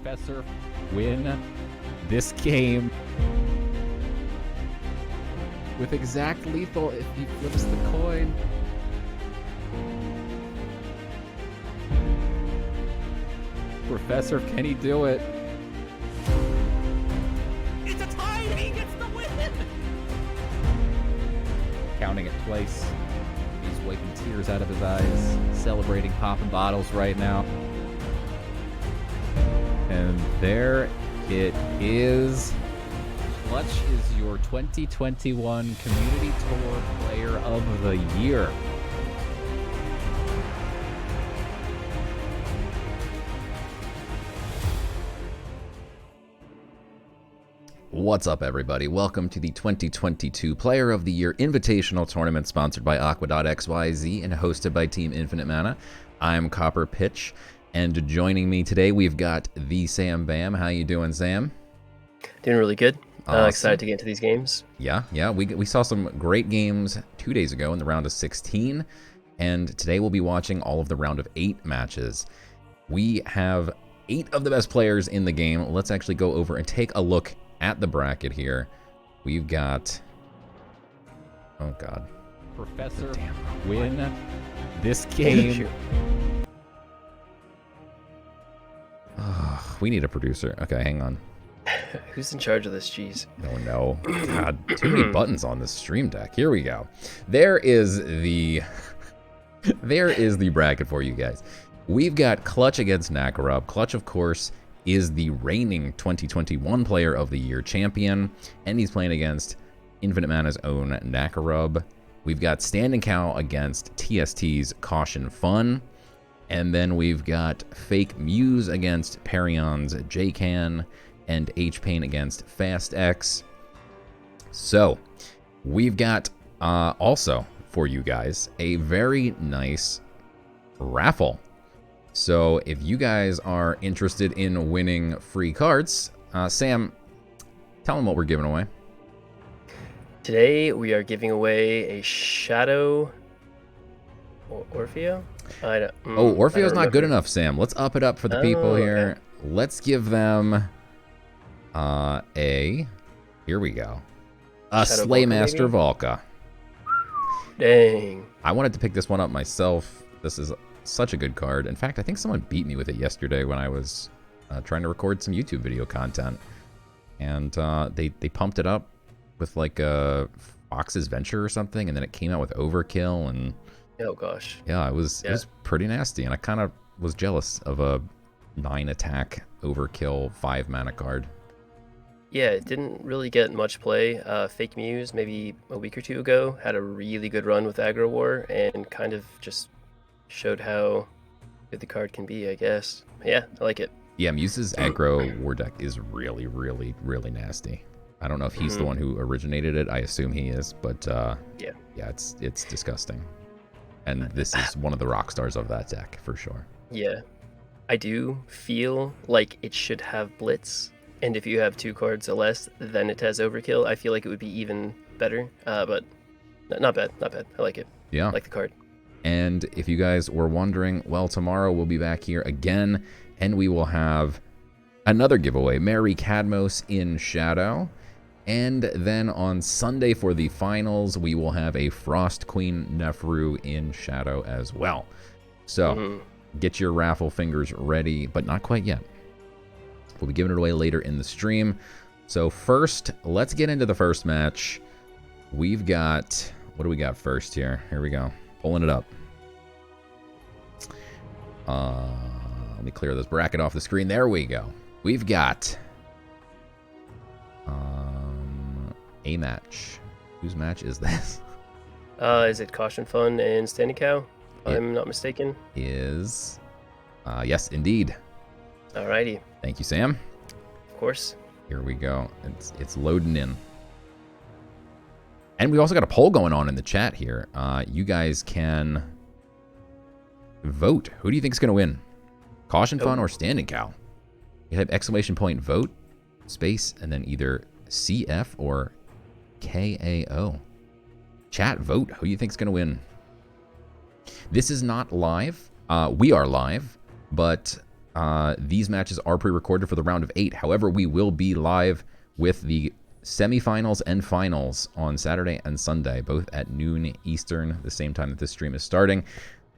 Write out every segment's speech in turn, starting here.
Professor win this game with exact lethal if he flips the coin. Professor, can he do it? It's a tie and he gets the win! Counting it twice. He's wiping tears out of his eyes, celebrating, popping bottles right now. And there it is. Clutch is your 2021 Community Tour Player of the Year. What's up, everybody? Welcome to the 2022 Player of the Year Invitational Tournament, sponsored by Aqua.xyz and hosted by Team Infinite Mana. I'm Copper Pitch, and joining me today, we've got the SamBam. How you doing, Sam? Doing really good. Awesome. Excited to get into these games. Yeah. We saw some great games 2 days ago in the round of 16, and today we'll be watching all of the round of 8 matches. We have 8 of the best players in the game. Let's actually go over and take a look at the bracket here. We've got, oh god, Professor win this game. We need a producer. Okay, hang on. Who's in charge of this? Jeez. No. God, too many buttons on this stream deck. Here we go. There is the bracket for you guys. We've got Clutch against Nackarub. Clutch, of course, is the reigning 2021 Player of the Year champion, and he's playing against Infinite Mana's own Nackarub. We've got standinkao against TST's cautionfun, and then we've got FakeMews against Perion's JKAN, and HPain against Fastexe. So, we've got also for you guys a very nice raffle. So if you guys are interested in winning free cards, Sam, tell them what we're giving away. Today we are giving away a Shadow Orfeo? Orfeo's not good enough, Sam. Let's up it up for the people here. Okay. Let's give them here we go. A Slaymaster Valka. Dang. I wanted to pick this one up myself. This is such a good card. In fact, I think someone beat me with it yesterday when I was trying to record some YouTube video content. And they pumped it up with like a Fox's Venture or something, and then it came out with Overkill, and oh gosh. Yeah, it was pretty nasty, and I kind of was jealous of a 9 attack Overkill 5 mana card. Yeah, it didn't really get much play. FakeMews, maybe a week or two ago, had a really good run with Aggro War and kind of just showed how good the card can be, I guess. Yeah, I like it. Yeah, Muse's Aggro War deck is really, really, really nasty. I don't know if he's the one who originated it. I assume he is, but yeah, it's disgusting. And this is one of the rock stars of that deck, for sure. Yeah. I do feel like it should have Blitz. And if you have 2 cards or less, then it has Overkill. I feel like it would be even better, but not bad. I like it. Yeah. I like the card. And if you guys were wondering, well, tomorrow we'll be back here again, and we will have another giveaway, Mary Cadmos in Shadow. And then on Sunday for the finals, we will have a Frost Queen Nefru in Shadow as well. So get your raffle fingers ready, but not quite yet. We'll be giving it away later in the stream. So first, let's get into the first match. We've got, what do we got first here? Here we go. Pulling it up. Let me clear this bracket off the screen. There we go. We've got a match. Whose match is this? Is it cautionfun and standinkao? If I'm not mistaken. Is yes, indeed. Alrighty. Thank you, Sam. Of course. Here we go. It's loading in. And we also got a poll going on in the chat here. You guys can vote. Who do you think is going to win? Cautionfun or standinkao? You have ! vote, space, and then either CF or KAO. Chat, vote. Who do you think is going to win? This is not live. We are live, but These matches are pre-recorded for the round of 8. However, we will be live with the semifinals and finals on Saturday and Sunday, both at noon Eastern, the same time that this stream is starting.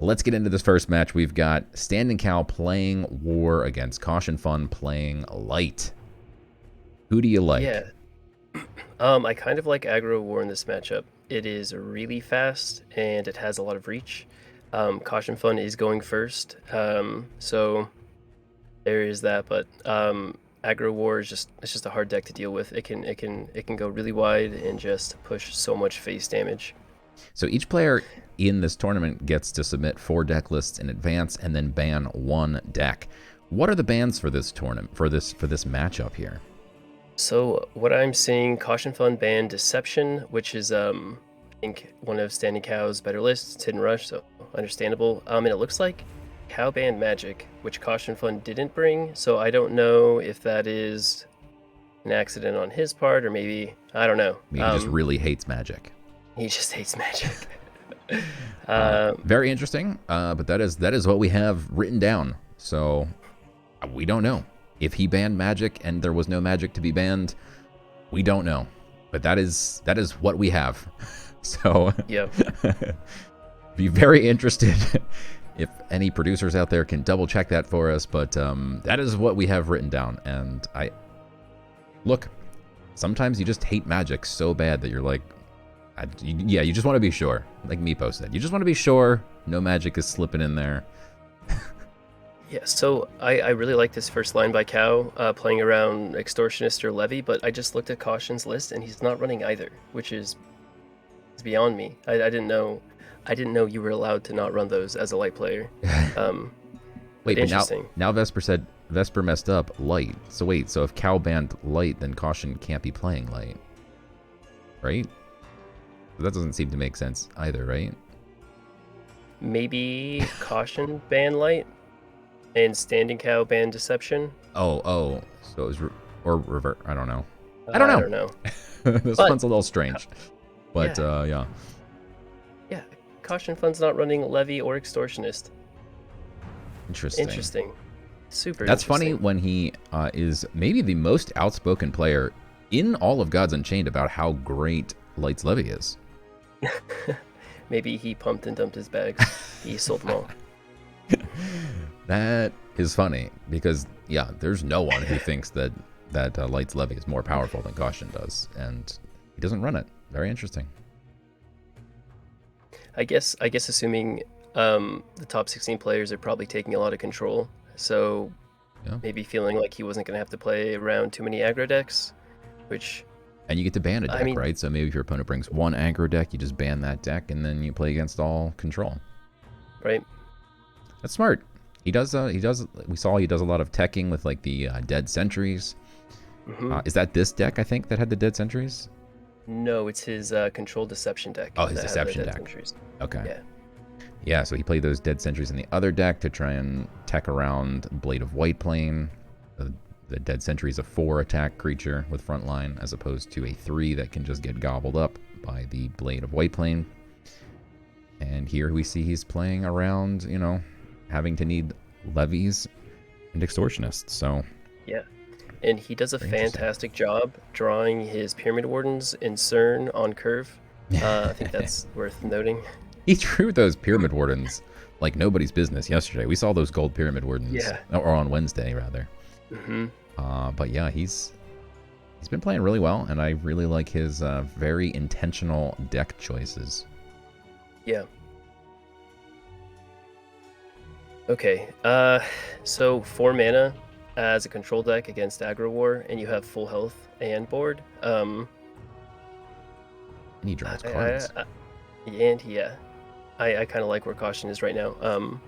Let's get into this first match. We've got standinkao playing War against cautionfun playing Light. Who do you like? Yeah. I kind of like aggro War in this matchup. It is really fast and it has a lot of reach. Cautionfun is going first, so there is that. But aggro War is just a hard deck to deal with. It can go really wide and just push so much face damage. So each player in this tournament gets to submit 4 deck lists in advance and then ban 1 deck. What are the bans for this tournament, for this matchup here? So what I'm seeing, cautionfun banned Deception, which is I think one of standinkao's better lists. It's Hidden Rush, so understandable. And it looks like Cow banned Magic, which cautionfun didn't bring. So I don't know if that is an accident on his part, or maybe I don't know. He just really hates Magic. He just hates Magic. Very interesting, but that is what we have written down. So we don't know if he banned Magic and there was no Magic to be banned. We don't know, but that is what we have. So yep. Be very interested if any producers out there can double check that for us. But that is what we have written down. And look, sometimes you just hate Magic so bad that you're like, yeah, you just want to be sure. Like mepo said, you just want to be sure no Magic is slipping in there. Yeah, so I really like this first line by Cow, playing around Extortionist or Levy, but I just looked at Caution's list and he's not running either, which is beyond me. I didn't know you were allowed to not run those as a Light player. Wait, interesting. But now Vesper said Vesper messed up Light. So wait, so if Cow banned Light, then Caution can't be playing Light, right? That doesn't seem to make sense either, right? Maybe Caution banned Light and standinkao banned Deception. Oh, so it was or revert. I don't know. I don't know. This one's a little strange, but yeah. Yeah, cautionfun's not running Levy or Extortionist. Interesting. Super. That's funny when he is maybe the most outspoken player in all of Gods Unchained about how great Light's Levy is. Maybe he pumped and dumped his bags. He sold them all. That is funny because, yeah, there's no one who thinks that Light's Levy is more powerful than Caution does, and he doesn't run it. Very interesting. I guess assuming the top 16 players are probably taking a lot of control, so maybe feeling like he wasn't going to have to play around too many aggro decks, which... And you get to ban a deck, right? So maybe if your opponent brings one aggro deck, you just ban that deck, and then you play against all control. Right. That's smart. He does. We saw he does a lot of teching with like the dead sentries. Mm-hmm. Is that this deck? I think that had the dead sentries. No, it's his control deception deck. Oh, his deception deck. Sentries. Okay. Yeah. Yeah. So he played those dead sentries in the other deck to try and tech around Blade of Whiteplane. The dead sentry is a 4 attack creature with frontline, as opposed to a 3 that can just get gobbled up by the Blade of Whiteplane. And here we see he's playing around, you know, having to need levies and extortionists. So yeah, and he does a fantastic job drawing his Pyramid Wardens in CERN on curve. I think that's worth noting. He drew those Pyramid Wardens like nobody's business yesterday. We saw those gold Pyramid Wardens, or on Wednesday rather. Mm-hmm. But yeah, he's been playing really well, and I really like his very intentional deck choices. Yeah. Okay, so 4 mana as a control deck against aggro war, and you have full health and board. And he draws cards. I kind of like where Caution is right now.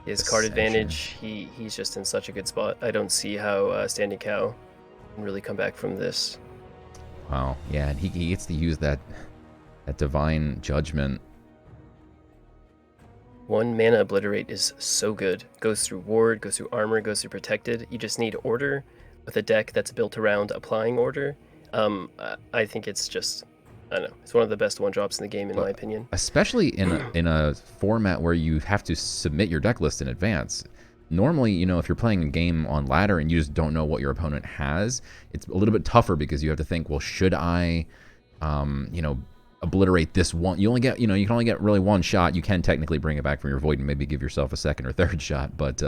His card advantage, he's just in such a good spot. I don't see how standinkao can really come back from this. Wow, yeah, and he gets to use that divine judgment. 1 mana obliterate is so good. Goes through ward, goes through armor, goes through protected. You just need order with a deck that's built around applying order. I think it's just, I don't know, it's one of the best 1-drops in the game in my opinion. Especially in a format where you have to submit your deck list in advance. normally, you know, if you're playing a game on ladder and you just don't know what your opponent has, it's a little bit tougher because you have to think, well, should I, you know, obliterate this one? You only get, you know, you can only get really one shot. You can technically bring it back from your void and maybe give yourself a second or third shot, but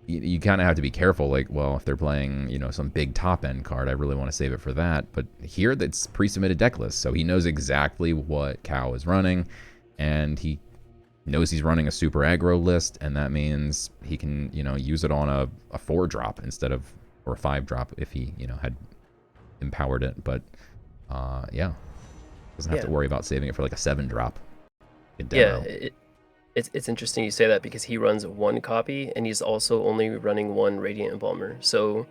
you kind of have to be careful. Like, well, if they're playing, you know, some big top end card, I really want to save it for that. But here, that's pre-submitted deck list, so he knows exactly what Cow is running, and he knows he's running a super aggro list, and that means he can, you know, use it on a 4-drop instead of, or a 5-drop if he, you know, had empowered it. But yeah, doesn't have to worry about saving it for like a 7-drop. Yeah, it's interesting you say that because he runs 1 copy and he's also only running 1 Radiant Embalmer, so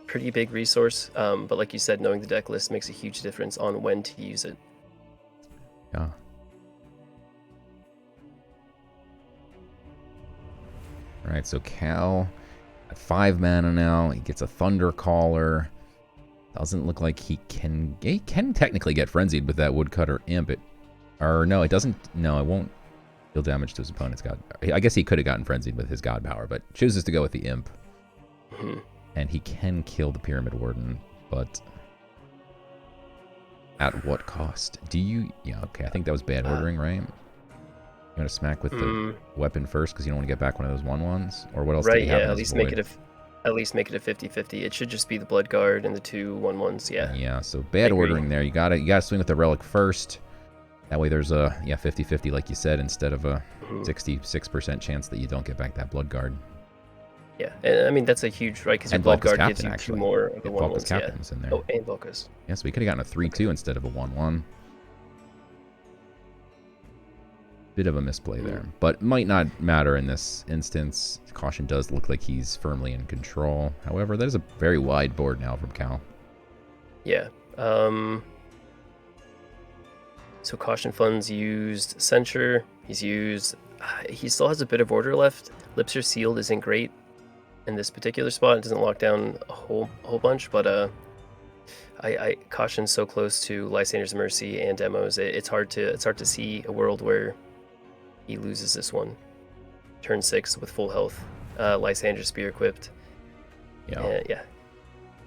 pretty big resource. But like you said, knowing the deck list makes a huge difference on when to use it. Yeah. All right, so Cal at 5 mana now. He gets a Thunder Caller. Doesn't look like he can technically get frenzied with that Woodcutter Imp. Or no, it doesn't. No, it won't deal damage to his opponent's god. I guess he could have gotten frenzied with his god power, but chooses to go with the Imp. And he can kill the Pyramid Warden, but at what cost? Do you? Yeah, okay. I think that was bad ordering, right? You want to smack with the weapon first because you don't want to get back one of those 1/1s, or what else? Right. Did he have Yeah. in At his least void? at least make it a 50-50. It should just be the Blood Guard and the 2 1/1s. Yeah. Yeah. So bad ordering there. You gotta swing with the relic first. That way there's a 50-50 like you said, instead of a 66% chance that you don't get back that Blood Guard. Yeah, and I mean that's a huge right because your And Blood Balka's Guard gives Captain, you actually. 2 more of the Yeah, Balka's 1/1s. Yeah. Captain's in there. Oh, and Balka's. Yeah, so we could have gotten a 3/2 instead of a 1/1. Bit of a misplay there, but might not matter in this instance. Caution does look like he's firmly in control. However, that is a very wide board now from Cal. Yeah. So Caution Fun's used Censure. He's used. He still has a bit of order left. Lips Are Sealed isn't great in this particular spot. It doesn't lock down a whole bunch, but I Caution's so close to Lysander's Mercy and demos. It's hard to see a world where he loses this one. Turn 6 with full health. Lysander's Spear equipped. Yeah. Yeah.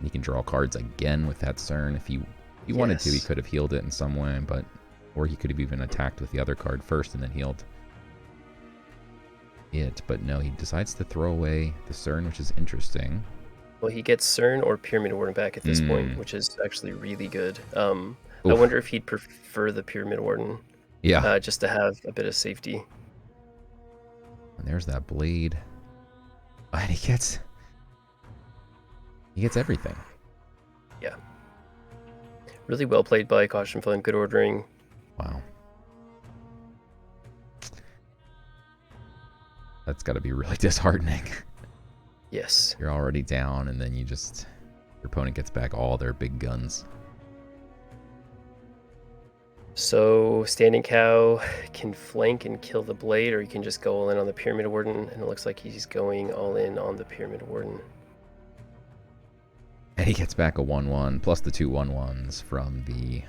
He can draw cards again with that CERN. If he wanted to, he could have healed it in some way, but or he could have even attacked with the other card first and then healed it. But no, he decides to throw away the CERN, which is interesting. Well, he gets CERN or Pyramid Warden back at this point, which is actually really good. I wonder if he'd prefer the Pyramid Warden. Yeah. Just to have a bit of safety. And there's that blade. And he gets everything. Yeah. Really well played by Caution Fun. Good ordering. Wow. That's got to be really disheartening. Yes. You're already down, and then your opponent gets back all their big guns. So standinkao can flank and kill the blade, or he can just go all in on the Pyramid Warden, and it looks like he's going all in on the Pyramid Warden. And he gets back a 1/1 plus the 2 1/1s from the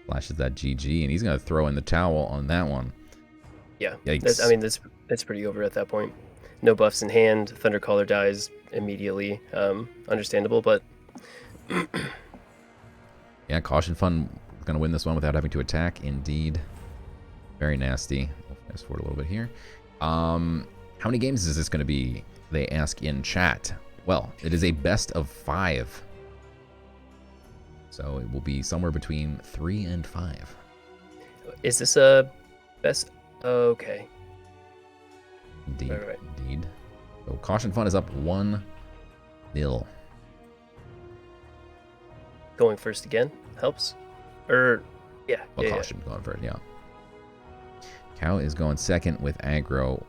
flashes that GG, and he's gonna throw in the towel on that one. Yeah, that's pretty over at that point. No buffs in hand. Thundercaller dies immediately. Understandable, but yeah, Caution Fun going to win this one without having to attack. Indeed. Very nasty. Fast forward a little bit here. How many games is this going to be? They ask in chat. Well, it is a best of 5. So it will be somewhere between 3 and 5. Is this a best? Okay. Indeed. Right. Indeed. So Caution Fun is up 1-0. Going first again helps. Or, yeah. Caution going first, yeah. Cow is going second with aggro.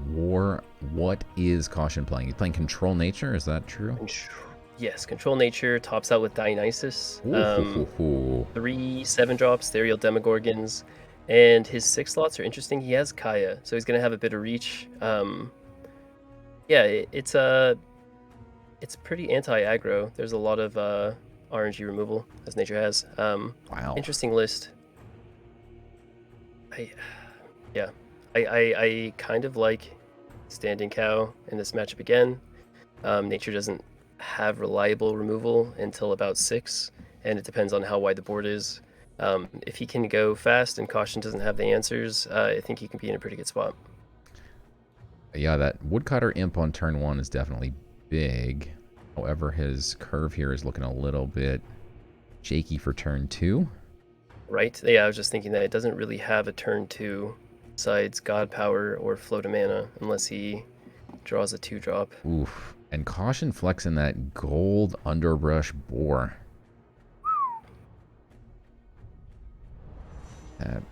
War. What is Caution playing? He's playing Control Nature, is that true? Yes, Control Nature tops out with Dionysus. 3 7-drops, Ethereal Demogorgons. And his 6 slots are interesting. He has Kaya, so he's going to have a bit of reach. It's pretty anti-aggro. There's a lot of RNG removal, as nature has. Wow. Interesting list. I kind of like standinkao in this matchup again. Nature doesn't have reliable removal until about 6, and it depends on how wide the board is. If he can go fast and caution doesn't have the answers, I think he can be in a pretty good spot. Yeah, that woodcutter imp on turn 1 is definitely big. However, his curve here is looking a little bit shaky for turn 2. Right? Yeah, I was just thinking that it doesn't really have a turn 2 besides God Power or Float of Mana unless he draws a 2-drop. Oof. And caution flexing that gold underbrush boar. That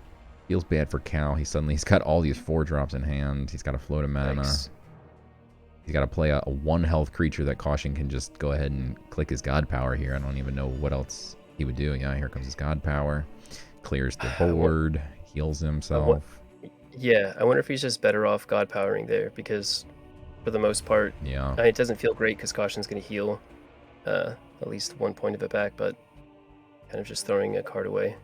feels bad for Cal. He's got all these 4-drops in hand. He's got a Float of Mana. Nice. He's got to play a 1 health creature that caution can just go ahead and click his God Power here. I don't even know what else he would do. Yeah, here comes his God Power. Clears the board. Heals himself. Yeah, I wonder if he's just better off God Powering there because for the most part, Yeah. it doesn't feel great because caution's going to heal at least 1 point of it back, but kind of just throwing a card away.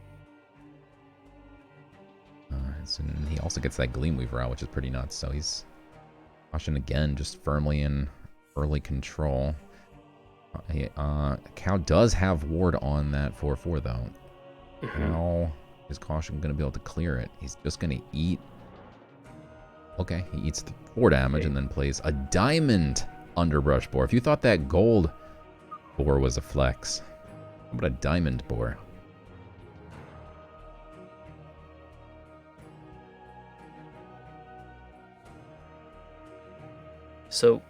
And he also gets that Gleamweaver out, which is pretty nuts. So he's caution again, just firmly in early control. Cow does have ward on that 4/4 though. How is caution going to be able to clear it? He's just going to eat. Okay, he eats the 4 damage and then plays a diamond underbrush boar. If you thought that gold boar was a flex, how about a diamond boar? So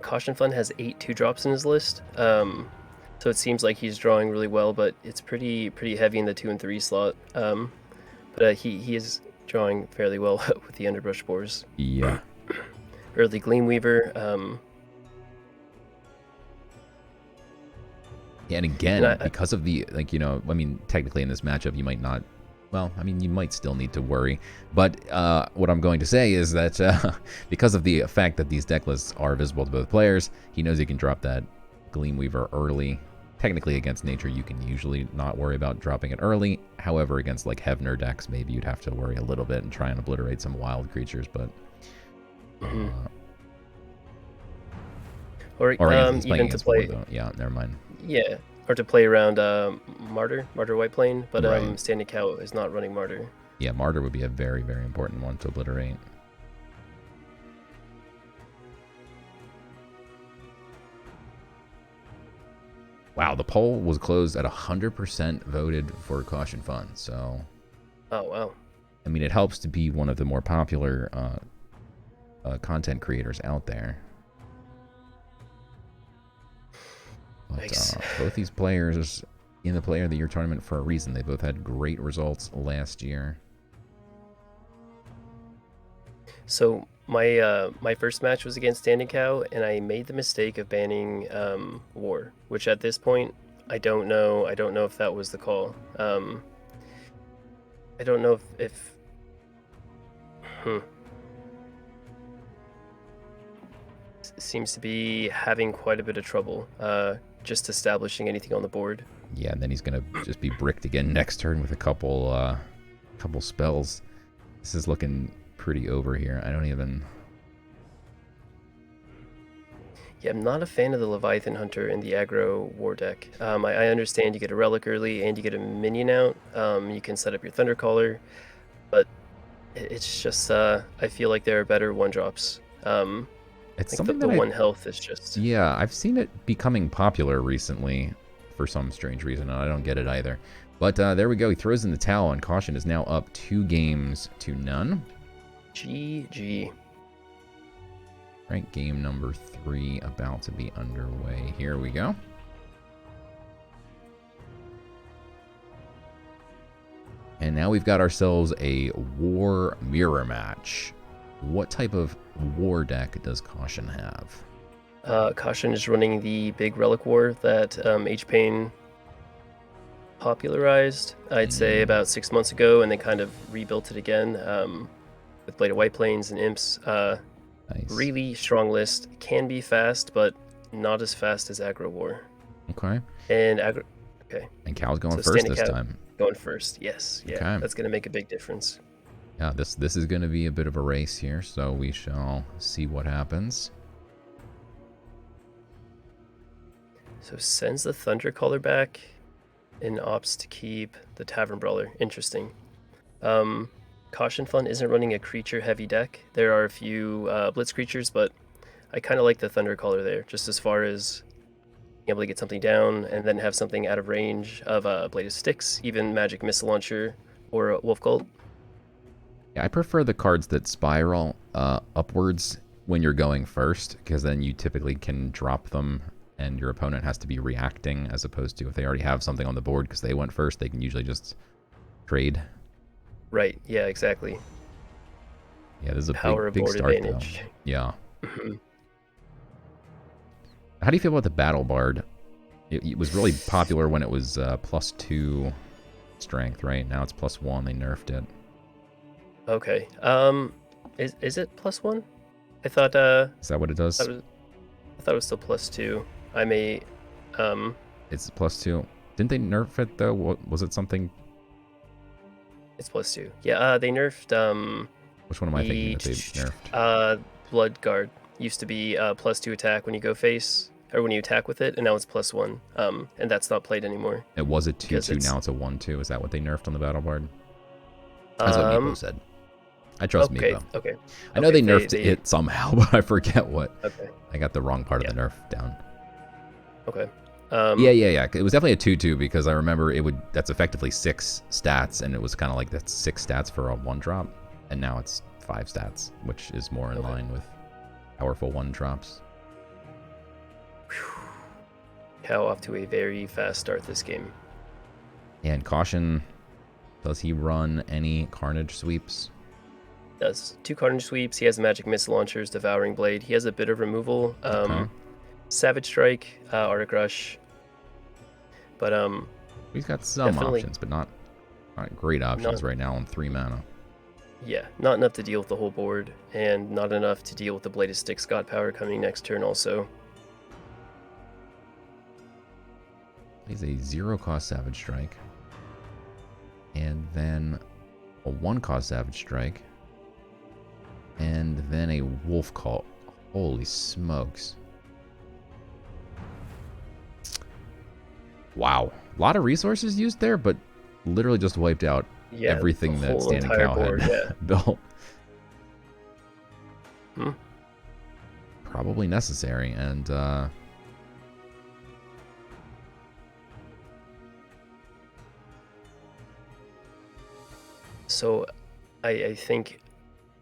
Caution Fun has 8 2-drops in his list. So it seems like he's drawing really well, but it's pretty heavy in the 2 and 3 slot. But he is drawing fairly well with the underbrush boars. Yeah. Early Gleamweaver. Yeah, and again, because of the, like, you know, I mean, technically in this matchup, you might not, well, I mean, you might still need to worry. But what I'm going to say is that because of the fact that these deck lists are visible to both players, he knows he can drop that Gleamweaver early. Technically, against Nature, you can usually not worry about dropping it early. However, against, like, Hevner decks, maybe you'd have to worry a little bit and try and obliterate some wild creatures, but... Or even to play... Though. Yeah, never mind. Yeah, or to play around Martyr White Plane, but standinkao is not running Martyr. Yeah, Martyr would be a very, very important one to obliterate. Wow, the poll was closed at 100% voted for Caution Fun, so... Oh, wow. I mean, it helps to be one of the more popular content creators out there. But, both these players in the Player of the Year tournament for a reason. They both had great results last year. So my first match was against standinkao, and I made the mistake of banning War, which at this point I don't know if that was the call. I don't know if seems to be having quite a bit of trouble just establishing anything on the board. Yeah, and then he's gonna just be bricked again next turn with a couple spells. This is looking pretty over here. I don't even... Yeah, I'm not a fan of the Leviathan Hunter in the aggro war deck. I understand you get a relic early and you get a minion out. You can set up your Thundercaller, but it's just I feel like there are better 1-drops. It's like something the that 1 health is just... Yeah, I've seen it becoming popular recently for some strange reason, and I don't get it either. But there we go. He throws in the towel, and Caution is now up 2-0. GG. Right, game number 3 about to be underway. Here we go. And now we've got ourselves a War Mirror match. What type of War deck does Caution have? Caution is running the big Relic War that HPain popularized, I'd say, about 6 months ago, and they kind of rebuilt it again with Blade of White Plains and Imps. Nice. Really strong list. Can be fast, but not as fast as Aggro War. Okay. And And Cal's going first this time. Going first, yes. Yeah, okay. That's going to make a big difference. Yeah, this is going to be a bit of a race here, so we shall see what happens. So sends the Thunder Caller back and opts to keep the Tavern Brawler. Interesting. Caution Fun isn't running a creature-heavy deck. There are a few Blitz creatures, but I kind of like the Thunder Caller there, just as far as being able to get something down and then have something out of range of Blade of Sticks, even Magic Missile Launcher or Wolf Cult. Yeah, I prefer the cards that spiral upwards when you're going first, because then you typically can drop them and your opponent has to be reacting, as opposed to if they already have something on the board because they went first, they can usually just trade. Right, yeah, exactly. Yeah, this is a Power big board start, advantage. though. Yeah. How do you feel about the Battle Bard? It was really popular when it was +2 strength, right? Now it's +1. They nerfed it. Okay. Is it +1? I thought Is that what it does? I thought it was still +2. I may It's +2. Didn't they nerf it though? Was it something? It's +2. Yeah, they nerfed Which one am I thinking that they nerfed? Blood Guard used to be +2 attack when you go face, or when you attack with it, and now it's +1. And that's not played anymore. It was a 2/2, now it's a 1/2. Is that what they nerfed on the Battle Bard? That's what Mepo said. I trust Mepo. Okay. I know they nerfed it somehow, but I forget what. Okay. I got the wrong part of the nerf down. Okay. Yeah. It was definitely a 2/2 because I remember that's effectively 6 stats, and it was kind of like that's 6 stats for a 1-drop, and now it's 5 stats, which is more in line with powerful 1-drops. Cow off to a very fast start this game. And Caution, does he run any Carnage sweeps? Does 2 Carnage sweeps. He has the Magic Missile Launchers, Devouring Blade. He has a bit of removal. Savage Strike, Arctic Rush. But he's got some options, but not great options right now on 3 mana. Yeah, not enough to deal with the whole board, and not enough to deal with the Blade of Sticks God Power coming next turn also. He's a 0-cost Savage Strike. And then a 1-cost Savage Strike. And then a Wolf Cult. Holy smokes. Wow. A lot of resources used there, but literally just wiped out everything that standinkao had built. Probably necessary, and so I think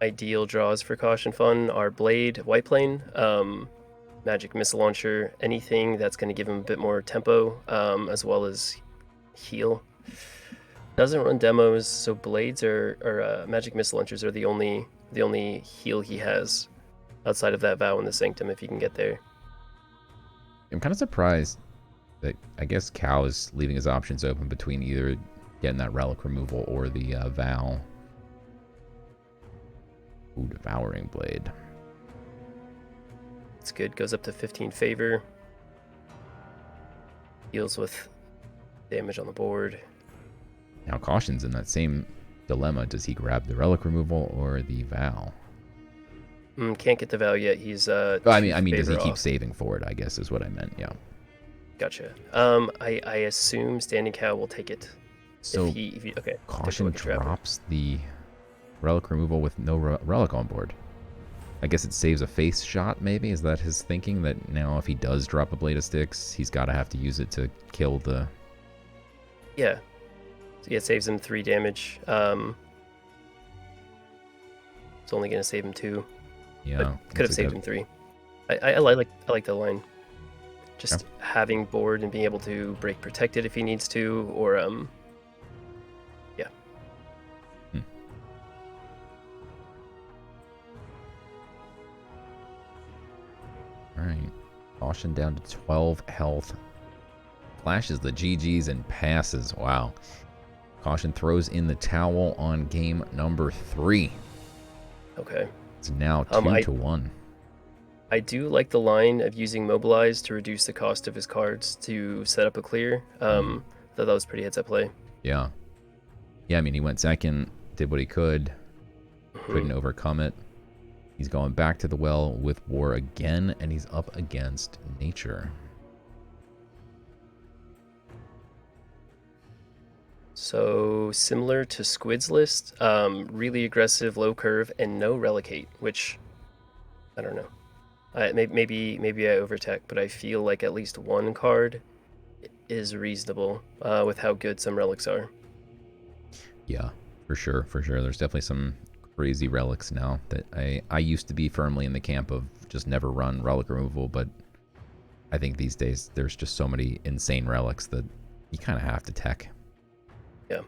ideal draws for Caution Fun are Blade, White Plane, Magic Missile Launcher, anything that's going to give him a bit more tempo, as well as heal. Doesn't run demos, so Blades or Magic Missile Launchers are the only heal he has outside of that Vow in the Sanctum, if you can get there. I'm kind of surprised that I guess Cal is leaving his options open between either getting that relic removal or the Vow. Ooh, Devouring Blade. It's good. Goes up to 15 favor. Deals with damage on the board. Now Caution's in that same dilemma. Does he grab the relic removal or the Vow? Can't get the Vow yet. He's I mean, does he keep saving for it? I guess is what I meant. Yeah. Gotcha. I assume standinkao will take it. So okay. Caution drops the relic removal with no relic on board. I guess it saves a face shot, maybe? Is that his thinking? That now if he does drop a Blade of Sticks, he's got to have to use it to kill the... Yeah. So yeah, it saves him 3 damage. It's only going to save him 2. Yeah. But could have saved him 3. I like the line. Just having board and being able to break protected if he needs to, or yeah. Alright. Caution down to 12 health. Flashes the GGs and passes. Wow. Caution throws in the towel on game number 3. Okay. It's now 2-1. I do like the line of using Mobilize to reduce the cost of his cards to set up a clear. Though that was pretty heads up play. Yeah. Yeah, I mean, he went second, did what he could. Couldn't overcome it. He's going back to the well with war again, and he's up against nature. So similar to Squid's list, really aggressive, low curve, and no relicate, which I don't know. Maybe I overtech, but I feel like at least one card is reasonable with how good some relics are. Yeah, for sure, for sure. There's definitely some crazy relics now that I used to be firmly in the camp of just never run relic removal, but I think these days there's just so many insane relics that you kind of have to tech. Yeah.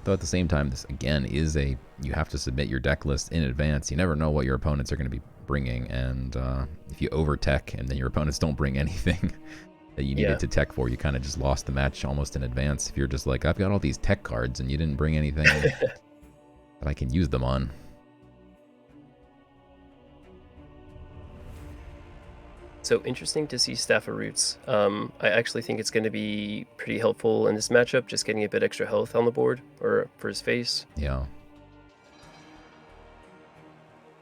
Though at the same time, this again is you have to submit your deck list in advance. You never know what your opponents are going to be bringing, and if you over tech and then your opponents don't bring anything that you needed to tech for, you kind of just lost the match almost in advance. If you're just like, I've got all these tech cards and you didn't bring anything that I can use them on. So interesting to see Staff of Roots. I actually think it's going to be pretty helpful in this matchup, just getting a bit extra health on the board, or for his face. Yeah.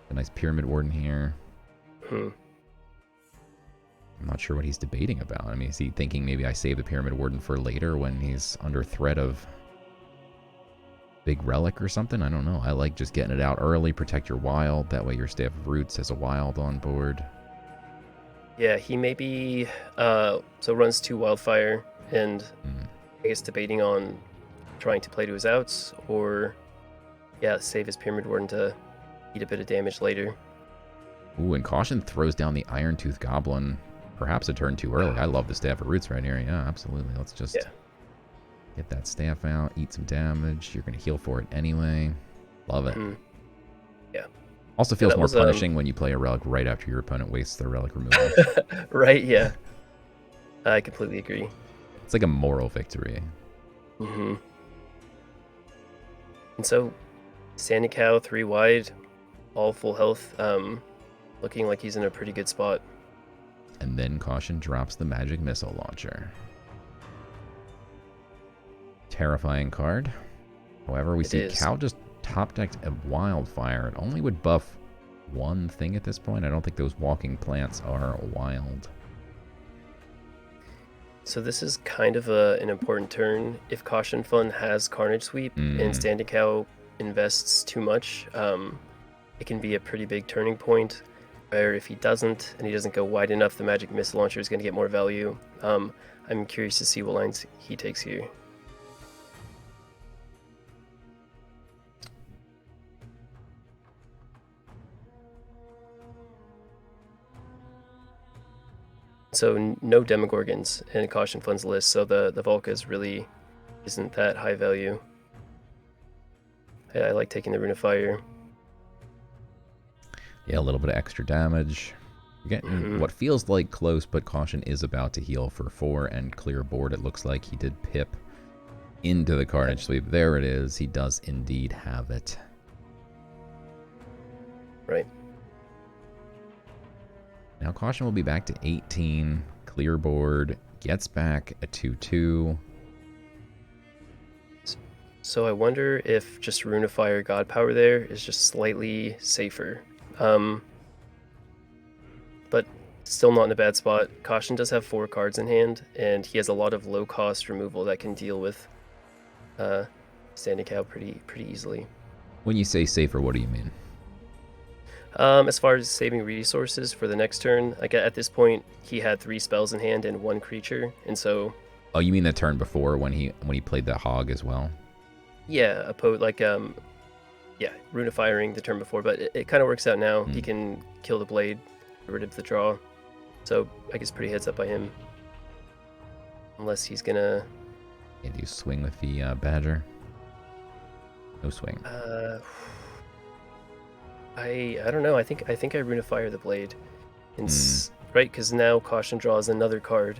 A nice Pyramid Warden here. I'm not sure what he's debating about. I mean, is he thinking maybe I save the Pyramid Warden for later when he's under threat of big relic or something? I don't know. I like just getting it out early, protect your wild. That way your Staff of Roots has a wild on board. Yeah, he maybe so runs 2 Wildfire, and I guess debating on trying to play to his outs, or save his Pyramid Warden to eat a bit of damage later. Ooh, and Caution throws down the Iron Tooth Goblin. Perhaps a turn too early. I love the Staff of Roots right here. Yeah, absolutely. Let's just get that staff out, eat some damage. You're going to heal for it anyway. Love it. Yeah. Also feels more punishing when you play a relic right after your opponent wastes their relic removal. Right, yeah. I completely agree. It's like a moral victory. And so, standinkao 3 wide, all full health, looking like he's in a pretty good spot. And then Caution drops the Magic Missile Launcher. Terrifying card. However, we see Cow just top decked a Wildfire. It only would buff one thing at this point. I don't think those walking plants are wild. So this is kind of an important turn. If cautionfun has Carnage Sweep and standinkao invests too much, it can be a pretty big turning point. Where if he doesn't, and he doesn't go wide enough, the Magic Missile Launcher is going to get more value. I'm curious to see what lines he takes here. So no Demogorgons in cautionfun's list, so the Volkas really isn't that high value. I like taking the Rune of Fire. Yeah, a little bit of extra damage. You're getting what feels like close, but Caution is about to heal for 4 and clear board. It looks like he did pip into the Carnage Sweep. There it is. He does indeed have it. Right. Now Caution will be back to 18. Clear board. Gets back a 2/2. So I wonder if just Rune of Fire God Power there is just slightly safer. But still not in a bad spot. Caution does have 4 cards in hand, and he has a lot of low-cost removal that can deal with standinkao pretty easily. When you say safer, what do you mean? As far as saving resources for the next turn, like at this point, he had 3 spells in hand and 1 creature, and so... Oh, you mean the turn before when he played that hog as well? Yeah, Rune of Firing the turn before, but it kind of works out now. He can kill the blade, get rid of the draw, so I guess pretty heads up by him. Unless he's gonna... Yeah, do you swing with the Badger? No swing. I don't know. I think I Rune of Fire the blade, right? Because now Caution draws another card,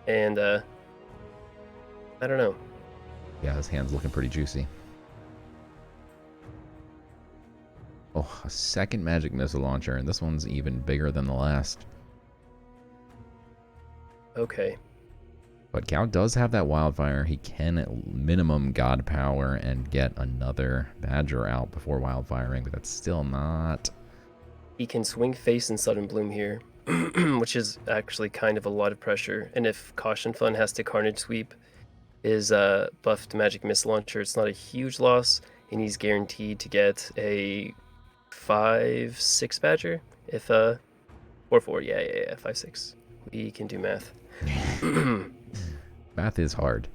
and I don't know. Yeah, his hand's looking pretty juicy. Oh, a second Magic Missile Launcher, and this one's even bigger than the last. Okay. But Cow does have that Wildfire. He can at minimum God Power and get another Badger out before Wildfiring, but that's still not... He can swing face and Sudden Bloom here, which is actually kind of a lot of pressure. And if Caution Fun has to Carnage Sweep his buffed Magic Missile Launcher, it's not a huge loss, and he's guaranteed to get a 5/6 Badger. If 4/4, yeah, 5/6. We can do math. Math is hard.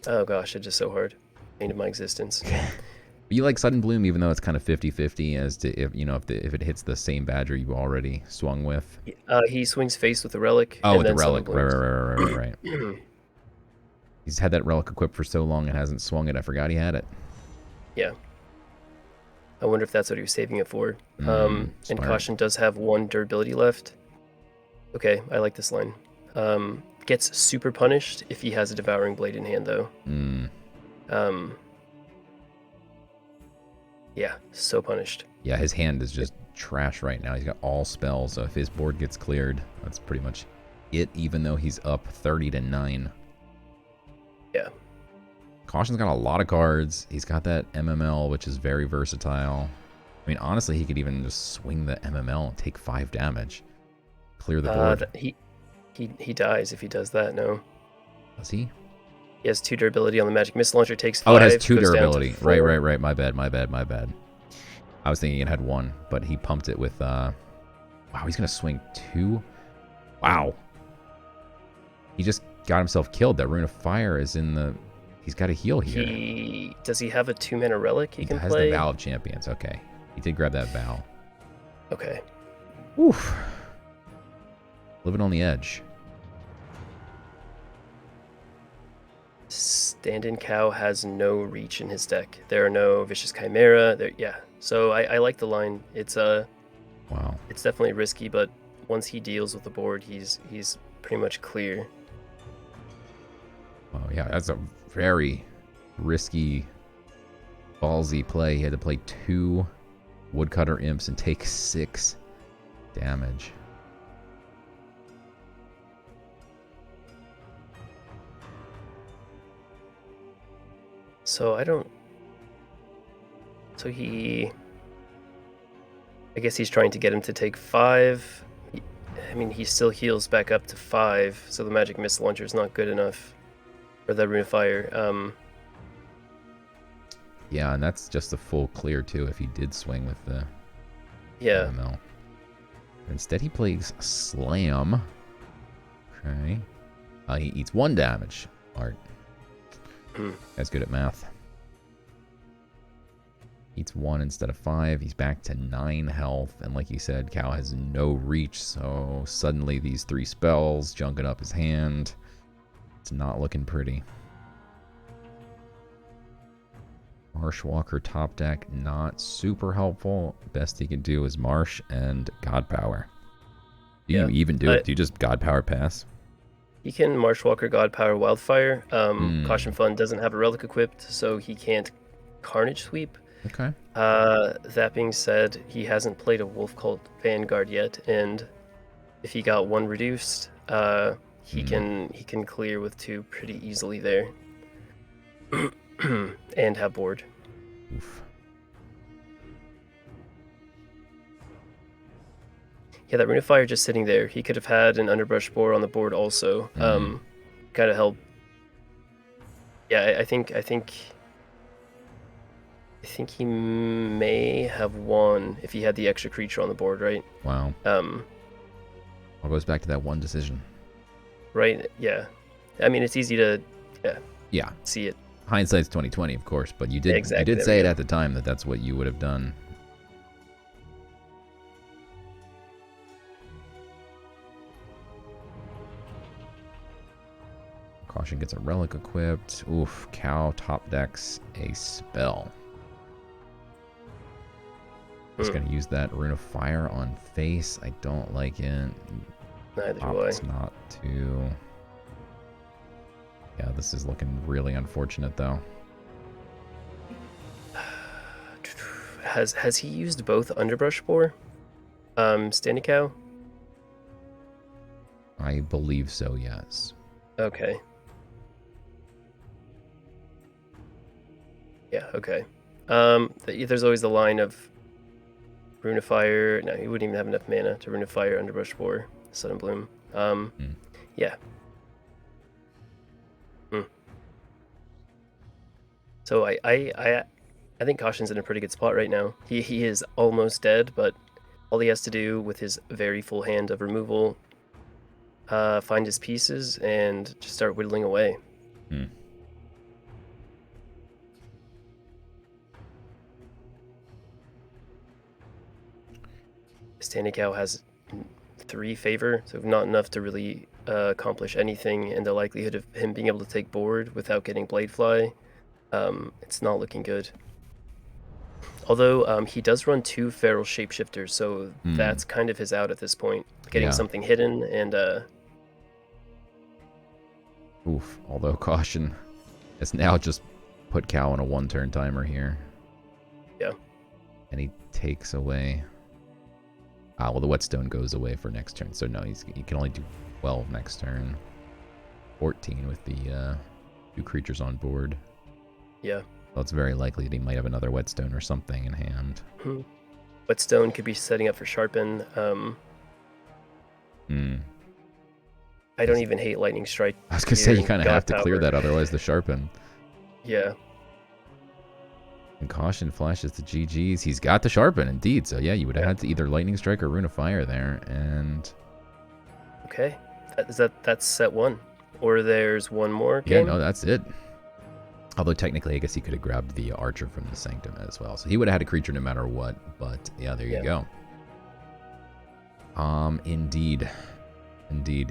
Oh gosh, it's just so hard. Pain of my existence. But you like Sudden Bloom, even though it's kind of 50-50 as to if if it hits the same Badger you already swung with. He swings face with the Relic. Oh, and with the then Sudden Relic. Blooms. Right. He's had that Relic equipped for so long and hasn't swung it. I forgot he had it. Yeah. I wonder if that's what he was saving it for. And Caution does have 1 durability left. Okay, I like this line. Gets super punished if he has a Devouring Blade in hand, though. Yeah, so punished. Yeah, his hand is just trash right now. He's got all spells, so if his board gets cleared, that's pretty much it, even though he's up 30-9. Yeah. Caution's got a lot of cards. He's got that MML, which is very versatile. I mean, honestly, he could even just swing the MML and take 5 damage. Clear the board. He dies if he does that, no? Does he? He has 2 durability on the Magic Missile Launcher, takes 5. Oh, it has 2 goes down to durability. 4. Right. My bad. I was thinking it had 1, but he pumped it with... Wow, he's going to swing 2? Wow. He just got himself killed. That Rune of Fire is in the... He's got a heal here. Does he have a 2-mana Relic he can has play? The Vow of Champions. Okay. He did grab that Vow. Okay. Oof. Living on the edge. Standinkao has no reach in his deck. There are no Vicious Chimera. Yeah. So I like the line. It's wow. It's definitely risky, but once he deals with the board, he's pretty much clear. Oh yeah, that's a very risky, ballsy play. He had to play 2 Woodcutter Imps and take 6 damage. So I guess he's trying to get him to take 5. I mean, he still heals back up to 5, so the Magic Missile Launcher is not good enough for that Rune of Fire. Yeah, and that's just a full clear too if he did swing with the ML. Instead he plays Slam. Okay. He eats 1 damage. Art. Guy's good at math. Eats 1 instead of 5. He's back to 9 health. And like you said, Cow has no reach. So suddenly these 3 spells junking up his hand. It's not looking pretty. Marshwalker top deck, not super helpful. Best he can do is Marsh and God Power. Do you even do it? Do you just God Power pass? He can Marshwalker, God Power, Wildfire. Caution Fun doesn't have a Relic equipped, so he can't Carnage Sweep. Okay. That being said, he hasn't played a Wolf Cult Vanguard yet, and if he got 1 reduced, he can clear with 2 pretty easily there. And have board. Oof. Yeah, that Rune of Fire just sitting there. He could have had an Underbrush Boar on the board also. Kind of help. Yeah, I think he may have won if he had the extra creature on the board, right? Wow. All goes back to that one decision. Right. Yeah. I mean, it's easy to see it. Hindsight's 20/20, of course, but you did say it at the time that that's what you would have done. Caution gets a Relic equipped. Oof, Cow top decks a spell. Just gonna use that Rune of Fire on face. I don't like it. Neither do I. It's not too. Yeah, this is looking really unfortunate though. Has he used both Underbrush Boar? Standinkao? I believe so, yes. Okay. Yeah, okay. There's always the line of Runefire. No, he wouldn't even have enough mana to Runefire, Underbrush Boar, Sudden Bloom. Yeah. So I think Caution's in a pretty good spot right now. He is almost dead, but all he has to do with his very full hand of removal, find his pieces and just start whittling away. Standinkao has 3 favor, so not enough to really accomplish anything, and the likelihood of him being able to take board without getting Bladefly, it's not looking good. Although he does run 2 Feral Shapeshifters, so that's kind of his out at this point. Getting something hidden and Oof, although Caution has now just put Cow on a 1-turn timer here. Yeah. And he takes away... well, the Whetstone goes away for next turn, so no, he can only do 12 next turn. 14 with the 2 creatures on board. Yeah. Well, it's very likely that he might have another Whetstone or something in hand. Whetstone could be setting up for Sharpen. I don't even hate Lightning Strike. I was going to say, you kind of have to clear that, otherwise the Sharpen. Yeah. And Caution flashes the GGs. He's got the Sharpen, indeed. So yeah, you would have had to either Lightning Strike or Rune of Fire there. And okay, that's set 1, or there's one more game? Yeah, no, that's it. Although technically, I guess he could have grabbed the Archer from the Sanctum as well. So he would have had a creature no matter what. But yeah, there you go. Indeed.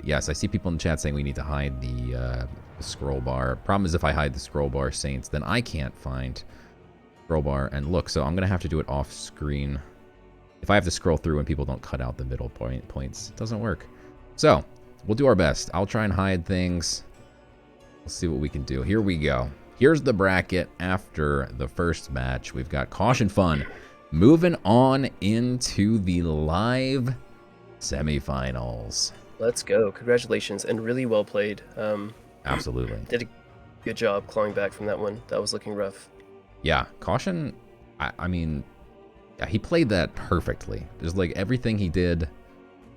Yes, I see people in the chat saying we need to hide the scroll bar. Problem is, if I hide the scroll bar, Saints, then I can't find scroll bar. And look, so I'm going to have to do it off screen. If I have to scroll through and people don't cut out the middle points, it doesn't work. So we'll do our best. I'll try and hide things. We'll see what we can do. Here we go. Here's the bracket after the first match. We've got cautionfun moving on into the live semifinals. Let's go. Congratulations, and really well played. Absolutely. Did a good job clawing back from that one. That was looking rough. Yeah, Caution, I mean, yeah, he played that perfectly. Just like everything he did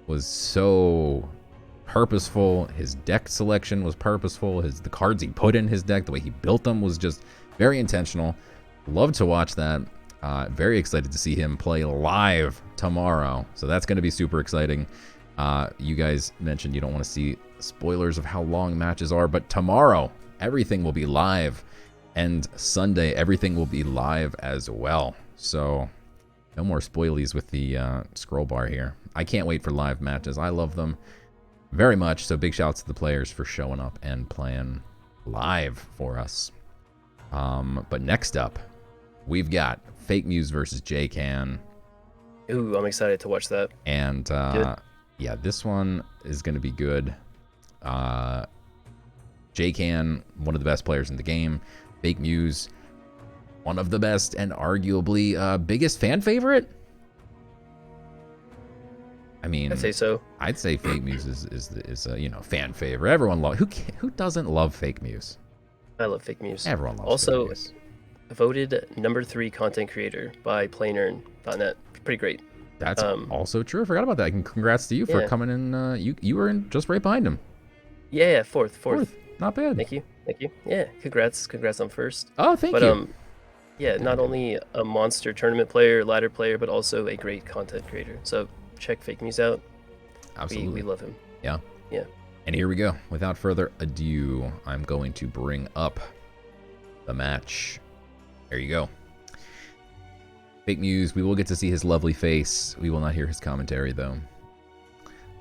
was so purposeful. His deck selection was purposeful. The cards he put in his deck, the way he built them was just very intentional. Love to watch that. Very excited to see him play live tomorrow. So that's going to be super exciting. You guys mentioned you don't want to see spoilers of how long matches are, but tomorrow everything will be live, and Sunday everything will be live as well. So no more spoilies with the scroll bar here. I can't wait for live matches. I love them very much. So big shouts to the players for showing up and playing live for us. But next up, we've got FakeMews versus JKAN. Ooh, I'm excited to watch that. And yeah, this one is going to be good. JKAN, one of the best players in the game. FakeMews, one of the best and arguably biggest fan favorite. I mean, I'd say so. I'd say FakeMews is a, you know, fan favorite. Everyone loves. Who doesn't love FakeMews? I love FakeMews. Everyone loves. Also, FakeMews. voted #3 content creator by PlayNern.net. Pretty great. That's also true. I forgot about that. And congrats to you for coming in. You were in just right behind him. Yeah, fourth. Not bad. Thank you. Yeah, congrats on first. Oh, thank you. Yeah, not only a monster tournament player, ladder player, but also a great content creator. So check FakeMews out. Absolutely. We love him. Yeah. Yeah. And here we go. Without further ado, I'm going to bring up the match. There you go. FakeMews, we will get to see his lovely face. We will not hear his commentary, though.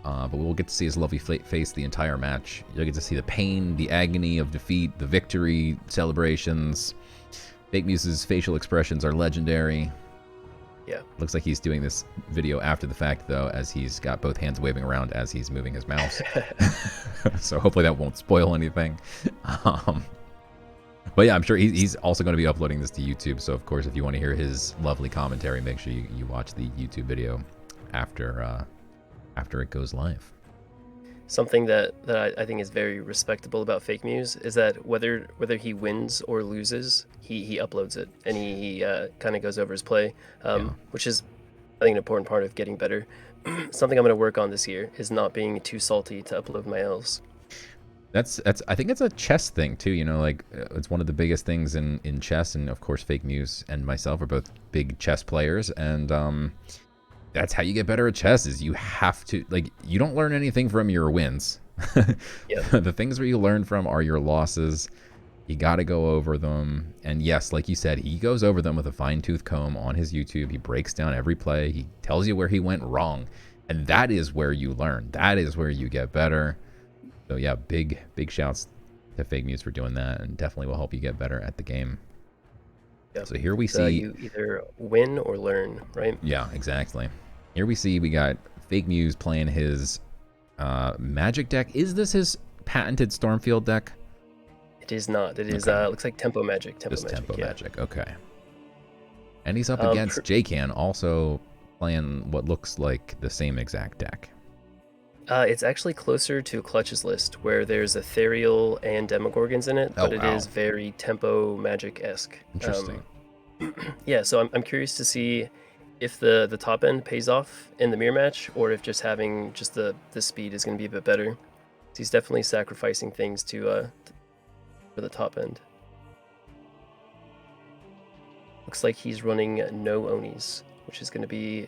But we will get to see his lovely face the entire match. You'll get to see the pain, the agony of defeat, the victory, celebrations. FakeMews' facial expressions are legendary. Yeah. Looks like he's doing this video after the fact, though, as he's got both hands waving around as he's moving his mouse. So hopefully that won't spoil anything. But yeah, I'm sure he's also going to be uploading this to YouTube. So, of course, if you want to hear his lovely commentary, make sure you watch the YouTube video after it goes live. something that I think is very respectable about FakeMews is that whether he wins or loses, he uploads it, and he kind of goes over his play, which is, I think, an important part of getting better. Something I'm going to work on this year is not being too salty to upload my L's. That's I think it's a chess thing too, you know, like it's one of the biggest things in chess, and of course FakeMews and myself are both big chess players, and that's how you get better at chess. Is you have to, like, you don't learn anything from your wins. Yep. The things where you learn from are your losses. You got to go over them, and yes, like you said, he goes over them with a fine-tooth comb on his YouTube. He breaks down every play. He tells you where he went wrong, and that is where you learn. That is where you get better. So yeah, big shouts to FakeMews for doing that, and definitely will help you get better at the game. Yep. So here we see you either win or learn, right? Yeah, exactly. Here we see we got FakeMews playing his Magic deck. Is this his patented Stormfield deck? It is not. It is looks like Tempo Magic. Tempo Magic. Okay. And he's up against JKAN, also playing what looks like the same exact deck. It's actually closer to Clutch's list, where there's Ethereal and Demogorgons in it, but it is very Tempo Magic-esque. Interesting. Yeah, so I'm curious to see if the top end pays off in the mirror match, or if just having just the speed is going to be a bit better. He's definitely sacrificing things to for the top end. Looks like he's running no Onis, which is going to be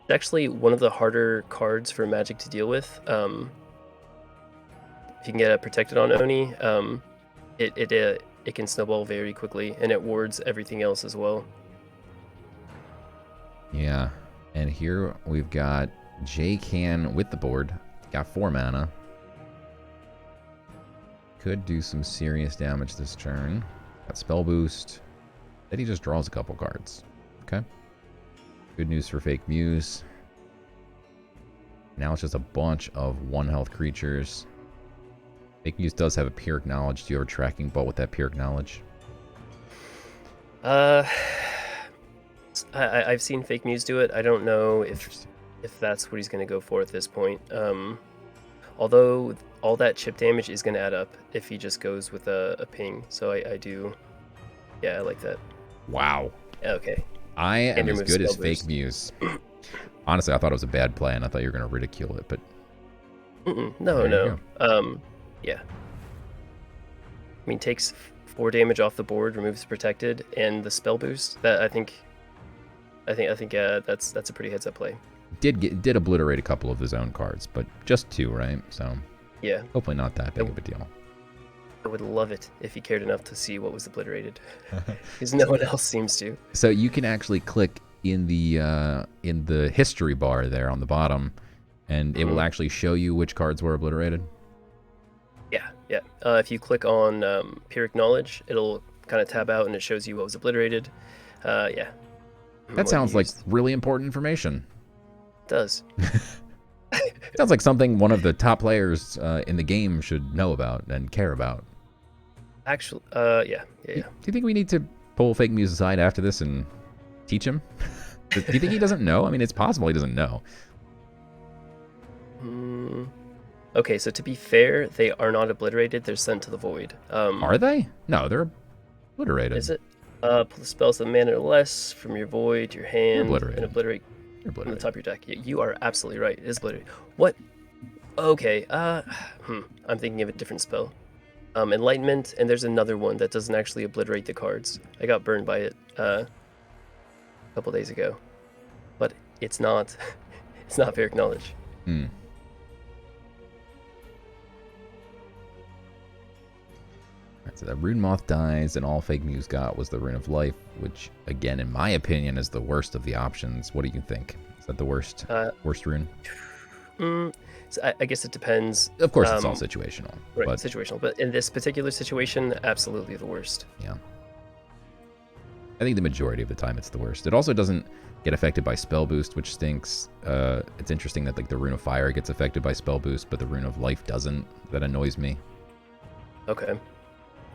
actually one of the harder cards for Magic to deal with. If you can get a protected on Oni, it can snowball very quickly, and it wards everything else as well. Yeah, and here we've got JKAN with the board. Got 4 mana. Could do some serious damage this turn. Got spell boost. Then he just draws a couple cards. Okay. Good news for FakeMews. Now it's just a bunch of 1-health creatures. FakeMews does have a Pyrrhic Knowledge. Do you have a tracking ball with that Pyrrhic Knowledge? I've seen FakeMews do it. I don't know if that's what he's going to go for at this point. Although all that chip damage is going to add up if he just goes with a ping. So I do. Yeah, I like that. Wow. Okay. I am as good as FakeMews. Honestly, I thought it was a bad play, and I thought you were going to ridicule it, but... No. Yeah. I mean, takes 4 damage off the board, removes protected, and the spell boost. That I think that's a pretty heads-up play. Did obliterate a couple of his own cards, but just 2, right? So yeah, hopefully not that big of a deal. I would love it if he cared enough to see what was obliterated, because no one else seems to. So you can actually click in the history bar there on the bottom, and it will actually show you which cards were obliterated. Yeah. If you click on Pyrrhic Knowledge, it'll kind of tab out and it shows you what was obliterated. Yeah. That sounds like really important information. It does. Sounds like something one of the top players in the game should know about and care about. Actually, yeah. Do you think we need to pull FakeMews aside after this and teach him? Do you think he doesn't know? I mean, it's possible he doesn't know. Okay, so to be fair, they are not obliterated. They're sent to the void. Are they? No, they're obliterated. Is it? Pull the spells that mana or less from your void, your hand, and obliterate from the top of your deck. You are absolutely right. It is obliterated. What? Okay. I'm thinking of a different spell. Enlightenment, and there's another one that doesn't actually obliterate the cards. I got burned by it a couple days ago, but it's not. It's not Pyrrhic Knowledge. So that Rune Moth dies, and all FakeMews got was the Rune of Life, which, again, in my opinion, is the worst of the options. What do you think? Is that the worst rune? So I guess it depends. Of course, it's all situational. Right, but, situational. But in this particular situation, absolutely the worst. Yeah. I think the majority of the time it's the worst. It also doesn't get affected by Spell Boost, which stinks. It's interesting that like the Rune of Fire gets affected by Spell Boost, but the Rune of Life doesn't. That annoys me. Okay.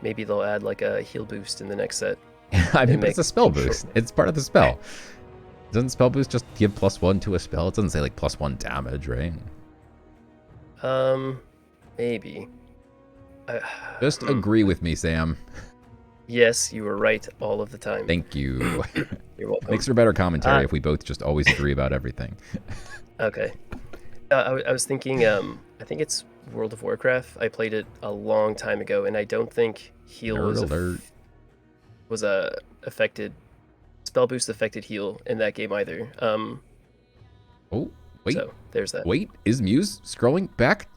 Maybe they'll add like a heal boost in the next set. I mean, but it's a spell boost. It's part of the spell. Doesn't spell boost just give +1 to a spell? It doesn't say like +1 damage, right? Maybe. Just agree with me, Sam. Yes, you were right all of the time. Thank you. You're welcome. Makes for better commentary if we both just always agree about everything. Okay. I was thinking, I think it's World of Warcraft. I played it a long time ago, and I don't think heal was a affected spell boost affected heal in that game either. Oh, wait. So there's that. Wait, is Muse scrolling back?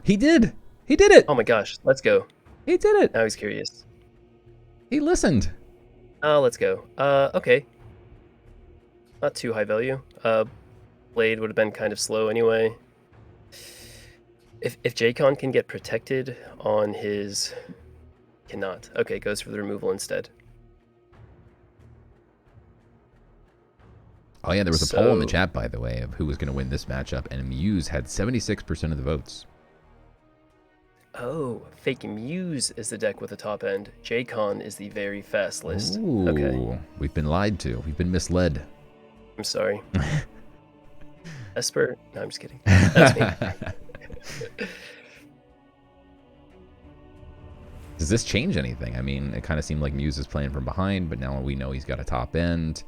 He did! He did it! Oh my gosh, let's go. He did it! Now he's curious. He listened. Oh, let's go. Okay. Not too high value. Blade would have been kind of slow anyway. If JKAN can get protected on his... Cannot. Okay, goes for the removal instead. Oh yeah, there was a poll in the chat, by the way, of who was going to win this matchup, and Muse had 76% of the votes. Oh, FakeMews is the deck with the top end. JKAN is the very fast list. Ooh, okay. We've been lied to. We've been misled. I'm sorry. Esper? No, I'm just kidding. That's me. Does this change anything? I mean, it kind of seemed like Muse is playing from behind, but now we know he's got a top end.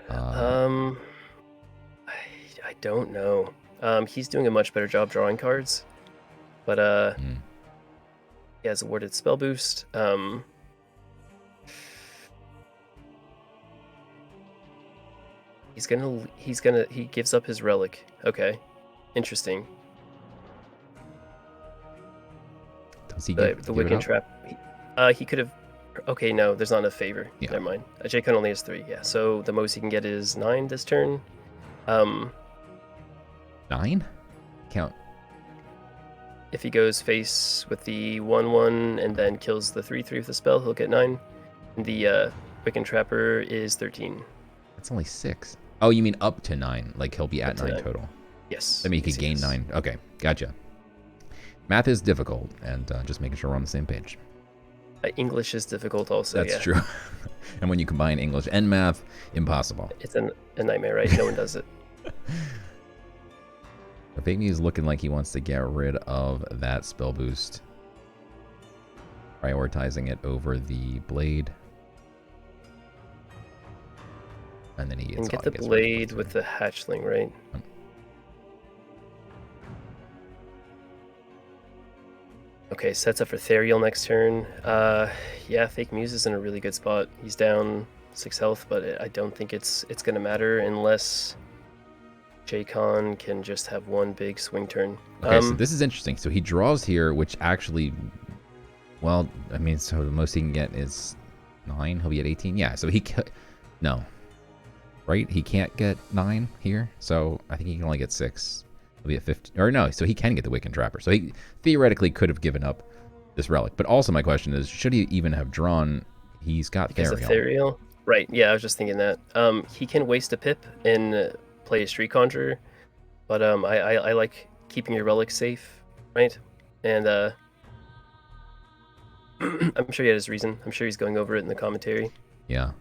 I don't know. He's doing a much better job drawing cards, but he has awarded spell boost. He gives up his relic. Okay, interesting. Does he the Wiccan trap? He could have. Okay, no, there's not enough favor. Yeah. Never mind. JKAN only has 3. Yeah, so the most he can get is 9 this turn. 9? Count. If he goes face with the 1/1 and then kills the 3/3 with the spell, he'll get 9. And the Wiccan Trapper is 13. That's only 6. Oh, you mean up to 9? Like he'll be at 9 total? Yes. I mean, he could gain 9. Okay, gotcha. Math is difficult, and just making sure we're on the same page. English is difficult also. That's true. And when you combine English and math, impossible. It's a nightmare, right? No one does it. FakeMews is looking like he wants to get rid of that spell boost, prioritizing it over the blade. And then he gets, get the blade with the hatchling, right? Okay, sets up for Therial next turn. Yeah, FakeMews is in a really good spot. He's down 6 health, but I don't think it's gonna matter unless JKAN can just have one big swing turn. Okay, so this is interesting. So he draws here, which actually, well, I mean, so the most he can get is 9. He'll be at 18. Yeah, so no, right? He can't get 9 here. So I think he can only get 6. He'll be at 15. Or no, so he can get the Wiccan Trapper. So he theoretically could have given up this relic. But also my question is, should he even have drawn? He's got Therial. Right, yeah, I was just thinking that. He can waste a pip and play a Street Conjurer, but I like keeping your relic safe, right? And I'm sure he had his reason. I'm sure he's going over it in the commentary. Yeah.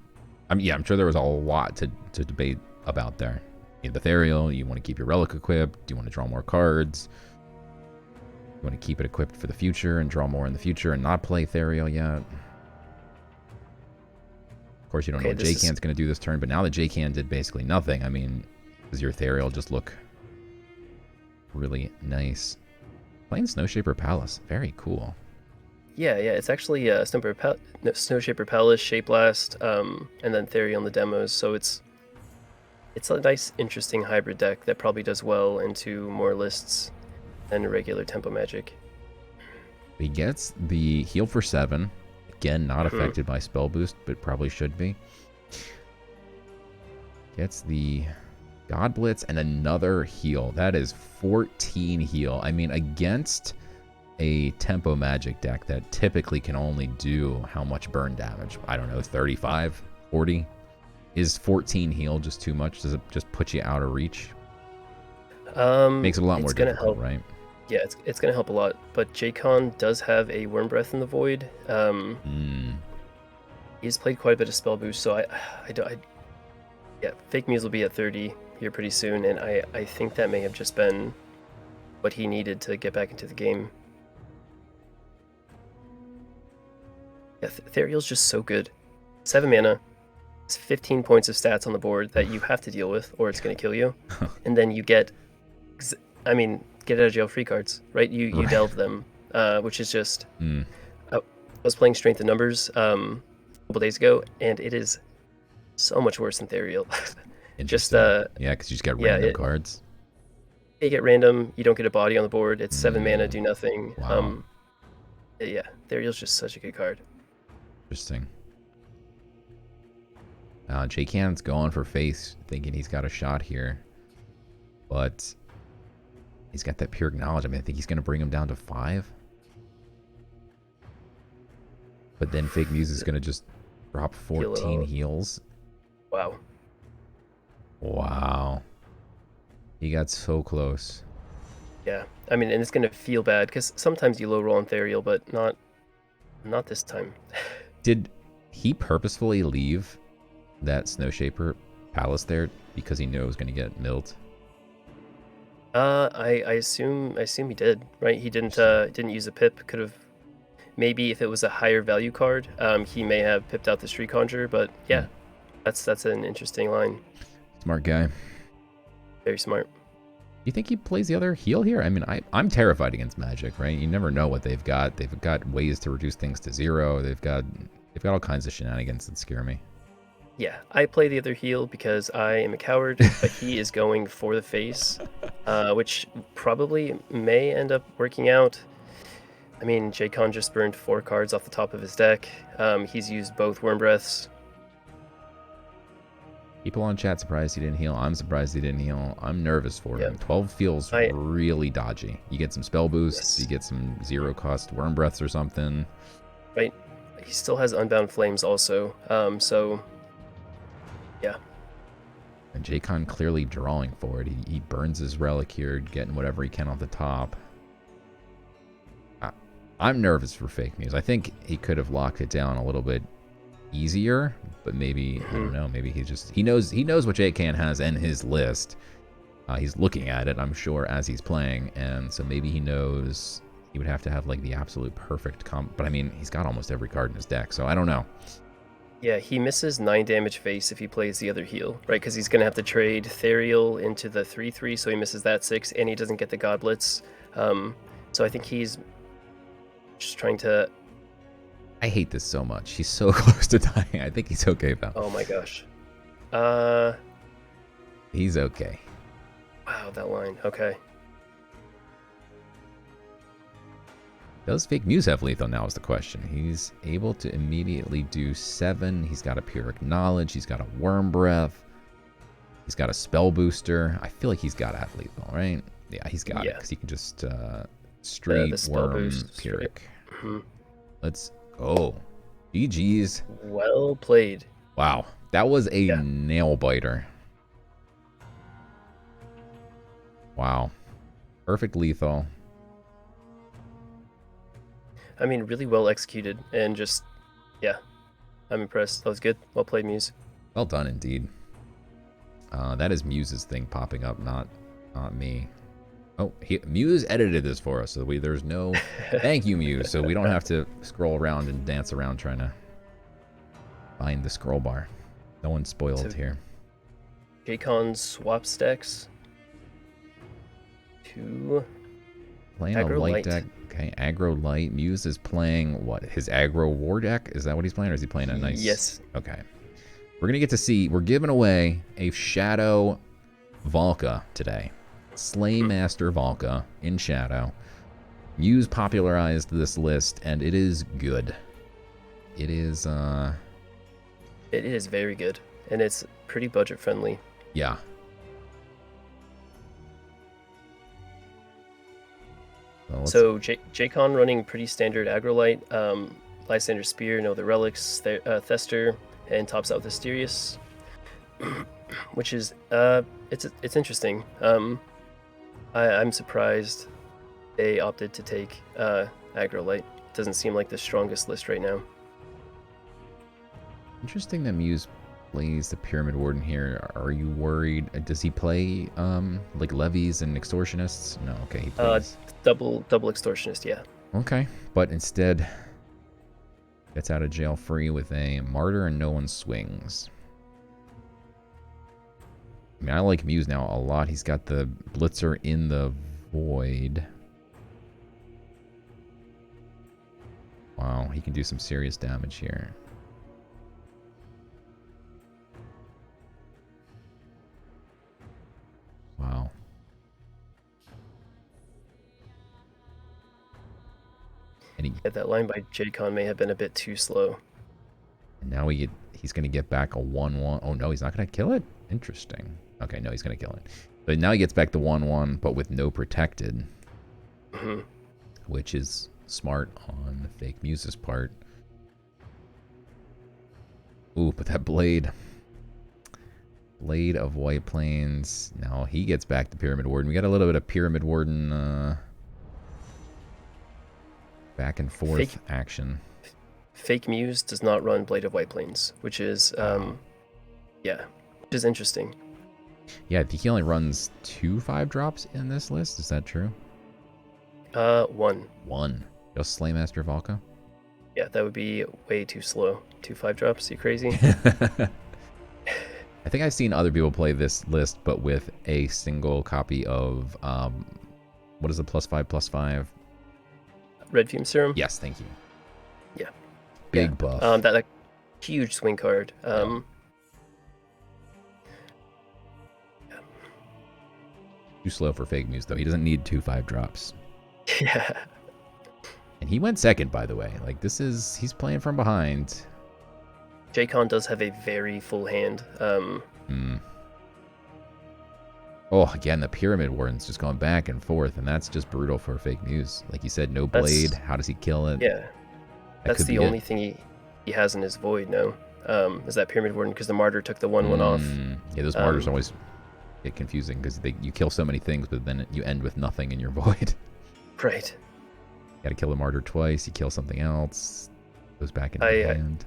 I'm sure there was a lot to debate about there. You know, the Therial, you want to keep your relic equipped, do you want to draw more cards? You want to keep it equipped for the future and draw more in the future and not play Therial yet? Of course, you don't know what JKAN's going to do this turn, but now that JKAN did basically nothing, I mean, does your Therial just look really nice? Playing Snowshaper Palace, very cool. Yeah, it's actually Snowshaper Palace, Shape Blast, and then Therial in the demos, so it's a nice, interesting hybrid deck that probably does well into more lists than regular Tempo Magic. He gets the heal for 7. Again, not affected by spell boost, but probably should be. Gets the God Blitz and another heal. That is 14 heal. I mean, against a Tempo Magic deck that typically can only do how much burn damage? I don't know, 35, 40? Is 14 heal just too much? Does it just put you out of reach? Makes it a lot more difficult, right? Yeah, it's going to help a lot. But JKAN does have a Worm Breath in the Void. He's played quite a bit of spell boost, so yeah, FakeMews will be at 30 here pretty soon, and I think that may have just been what he needed to get back into the game. Yeah, Therial's just so good. 7 mana, it's 15 points of stats on the board that you have to deal with, or it's going to kill you. And then you get, get out of jail free cards, right? You delve them, which is just. I was playing Strength in Numbers a couple days ago, and it is so much worse than Therial. Just yeah, because you just get random cards. You get random. You don't get a body on the board. It's 7 mana, do nothing. Wow. Yeah, Therial's just such a good card. Interesting. JKAN's going for Fayt, thinking he's got a shot here, but he's got that pure knowledge. I mean, I think he's going to bring him down to 5. But then FakeMews is going to just drop 14 heals. Wow. Wow. He got so close. Yeah, I mean, and it's going to feel bad because sometimes you low roll on Therial, but not this time. Did he purposefully leave that Snowshaper Palace there because he knew it was going to get milled? I assume he did, right? He didn't use a pip. Could have, maybe if it was a higher value card, he may have pipped out the Street Conjurer. But yeah, that's an interesting line. Smart guy. Very smart. You think he plays the other heal here? I mean, I'm terrified against Magic, right? You never know what they've got. They've got ways to reduce things to 0. They've got all kinds of shenanigans that scare me. Yeah, I play the other heal because I am a coward, but he is going for the face, which probably may end up working out. I mean, JKAN just burned 4 cards off the top of his deck. He's used both Worm Breaths. People on chat surprised he didn't heal. I'm surprised he didn't heal. I'm nervous for him. 12 feels really dodgy. You get some spell boosts. You get some 0-cost Worm Breaths or something. Right. He still has Unbound Flames also. So, yeah. And JKAN clearly drawing for it. He burns his Relic here, getting whatever he can off the top. I'm nervous for FakeMews. I think he could have locked it down a little bit easier, but maybe I don't know. Maybe he knows what JKAN has in his list. He's looking at it, I'm sure, as he's playing, and so maybe he knows he would have to have like the absolute perfect comp. But I mean, he's got almost every card in his deck, so I don't know. Yeah, he misses 9 damage face if he plays the other heal, right? Because he's gonna have to trade Therial into the 3/3, so he misses that 6, and he doesn't get the God Blitz. So I think he's just trying to. I hate this so much. He's so close to dying. I think he's okay though. Oh my gosh. He's okay. Wow, that line. Okay. Does FakeMews have lethal now is the question. He's able to immediately do 7. He's got a Pyrrhic Knowledge. He's got a Worm Breath. He's got a Spell Booster. I feel like he's got to have lethal, right? Yeah, he's got it because he can just straight Worm Pyrrhic. Let's go. GG's. Well played. Wow, that was a nail biter. Wow. Perfect lethal. I mean, really well executed, and just, yeah, I'm impressed. That was good. Well played, Muse. Well done, indeed. That is Muse's thing popping up, not me. Oh, Muse edited this for us, so there's no... Thank you, Muse, so we don't have to scroll around and dance around trying to find the scroll bar. No one's spoiled here. JKAN swap stacks to playing a light deck. Okay, aggro light. Muse is playing what? His aggro war deck? Is that what he's playing, or is he playing a nice? Yes. Okay. We're gonna get to see. We're giving away a Shadow Valka today. Slaymaster Valka in Shadow. Muse popularized this list, and it is good. It is. It is very good, and it's pretty budget friendly. Yeah. Well, so JKAN running pretty standard Agrolite, Lysander Spear, no the relics, Thester, and tops out with Asterius, which is it's interesting. I'm surprised they opted to take Agrolite. Doesn't seem like the strongest list right now. Interesting that Muse plays the Pyramid Warden here. Are you worried? Does he play like levies and extortionists? No, okay, he plays double extortionist, yeah. okay, but instead gets out of jail free with a martyr and no one swings. I mean, I like Muse now a lot. He's got the blitzer in the void. Wow, he can do some serious damage here. Wow. And Yeah, that line by JKAN may have been a bit too slow. and now he's going to get back a 1-1. Oh, no, he's not going to kill it? Interesting. Okay, no, he's going to kill it. But now he gets back the 1-1, but with no protected. Which is smart on FakeMews' part. Ooh, but that blade. Blade of White Plains. Now he gets back the Pyramid Warden. We got a little bit of Pyramid Warden back and forth action. FakeMews does not run Blade of White Plains, which is, yeah, which is interesting. Yeah, I think he only runs 2 5-drops in this list. Is that true? 1. 1. Just Slaymaster Valka? Yeah, that would be way too slow. 2 5-drops, you crazy? I think I've seen other people play this list, but with a single copy of, what is the +5/+5? Red Fume Serum? Yes, thank you. Yeah. Big buff. That huge swing card. Too slow for FakeMews, though. He doesn't need 2 5-drops. Yeah. And he went second, by the way. Like, he's playing from behind. JKAN does have a very full hand. Oh, again, the Pyramid Warden's just going back and forth, and that's just brutal for FakeMews. Like you said, no blade. How does he kill it? Yeah. That's the only thing he has in his void now. Is that Pyramid Warden, because the Martyr took the 1-1 off. Yeah, those Martyrs always get confusing, because you kill so many things, but then you end with nothing in your void. Right. You gotta kill the Martyr twice, you kill something else, goes back into the hand.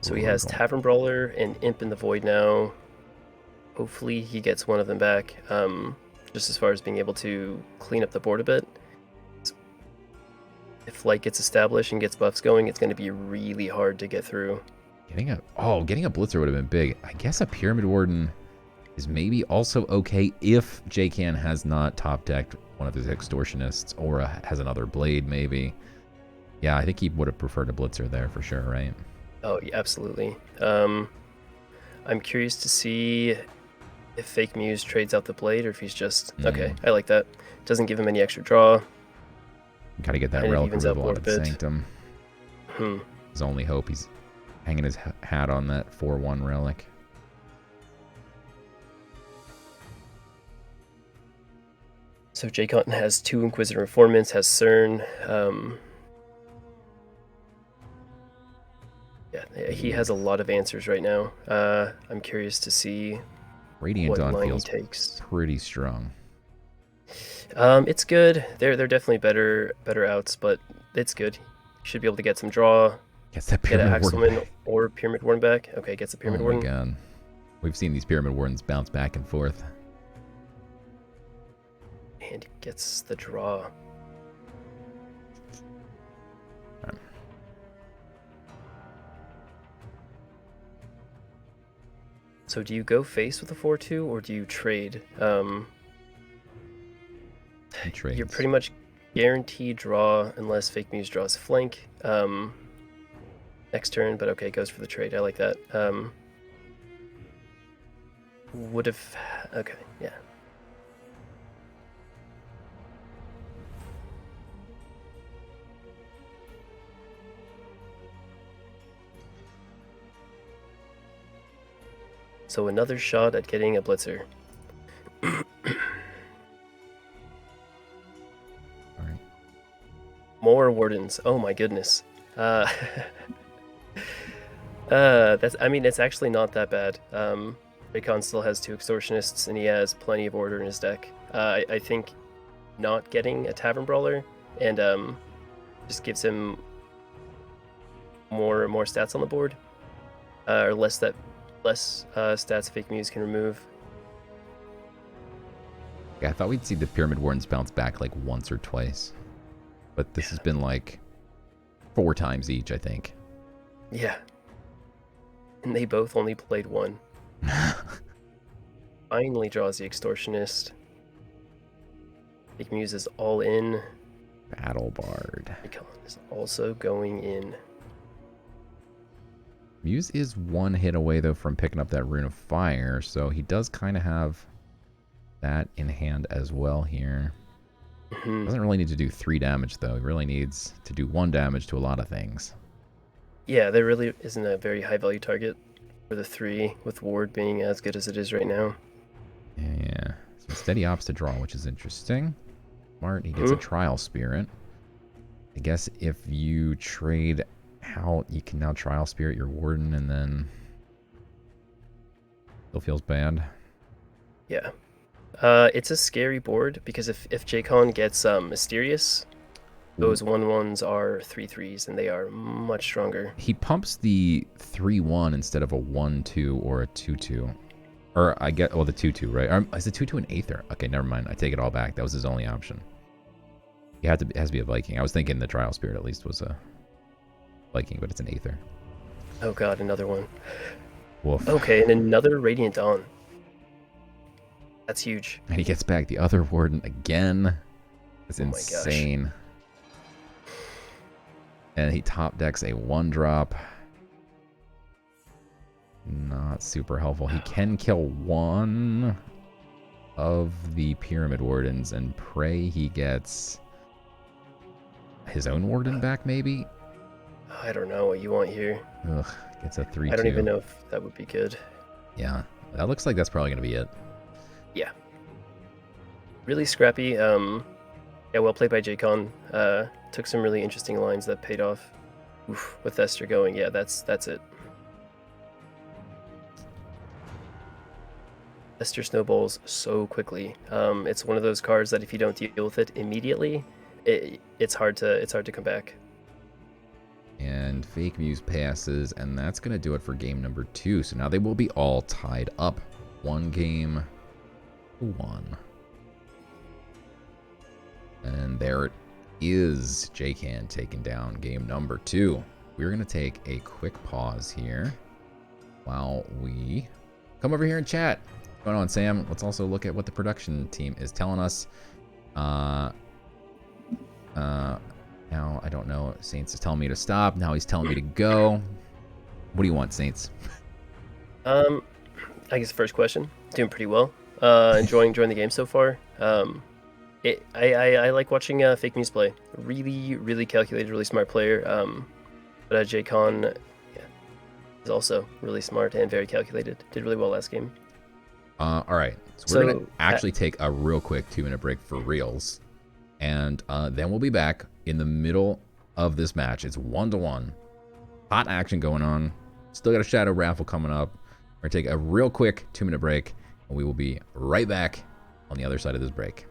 So he has Tavern Brawler and Imp in the Void now. Hopefully he gets one of them back, just as far as being able to clean up the board a bit. If Light gets established and gets buffs going, it's going to be really hard to get through. Getting a Blitzer would have been big. I guess a Pyramid Warden is maybe also okay if JKAN has not top-decked one of his Extortionists or has another Blade, maybe. Yeah, I think he would have preferred a Blitzer there for sure, right? Oh, yeah, absolutely. I'm curious to see if FakeMews trades out the Blade or if he's just, okay, I like that. Doesn't give him any extra draw. Gotta get that Relic removal out of the Sanctum. His only hope. He's hanging his hat on that 4-1 Relic. So JKAN has 2 Inquisitor Informants, has CERN. Yeah, he has a lot of answers right now. I'm curious to see Radiant what Dawn line feels he takes. pretty strong. It's good. They're definitely better outs, but it's good. You should be able to get some draw. Gets that Get a Pyramid Warden Axelman or Pyramid Warden back. Okay, gets a Pyramid Warden. Oh my god. We've seen these Pyramid Wardens bounce back and forth. And he gets the draw. So do you go face with a 4-2 or do you trade? You're pretty much guaranteed draw unless FakeMews draws flank next turn, but okay, goes for the trade. I like that. Would have... Okay, yeah. So another shot at getting a Blitzer. Alright. More Wardens. Oh my goodness. I mean, it's actually not that bad. JKAN still has 2 Extortionists, and he has plenty of order in his deck. I think not getting a Tavern Brawler and just gives him more stats on the board, or less stats FakeMews can remove. Yeah, I thought we'd see the Pyramid Wardens bounce back like once or twice, but this has been like 4 times each, I think. Yeah, and they both only played one. Finally draws the Extortionist. FakeMews is all in. Battle Bard. JKAN is also going in. Muse is 1 hit away, though, from picking up that Rune of Fire, so he does kind of have that in hand as well here. Doesn't really need to do 3 damage, though. He really needs to do 1 damage to a lot of things. Yeah, there really isn't a very high-value target for the 3, with Ward being as good as it is right now. Yeah. Some steady ops to draw, which is interesting. Smart. He gets a Trial Spirit. I guess if you trade out, you can now Trial Spirit your Warden, and then still feels bad. Yeah. It's a scary board, because if JKAN gets Mysterious, those 1/1s are 3/3s, and they are much stronger. He pumps the 3/1 instead of a 1/2 or a 2/2. Or I get, well, the 2/2, right? Is it 2/2 an Aether? Okay, never mind. I take it all back. That was his only option. He has to be a Viking. I was thinking the Trial Spirit at least was a Viking, but it's an Aether. Oh god, another one. Woof. Okay, and another Radiant Dawn. That's huge. And he gets back the other Warden again. That's Oh my gosh. insane. And he top decks a 1-drop. Not super helpful. He can kill 1 of the Pyramid Wardens and pray he gets his own Warden back, maybe? I don't know what you want here. Ugh, gets a 3/2. I don't even know if that would be good. Yeah, that looks like that's probably going to be it. Yeah. Really scrappy. Yeah, well played by JKAN. Took some really interesting lines that paid off. Oof, with Esther going, yeah, that's it. Esther snowballs so quickly. It's one of those cards that if you don't deal with it immediately, it's hard to come back. And FakeMews passes, and that's going to do it for game number 2. So now they will be all tied up. 1 game to 1. And there it is. JKAN taking down game number 2. We're going to take a quick pause here while we come over here and chat. What's going on, Sam? Let's also look at what the production team is telling us. Now, I don't know. Saints is telling me to stop. Now he's telling me to go. What do you want, Saints? I guess the first question. Doing pretty well. Enjoying the game so far. I like watching FakeMews play. Really calculated, really smart player. But JKAN, yeah, is also really smart and very calculated. Did really well last game. All right. So we're going to actually take a real quick 2-minute break for reals. And then we'll be back in the middle of this match. It's 1-1. Hot action going on. Still got a Shadow Raffle coming up. We're going to take a real quick 2-minute break. And we will be right back on the other side of this break.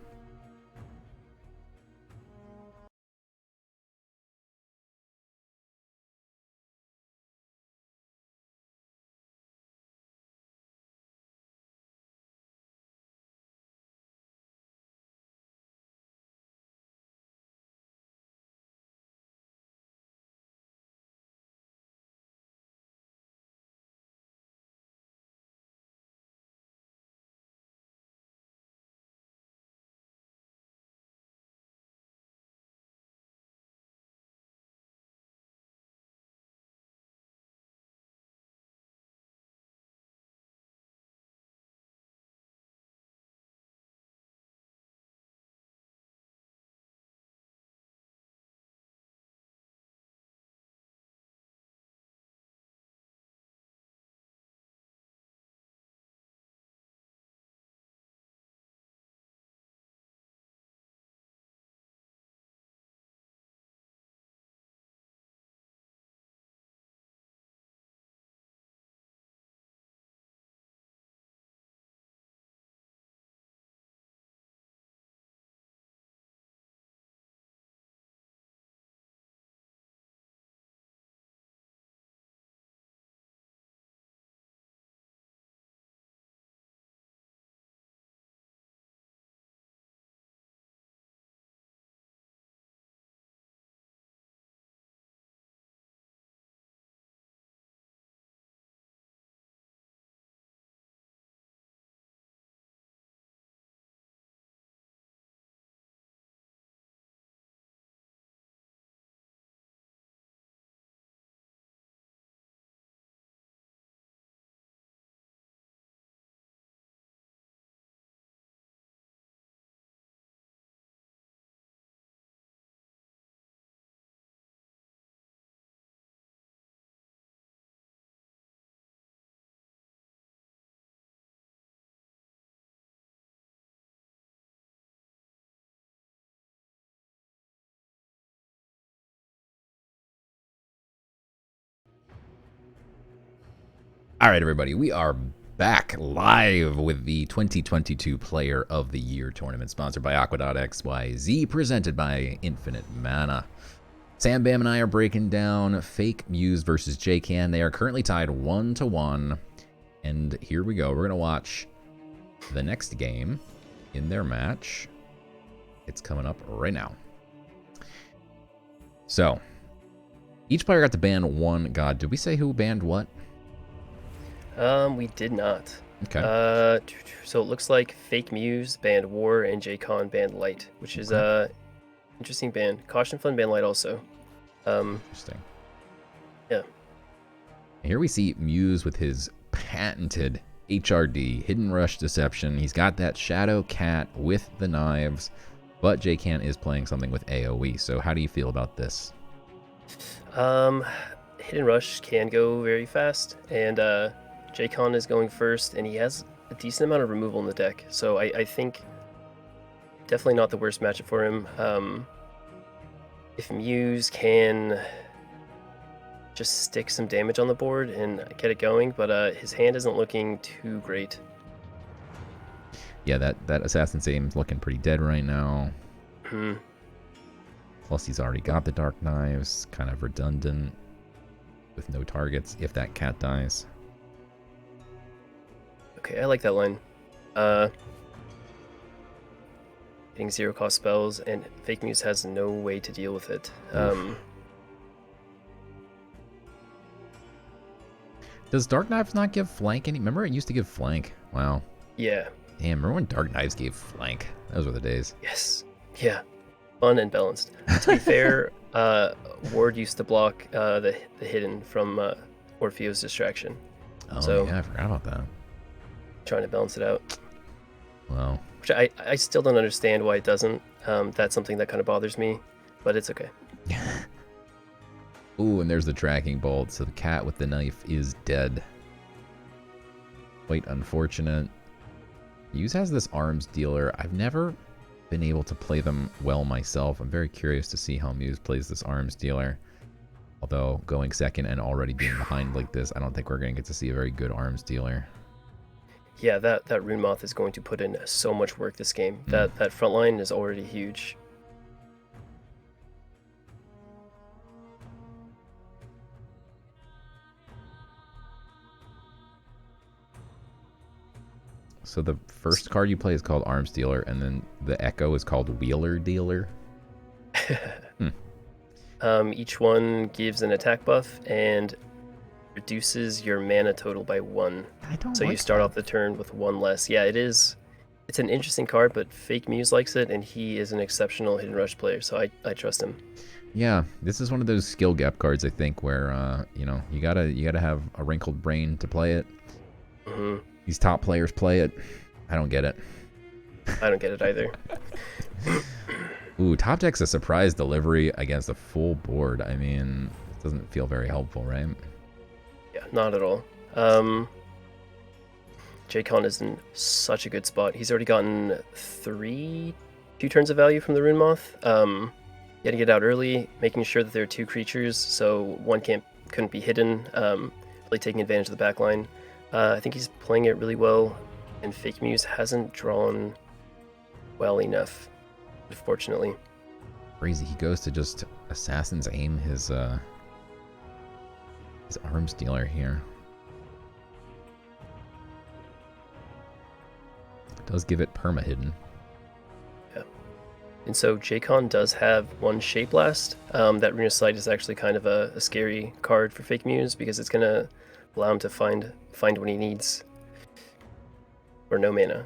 All right, everybody, we are back live with the 2022 Player of the Year tournament, sponsored by Aqua.xyz, presented by Infinite Mana. SamBam and I are breaking down FakeMews versus JKAN. They are currently tied 1-1, and here we go. We're going to watch the next game in their match. It's coming up right now. So, each player got to ban one god. Did we say who banned what? We did not. Okay. So it looks like FakeMews banned War and JKAN banned Light, which is interesting ban. cautionfun banned Light also. Interesting. Yeah. Here we see Muse with his patented HRD, Hidden Rush Deception. He's got that Shadow Cat with the knives, but JKAN is playing something with AoE. So how do you feel about this? Hidden Rush can go very fast, and JKAN is going first, and he has a decent amount of removal in the deck. So I think definitely not the worst matchup for him. If Muse can just stick some damage on the board and get it going, but his hand isn't looking too great. Yeah, that Assassin's Aim's looking pretty dead right now. Hmm. Plus, he's already got the Dark Knives, kind of redundant, with no targets if that cat dies. Okay, I like that line. Getting zero cost spells, and FakeMews has no way to deal with it. Does Dark Knives not give flank any? Remember it used to give flank? Wow. Yeah. Damn, remember when Dark Knives gave flank? Those were the days. Yes. Yeah. Fun and balanced. To be fair, Ward used to block the hidden from Orpheo's distraction. Oh, so, yeah, I forgot about that. Trying to balance it out. Wow. Which I still don't understand why it doesn't. That's something that kind of bothers me, but it's okay. Ooh, and there's the tracking bolt. So the cat with the knife is dead. Quite unfortunate. Muse has this arms dealer. I've never been able to play them well myself. I'm very curious to see how Muse plays this arms dealer. Although going second and already being behind like this, I don't think we're going to get to see a very good arms dealer. Yeah, that Rune Moth is going to put in so much work this game. That front line is already huge. So the first card you play is called Arms Dealer, and then the Echo is called Wheeler Dealer. Each one gives an attack buff and reduces your mana total by 1. So you start off the turn with 1 less. Yeah, it is. It's an interesting card, but FakeMews likes it, and he is an exceptional Hidden Rush player, so I trust him. Yeah, this is one of those skill gap cards, I think, where you know, you gotta have a wrinkled brain to play it. Mm-hmm. These top players play it. I don't get it. I don't get it either. Ooh, top deck's a surprise delivery against a full board. I mean, it doesn't feel very helpful, right? Yeah, not at all. JKAN is in such a good spot. He's already gotten 2 turns of value from the Rune Moth. Getting it out early, making sure that there are 2 creatures, so one couldn't be hidden. Really taking advantage of the backline. I think he's playing it really well, and FakeMews hasn't drawn well enough, unfortunately. Crazy. He goes to just Assassin's Aim his arms dealer here. It does give it perma hidden. Yeah. And so JKAN does have 1 Shape Blast. That Rune of Sight is actually kind of a scary card for FakeMews because it's gonna allow him to find what he needs for no mana.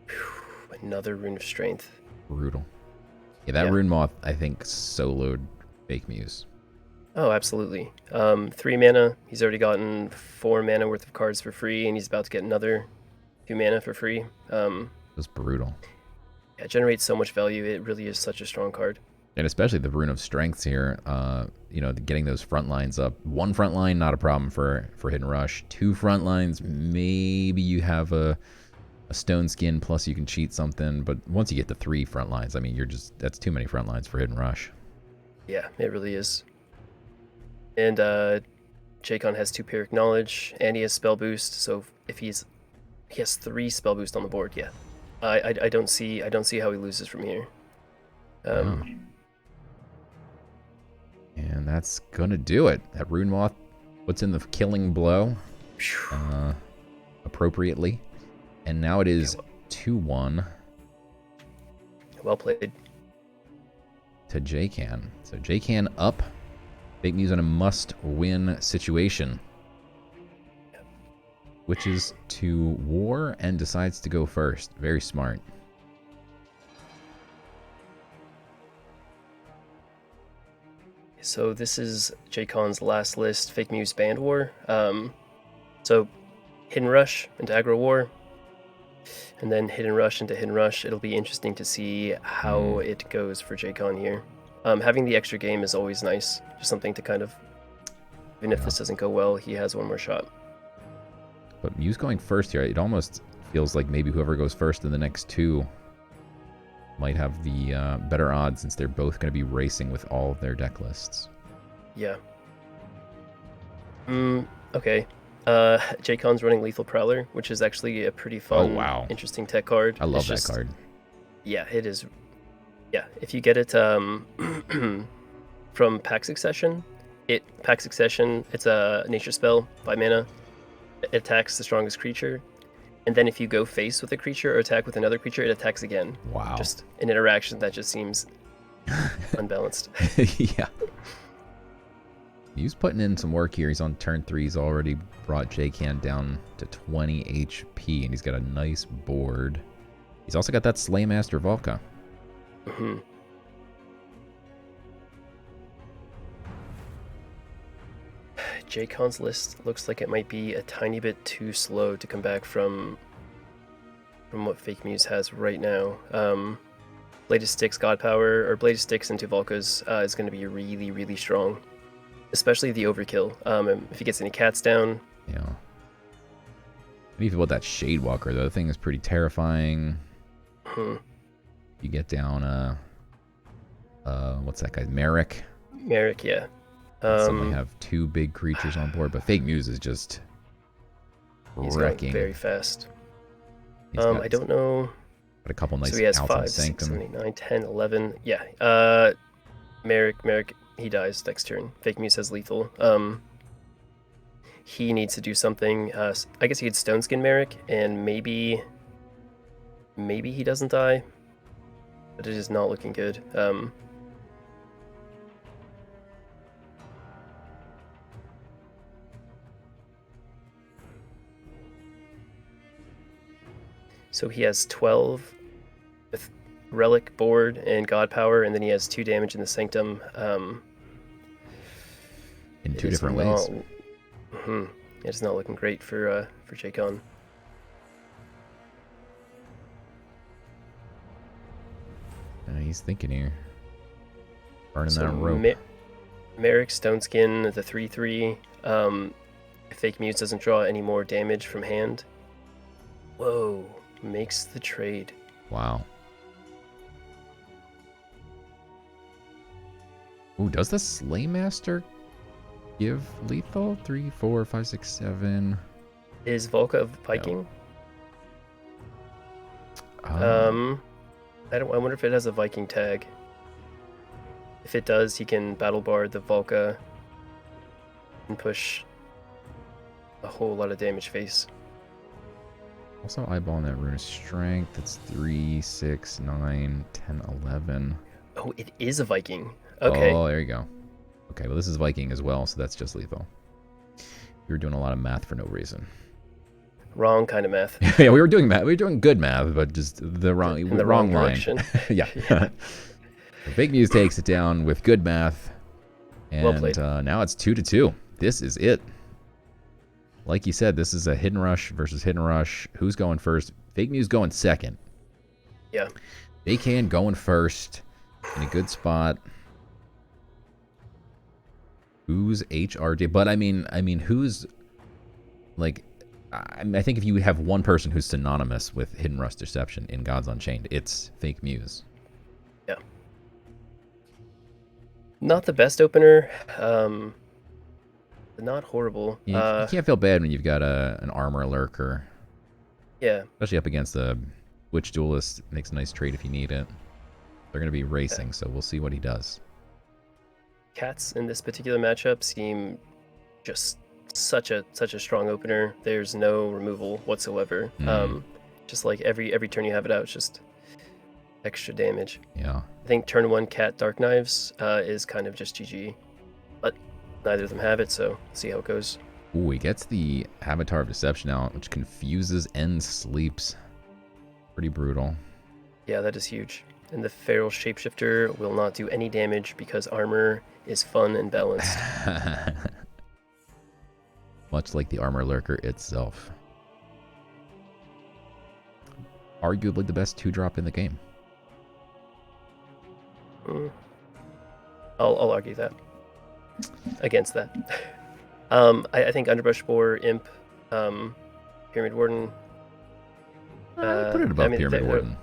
Whew, another Rune of Strength. Brutal. Yeah, that Rune Moth, I think, soloed FakeMews. Oh, absolutely. 3 mana. He's already gotten 4 mana worth of cards for free, and he's about to get another 2 mana for free. It was brutal. Yeah, it generates so much value. It really is such a strong card. And especially the Rune of Strengths here, you know, getting those front lines up. 1 front line, not a problem for Hidden Rush. 2 front lines, maybe you have a a stone skin, plus you can cheat something. But once you get to 3 front lines, I mean, that's too many front lines for hidden rush. Yeah, it really is. And JKAN has 2 Pyrrhic Knowledge, and he has Spell Boost. So if he has 3 Spell Boost on the board, yeah. I don't see how he loses from here. And that's gonna do it. That Rune Moth puts in the killing blow appropriately. And now it is 2-1. Well played. To JKAN. So JKAN up. FakeMews in a must-win situation. Switches to war and decides to go first. Very smart. So this is JKAN's last list, FakeMews Band War. So Hidden Rush into Aggro War, and then Hidden Rush into Hidden Rush. It'll be interesting to see how it goes for JKAN here. Having the extra game is always nice. Just something to kind of, even if this doesn't go well, he has one more shot. But Mews going first here, it almost feels like maybe whoever goes first in the next 2 might have the better odds, since they're both going to be racing with all of their deck lists. Yeah. Okay. JKAN's running Lethal Prowler, which is actually a pretty fun, interesting tech card. I love that card. Yeah, it is. Yeah, if you get it from Pack Succession, it's a nature spell, 5 mana. It attacks the strongest creature. And then if you go face with a creature or attack with another creature, it attacks again. Wow. Just an interaction that just seems unbalanced. Yeah. He's putting in some work here. He's on turn 3. He's already brought JKAN down to 20 HP, and he's got a nice board. He's also got that Slaymaster Volca. Mm-hmm. JKAN's list looks like it might be a tiny bit too slow to come back from what FakeMews has right now. Blade of Sticks, God Power, or Blade of Sticks into Volcas is going to be really, really strong. Especially the overkill. If he gets any cats down. Yeah. What do you feel about that Shade Walker, though? The thing is pretty terrifying. You get down, what's that guy? Merrick? Merrick, yeah. Suddenly have 2 big creatures on board, but FakeMews is just wrecking. He's going very fast. I don't know. But a couple nice so he has outs 5, on 6, Sanctum. 7, 8, 9, 10, 11. Yeah. Merrick, he dies next turn. FakeMews has lethal. He needs to do something. I guess he could Stone Skin Merrick, and maybe he doesn't die. But it is not looking good. So he has 12 with Relic, Board, and God Power, and then he has 2 damage in the Sanctum. In 2 different ways. It's not looking great for JKAN. He's thinking here. Burning that rope. Merrick, Stoneskin, the 3/3. If FakeMews doesn't draw any more damage from hand. Whoa. Makes the trade. Wow. Ooh, does the Slaymaster give lethal? 3, 4, 5, 6, 7. Is Volca Viking? No. I wonder if it has a Viking tag. If it does, he can battle bard the Volca and push a whole lot of damage face. Also eyeballing that rune of strength. That's 3, 6, 9, 10, 11. Oh, it is a Viking. Okay. Oh, there you go. Okay, well this is Viking as well, so that's just lethal. We were doing a lot of math for no reason. Wrong kind of math. Yeah, we were doing math. We were doing good math, but just the wrong wrong line. Yeah. FakeMews takes it down with good math. And well played. Now it's 2-2. This is it. Like you said, this is a hidden rush versus hidden rush. Who's going first? FakeMews going second. Yeah. JKAN going first in a good spot. Who's HRD? But I mean, who's like I think if you have one person who's synonymous with Hidden Rush Deception in Gods Unchained, it's FakeMews. Yeah. Not the best opener. Not horrible. You can't feel bad when you've got an armor lurker. Yeah. Especially up against a Witch Duelist. Makes a nice trade if you need it. They're going to be racing, so we'll see what he does. Cats in this particular matchup seem just such a strong opener. There's no removal whatsoever. Just like every turn you have it out, it's just extra damage. Yeah. I think turn 1 Cat Dark Knives is kind of just GG, but neither of them have it, so see how it goes. Ooh, he gets the Avatar of Deception out, which confuses and sleeps. Pretty brutal. Yeah, that is huge. And the Feral Shapeshifter will not do any damage because armor is fun and balanced. Much like the armor lurker itself. Arguably the best 2-drop in the game. I'll argue that. Against that. I think Underbrush Boar, Imp, Pyramid Warden. Put it above Pyramid Warden.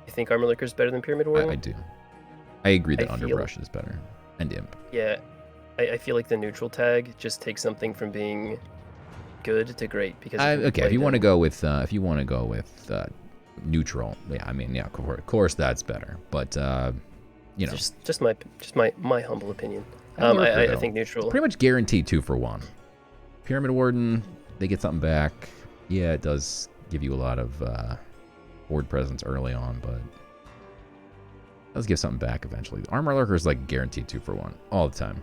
You think Armor Lurker is better than Pyramid Warden? I do. I agree that Underbrush is better. And Imp. Yeah. I feel like the neutral tag just takes something from being good to great. Because okay, if you want to go with neutral, yeah, I mean, yeah, of course that's better. But you know, just my humble opinion. I think neutral. Pretty much guaranteed 2 for 1. Pyramid Warden, they get something back. Yeah, it does give you a lot of board presence early on, but it does give something back eventually. Armor Lurker is like guaranteed 2 for 1 all the time.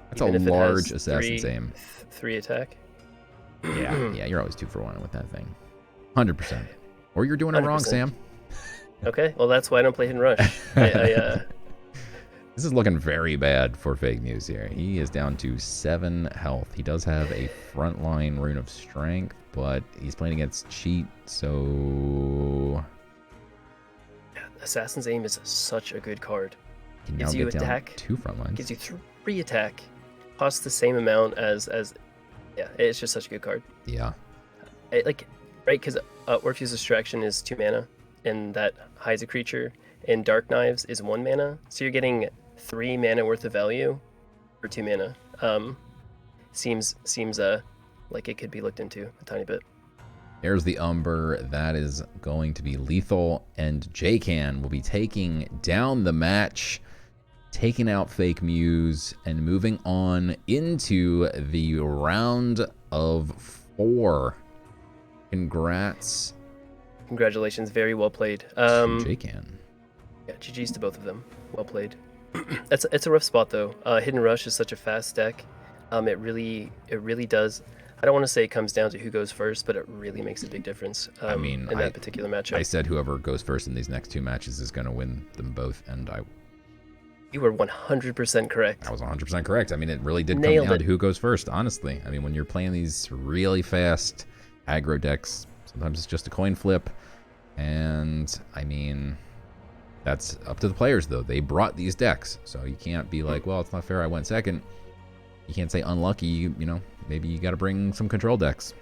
That's even a large assassin's aim. 3 attack. Yeah, you're always 2 for 1 with that thing. 100%. Or you're doing it wrong, 100%. Sam. Okay, well that's why I don't play Hidden Rush. This is looking very bad for FakeMews here. He is down to 7 health. He does have a frontline Rune of Strength, but he's playing against cheat, so... Assassin's Aim is such a good card. Gives you attack, 2 frontlines. Gives you 3 attack. Costs the same amount as yeah, it's just such a good card. Yeah. Right, because Orpheus Distraction is 2 mana, and that hides a creature, and Dark Knives is 1 mana, so you're getting 3 mana worth of value for 2 mana. Seems like it could be looked into a tiny bit. There's the Umber. That is going to be lethal, and JKAN will be taking down the match, taking out FakeMews, and moving on into the round of 4. Congrats. Congratulations, very well played. JKAN. Yeah, GG's to both of them. Well played. It's a rough spot though. Hidden Rush is such a fast deck. It really does. I don't want to say it comes down to who goes first, but it really makes a big difference. I mean, in that particular matchup. I said whoever goes first in these next 2 matches is going to win them both, and you were 100% correct. I was 100% correct. I mean, it really did Nailed come down it. to who goes first, honestly. I mean, when you're playing these really fast aggro decks, sometimes it's just a coin flip. And, I mean, that's up to the players, though. They brought these decks. So you can't be like, well, it's not fair, I went second. You can't say unlucky, you know, maybe you got to bring some control decks.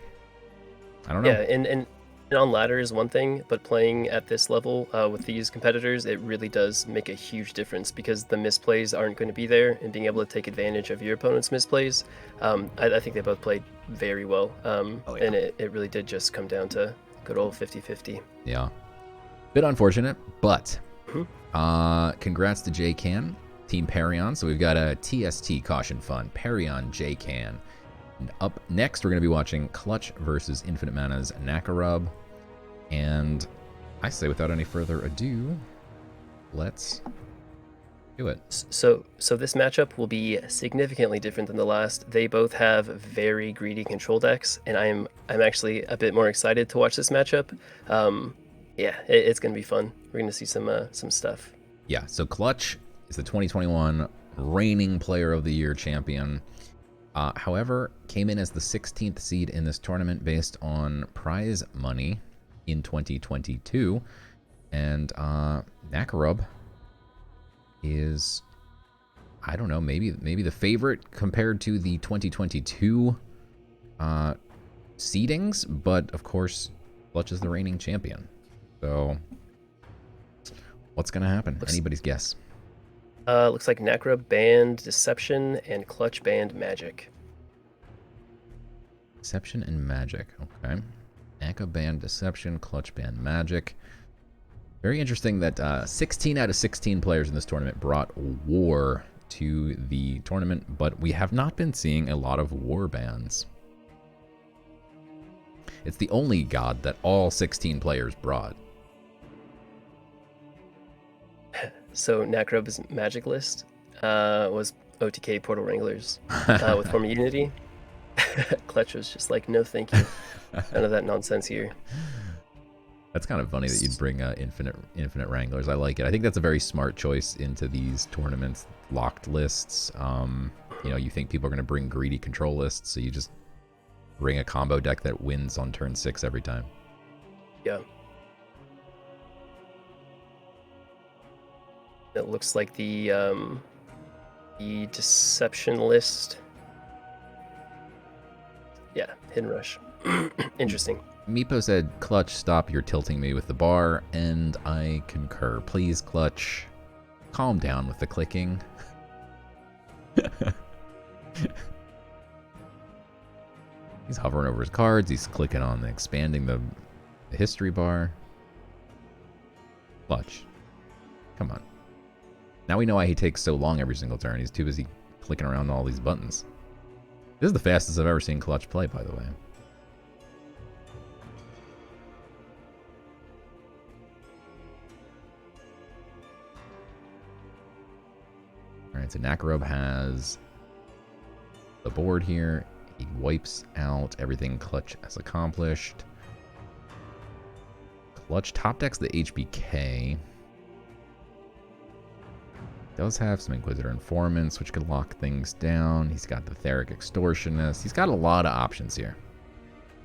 I don't know. Yeah, and on ladder is one thing, but playing at this level with these competitors, it really does make a huge difference because the misplays aren't going to be there, and being able to take advantage of your opponent's misplays, I think they both played very well. And it really did just come down to good old 50-50. Yeah. Bit unfortunate, but congrats to JKAN, Team Perion. So we've got a TST Caution Fun, Perion, JKAN. And up next, we're going to be watching Clutch versus Infinite Mana's Nackarub. And I say without any further ado, let's do it. So this matchup will be significantly different than the last. They both have very greedy control decks, and I'm actually a bit more excited to watch this matchup. Yeah, it's going to be fun. We're going to see some stuff. Yeah, so Clutch is the 2021 reigning Player of the Year champion. However, came in as the 16th seed in this tournament based on prize money in 2022. And Nackarub is, I don't know, maybe the favorite compared to the 2022 seedings, but of course, Clutch is the reigning champion. So, what's going to happen? Anybody's guess. Looks like Nackarub banned Deception and Clutch banned Magic. Deception and Magic. Okay. Nacka banned Deception, Clutch banned Magic. Very interesting that 16 out of 16 players in this tournament brought War to the tournament, but we have not been seeing a lot of War bans. It's the only god that all 16 players brought. So Nackarub's Magic list was OTK Portal Wranglers with Form of Unity. Clutch was just like, no thank you. None of that nonsense here. That's kind of funny that you'd bring infinite Wranglers. I like it. I think that's a very smart choice into these tournaments, locked lists. You know, you think people are going to bring greedy control lists, so you just bring a combo deck that wins on turn 6 every time. Yeah. It looks like the Deception list. Yeah, Hidden Rush. Interesting. Mepo said, Clutch, stop, you're tilting me with the bar, and I concur. Please, Clutch, calm down with the clicking. He's hovering over his cards, he's clicking on the expanding the history bar. Clutch, come on. Now we know why he takes so long every single turn. He's too busy clicking around all these buttons. This is the fastest I've ever seen Clutch play, by the way. Alright, so Nackarub has the board here. He wipes out everything Clutch has accomplished. Clutch top decks the HBK. Does have some Inquisitor Informants, which could lock things down. He's got the Theric Extortionist. He's got a lot of options here.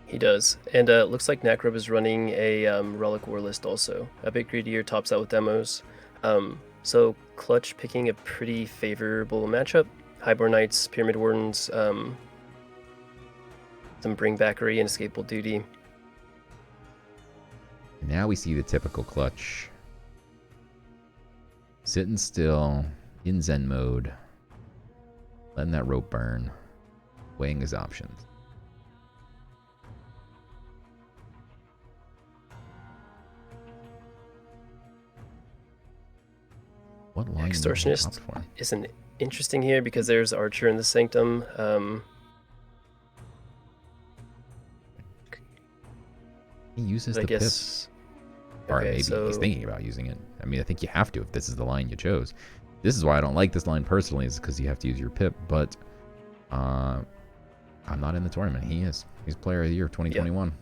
He does. And it looks like Nackarub is running a Relic War list also. A bit greedier, tops out with demos. So Clutch picking a pretty favorable matchup. Highborn Knights, Pyramid Wardens, some Bringbackery and Escapable Duty. Now we see the typical Clutch. Sitting still, in Zen mode, letting that rope burn, weighing his options. What line Extortionist isn't interesting here because there's Archer in the Sanctum. He uses the pip. Or maybe he's thinking about using it. I mean, I think you have to if this is the line you chose. This is why I don't like this line personally, is because you have to use your pip, but I'm not in the tournament. He is. He's player of the year of 2021.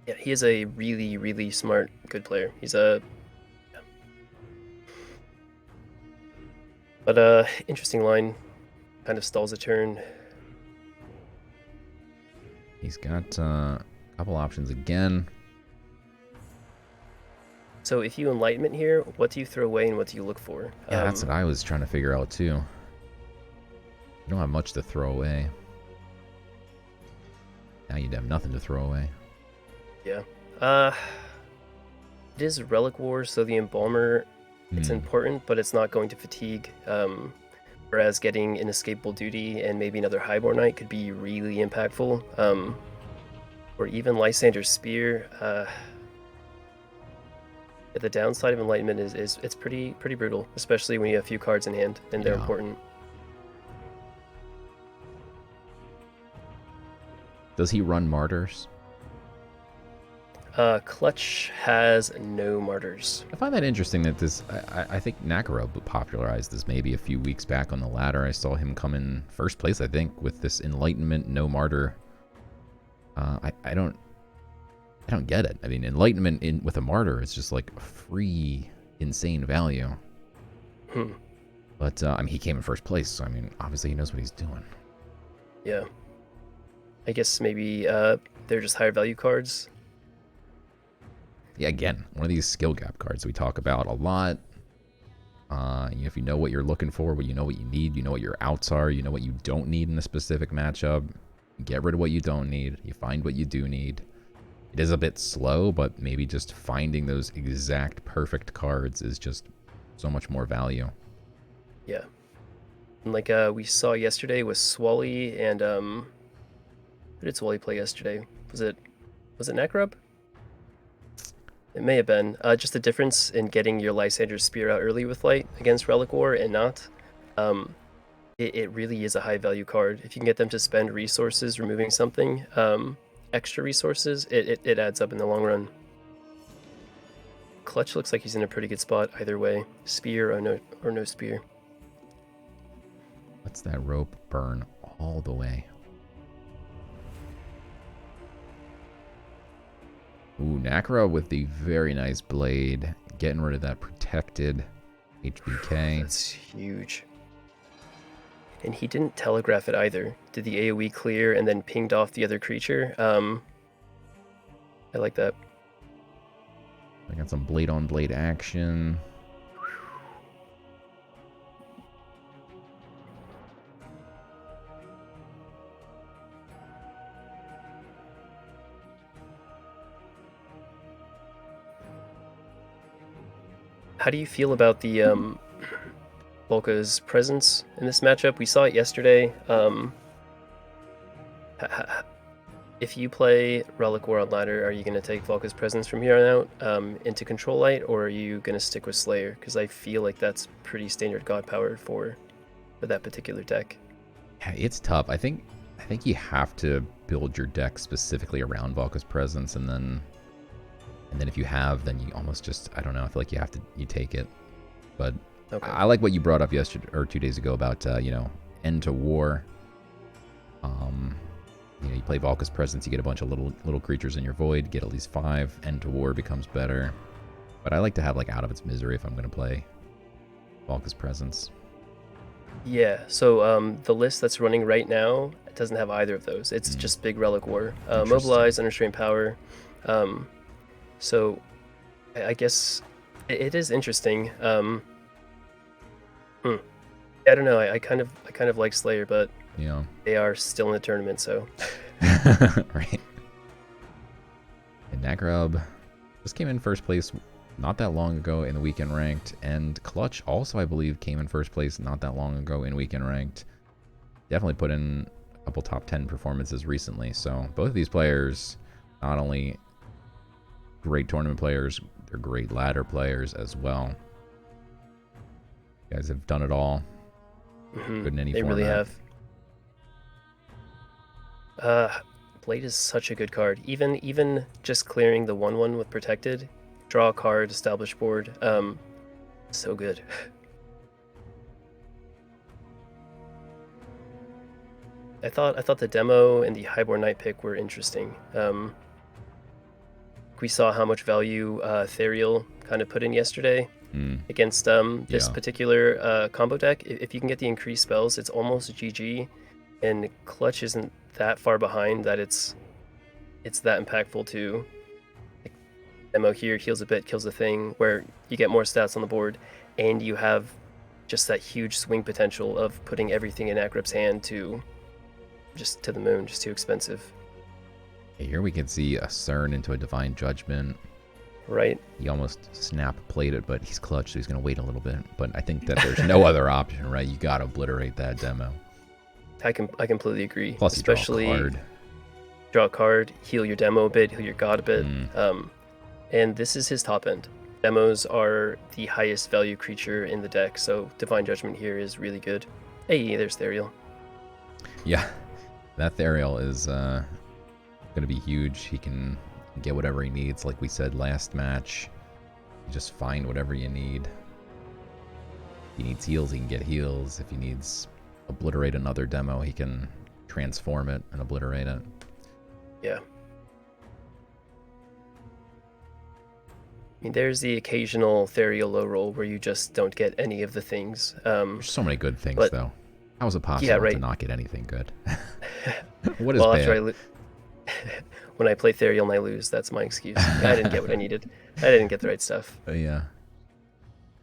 Yeah, he is a really, really smart, good player. He's a... Yeah. But interesting line. Kind of stalls a turn. He's got a couple options again. So if you Enlightenment here, what do you throw away and what do you look for? Yeah, that's what I was trying to figure out too. You don't have much to throw away. Now you'd have nothing to throw away. Yeah. It is Relic War, so the Embalmer, it's important, but it's not going to fatigue. Whereas getting Inescapable Duty and maybe another Highborn Knight could be really impactful. Or even Lysander's Spear. The downside of Enlightenment is it's pretty brutal, especially when you have a few cards in hand and they're important. Does he run Martyrs? Clutch has no Martyrs. I find that interesting that this... I think Nackarub popularized this maybe a few weeks back on the ladder. I saw him come in first place, I think, with this Enlightenment, no Martyr. I don't get it. I mean, Enlightenment with a Martyr is just like a free, insane value. But, I mean, he came in first place, so, I mean, obviously he knows what he's doing. Yeah. I guess maybe they're just higher value cards. Yeah, again, one of these skill gap cards we talk about a lot. If you know what you're looking for, you know what you need, you know what your outs are, you know what you don't need in a specific matchup, get rid of what you don't need. You find what you do need. It is a bit slow, but maybe just finding those exact perfect cards is just so much more value. Yeah. And like we saw yesterday with Swallie and who did Swallie play yesterday? Was it Nackarub? It may have been. Just the difference in getting your Lysander's Spear out early with Light against Relic War and not. It really is a high value card. If you can get them to spend resources removing something, extra resources, it adds up in the long run. Clutch looks like he's in a pretty good spot either way. Spear or no spear. Let's that rope burn all the way. Ooh, Nackarub with the very nice blade. Getting rid of that protected HBK. That's huge. And he didn't telegraph it either. Did the AoE clear and then pinged off the other creature. I like that. I got some blade on blade action. How do you feel about the Volka's presence in this matchup? We saw it yesterday. If you play Relic War on ladder, are you going to take Volka's presence from here on out into Control Light, or are you going to stick with Slayer? Because I feel like that's pretty standard god power for that particular deck. Yeah, it's tough. I think you have to build your deck specifically around Volka's presence, and then if you have, then you almost just, I don't know, I feel like you take it. But okay. I like what you brought up yesterday or 2 days ago about end to war. You play Volka's presence, you get a bunch of little creatures in your void, get at least 5. End to war becomes better. But I like to have like Out of Its Misery if I'm going to play Volka's presence. Yeah, so the list that's running right now doesn't have either of those. It's just big Relic War. Mobilize, Unrestrained Power. So I guess it is interesting. I don't know. I kind of like Slayer, but yeah, they are still in the tournament, so right. And Nackarub just came in first place not that long ago in the weekend ranked, and Clutch also, I believe, came in first place not that long ago in weekend ranked. Definitely put in a couple top 10 performances recently. So both of these players, not only great tournament players, they're great ladder players as well. You guys have done it all. Good in any format. They really have. Blade is such a good card. Even just clearing the 1/1 with protected, draw a card, establish board. So good. I thought the demo and the Highborn Knight pick were interesting. We saw how much value Therial kind of put in yesterday against this particular combo deck. If you can get the increased spells, it's almost a GG, and Clutch isn't that far behind that it's that impactful to like, demo here, heals a bit, kills a thing, where you get more stats on the board, and you have just that huge swing potential of putting everything in Nackarub's hand to the moon, just too expensive. Here we can see a CERN into a Divine Judgment. Right. He almost snap played it, but he's clutch, so he's going to wait a little bit. But I think that there's no other option, right? You got to obliterate that demo. I completely agree. Plus, especially you draw a card, heal your demo a bit, heal your god a bit. And this is his top end. Demos are the highest value creature in the deck, so Divine Judgment here is really good. Hey, there's Therial. Yeah, that Therial is going to be huge. He can get whatever he needs, like we said last match. You just find whatever you need. If he needs heals, he can get heals. If he needs obliterate another demo, he can transform it and obliterate it. Yeah. I mean, there's the occasional Therial low roll where you just don't get any of the things. There's so many good things, though. How is it possible to not get anything good? What is bad? When I play Therial and I lose, that's my excuse. I didn't get what I needed. I didn't get the right stuff. Yeah.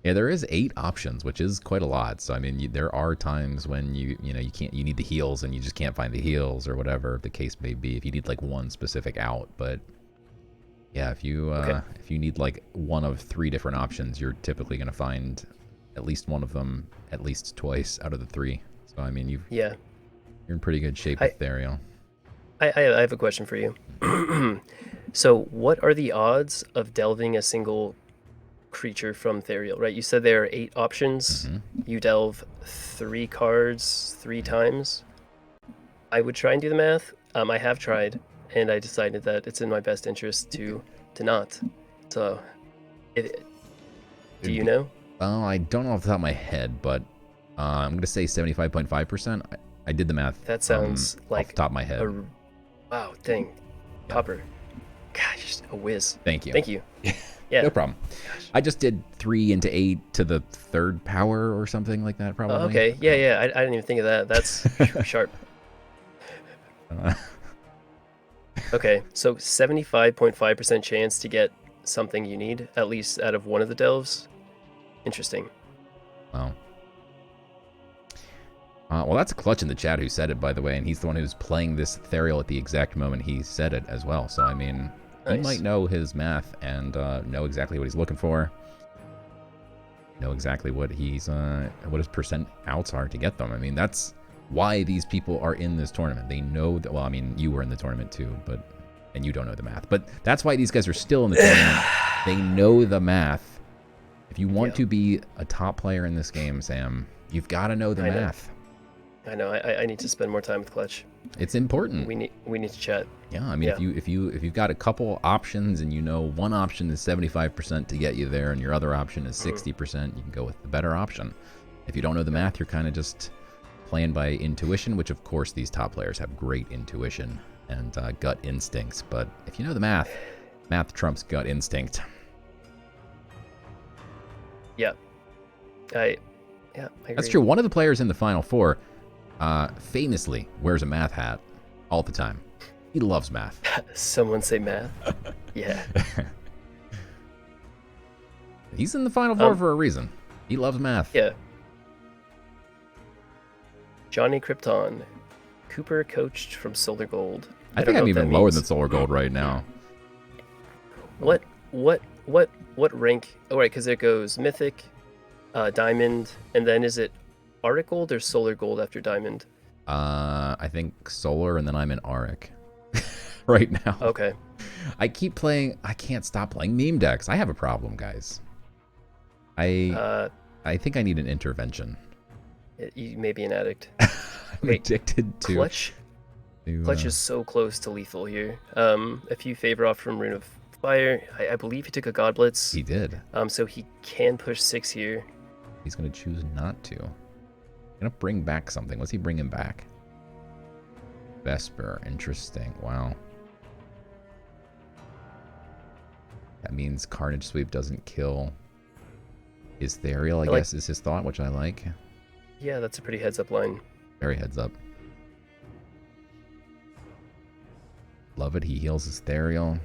Yeah, there is 8 options, which is quite a lot. So I mean, there are times when you need the heals and you just can't find the heals or whatever the case may be. If you need like one specific out, but yeah, if you need like one of 3 different options, you're typically going to find at least one of them at least twice out of the 3. So I mean, you're in pretty good shape with Therial. I have a question for you. So, what are the odds of delving a single creature from Therial, right? You said there are 8 options. You delve 3 cards 3 times. I would try and do the math. I have tried, and I decided that it's in my best interest to not. So, do you know? Well, I don't know off the top of my head, but I'm going to say 75.5%. I did the math. That sounds like off the top of my head. Wow, dang. Topper. Gosh, just a whiz. Thank you. Thank you. Yeah. No problem. Gosh. I just did 3 into 8 to the 3rd power or something like that, probably. Okay. Yeah. I didn't even think of that. That's sharp. Okay, so 75.5% chance to get something you need, at least out of one of the delves. Interesting. Wow. Well, that's Clutch in the chat who said it, by the way, and he's the one who's playing this Therial at the exact moment he said it as well. So, I mean, he might know his math and know exactly what he's looking for. Know exactly what he's what his percent outs are to get them. I mean, that's why these people are in this tournament. They know that. Well, I mean, you were in the tournament too, and you don't know the math. But that's why these guys are still in the tournament. They know the math. If you want to be a top player in this game, Sam, you've got to know the math. I know. I need to spend more time with Clutch. It's important. We need to chat. Yeah, I mean, if you've got a couple options and you know one option is 75% to get you there, and your other option is 60%, you can go with the better option. If you don't know the math, you're kind of just playing by intuition, which of course these top players have great intuition and gut instincts. But if you know the math, math trumps gut instinct. Yeah. I agree. That's true. One of the players in the Final Four famously wears a math hat all the time. He loves math. Someone say math. Yeah. He's in the Final Four for a reason. He loves math. Yeah. Johnny Krypton. Cooper coached from Solar Gold. I think I'm even lower than Solar Gold right now. What rank? Oh, right, because it goes Mythic, Diamond, and then is it Auric Gold or Solar Gold after Diamond? I think Solar, and then I'm in Auric right now. Okay. I can't stop playing meme decks. I have a problem, guys. I think I need an intervention. You may be an addict. I'm addicted to Clutch. Clutch is so close to lethal here. A few favor off from Rune of Fire. I believe he took a God Blitz. He did. So he can push 6 here. He's going to choose not to. Gonna bring back something. What's he bringing back? Vesper. Interesting. Wow. That means Carnage Sweep doesn't kill his Therial, I guess, is his thought, which I like. Yeah, that's a pretty heads-up line. Very heads-up. Love it. He heals his Therial.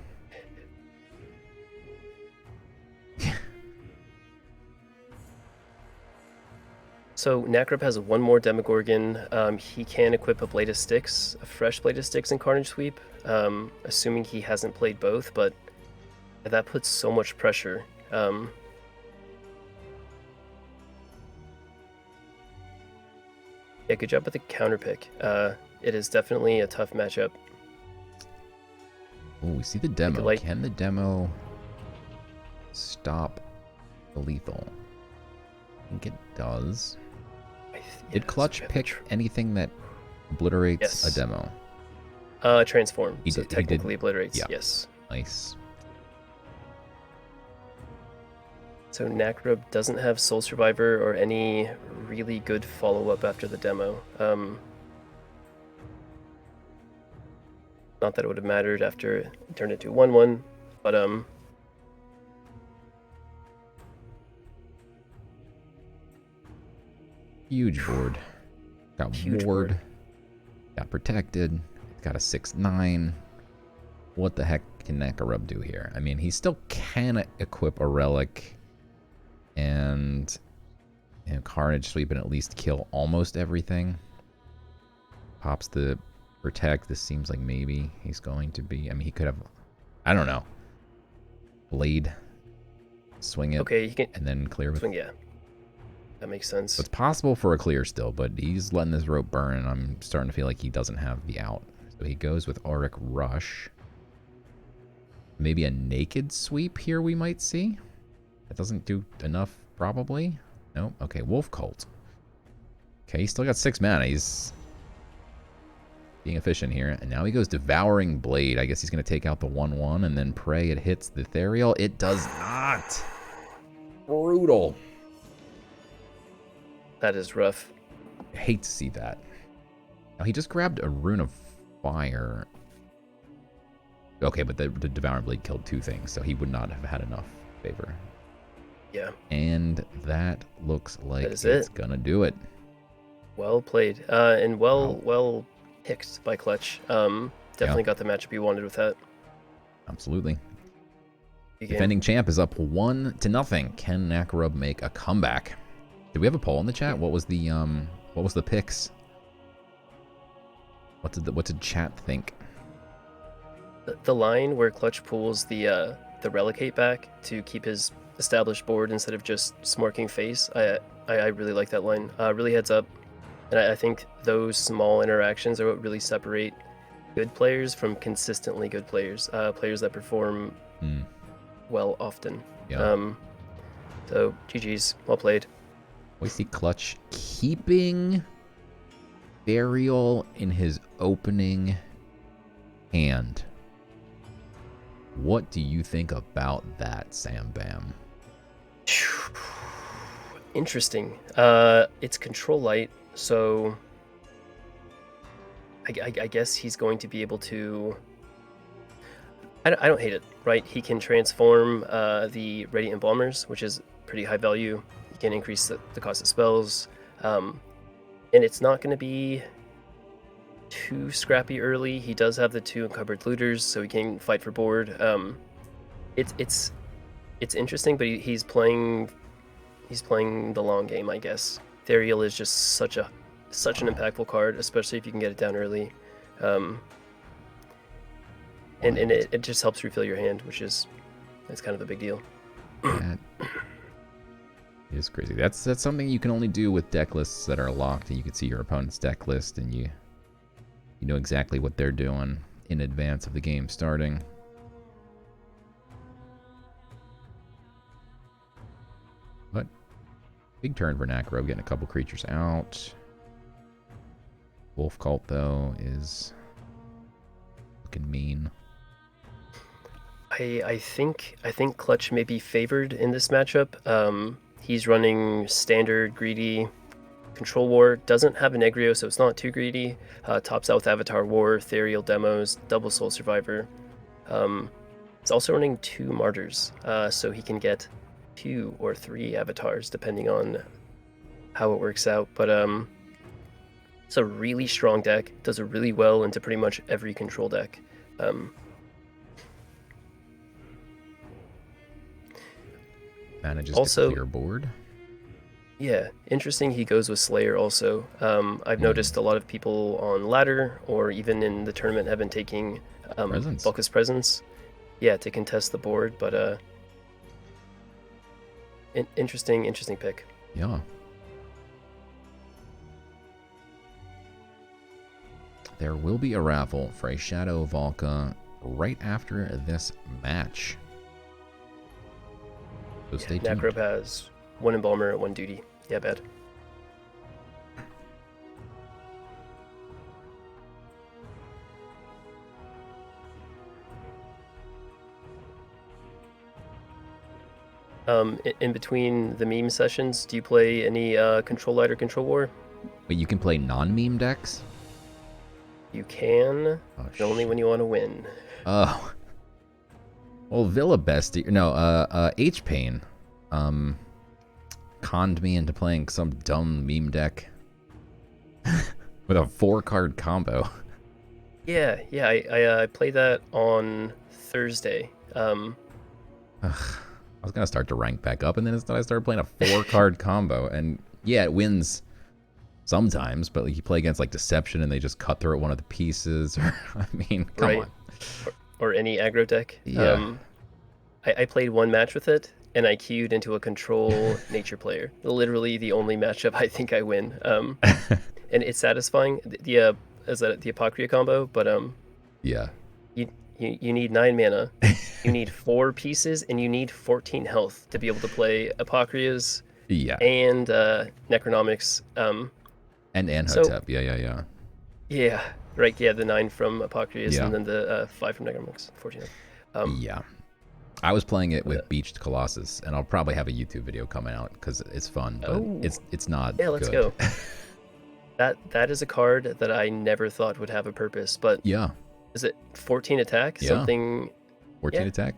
So Nackarub has one more Demogorgon. He can equip a Blade of Sticks, a fresh Blade of Sticks and Carnage Sweep, assuming he hasn't played both, but that puts so much pressure. Yeah, good job with the counter pick. It is definitely a tough matchup. Oh, we see the demo. Can the demo stop the lethal? I think it does. Did Clutch pick anything that obliterates a demo? Transform. So technically obliterates, yes. Nice. So Nackarub doesn't have Soul Survivor or any really good follow-up after the demo. Not that it would have mattered after it turned into 1-1, but huge board. Got huge ward. Got protected. Got a 6/9. What the heck can Nackarub do here? I mean, he still can equip a relic. And Carnage Sweep and at least kill almost everything. Pops the Protect. This seems like maybe he's going to be... I mean, he could have... I don't know. Blade. Swing it. Okay, he can and then clear with... swing, yeah. That makes sense. So it's possible for a clear still, but he's letting this rope burn, and I'm starting to feel like he doesn't have the out. So he goes with Auric Rush. Maybe a Naked Sweep here we might see. That doesn't do enough, probably. Nope. Okay, Wolf Cult. Okay, he's still got 6 mana. He's being efficient here. And now he goes Devouring Blade. I guess he's going to take out the 1/1 and then pray it hits the Ethereal. It does not. Brutal. That is rough. I hate to see that. Now, he just grabbed a Rune of Fire. Okay, but the Devouring Blade killed 2 things, so he would not have had enough favor. Yeah. And that looks like That is it's it. gonna do it. Well played. And well picked by Clutch. Definitely got the matchup you wanted with that. Absolutely. Good game. Defending champ is up 1-0. Can Nackarub make a comeback? Did we have a poll in the chat? What was the picks? What did chat think? The line where Clutch pulls the Relicate back to keep his established board instead of just smarking face, I really like that line. Really heads up. And I think those small interactions are what really separate good players from consistently good players. Players that perform well often. Yeah. So GG's, well played. We see Clutch keeping Burial in his opening hand. What do you think about that, SamBam? Interesting. It's control light, so I guess he's going to be able to... I don't hate it, right? He can transform the Radiant Embalmers, which is pretty high value. He can increase the cost of spells. And it's not going to be too scrappy early. He does have the 2 encumbered looters, so he can fight for board. It's interesting, but he's playing the long game, I guess. Ethereal is just such an impactful card, especially if you can get it down early. And it just helps refill your hand, that's kind of a big deal. That is crazy. That's something you can only do with deck lists that are locked, and you can see your opponent's deck list, and you know exactly what they're doing in advance of the game starting. But big turn for Nackarub, getting a couple creatures out. Wolf Cult, though, is looking mean. I think Clutch may be favored in this matchup. He's running standard greedy Control War, doesn't have an aggro, so it's not too greedy. Tops out with Avatar War, Ethereal Demos, Double Soul Survivor. He's also running 2 Martyrs, so he can get 2 or 3 avatars depending on how it works out. But it's a really strong deck. Does it really well into pretty much every control deck. Manages also, to clear board. Yeah, interesting. He goes with Slayer also. I've noticed a lot of people on ladder or even in the tournament have been taking Bulkus Presence, to contest the board. But interesting pick. Yeah. There will be a raffle for a Shadow Valka right after this match. So stay tuned. Nackarub has 1 Embalmer, 1 Duty. Yeah, bad. In between the meme sessions, do you play any Control Light or Control War? Wait, you can play non-meme decks? You can, but only when you want to win. Oh. Well, VilliBesti, no, HPain, conned me into playing some dumb meme deck with a 4-card combo. Yeah, I played that on Thursday. I was gonna start to rank back up, and then instead I started playing a 4-card combo, and yeah, it wins sometimes, but like, you play against like Deception, and they just cut through one of the pieces. Or I mean, come on. Or any aggro deck. Yeah. I played one match with it, and I queued into a control nature player. Literally the only matchup I think I win. And it's satisfying. Is that the Apocria combo? But Yeah. You need 9 mana, you need 4 pieces, and you need 14 health to be able to play Apocrias. Yeah. And Necronomics. And So, Hotep. Yeah. yeah, right. Yeah, the 9 from Apocrias, Yeah. and then the 5 from Necronomics. 14. Yeah. I was playing it with Beached Colossus, and I'll probably have a YouTube video coming out because it's fun, but it's not. Yeah, let's good. go. That is a card that I never thought would have a purpose, but Yeah. is it 14 attack? Yeah. Something 14 attack.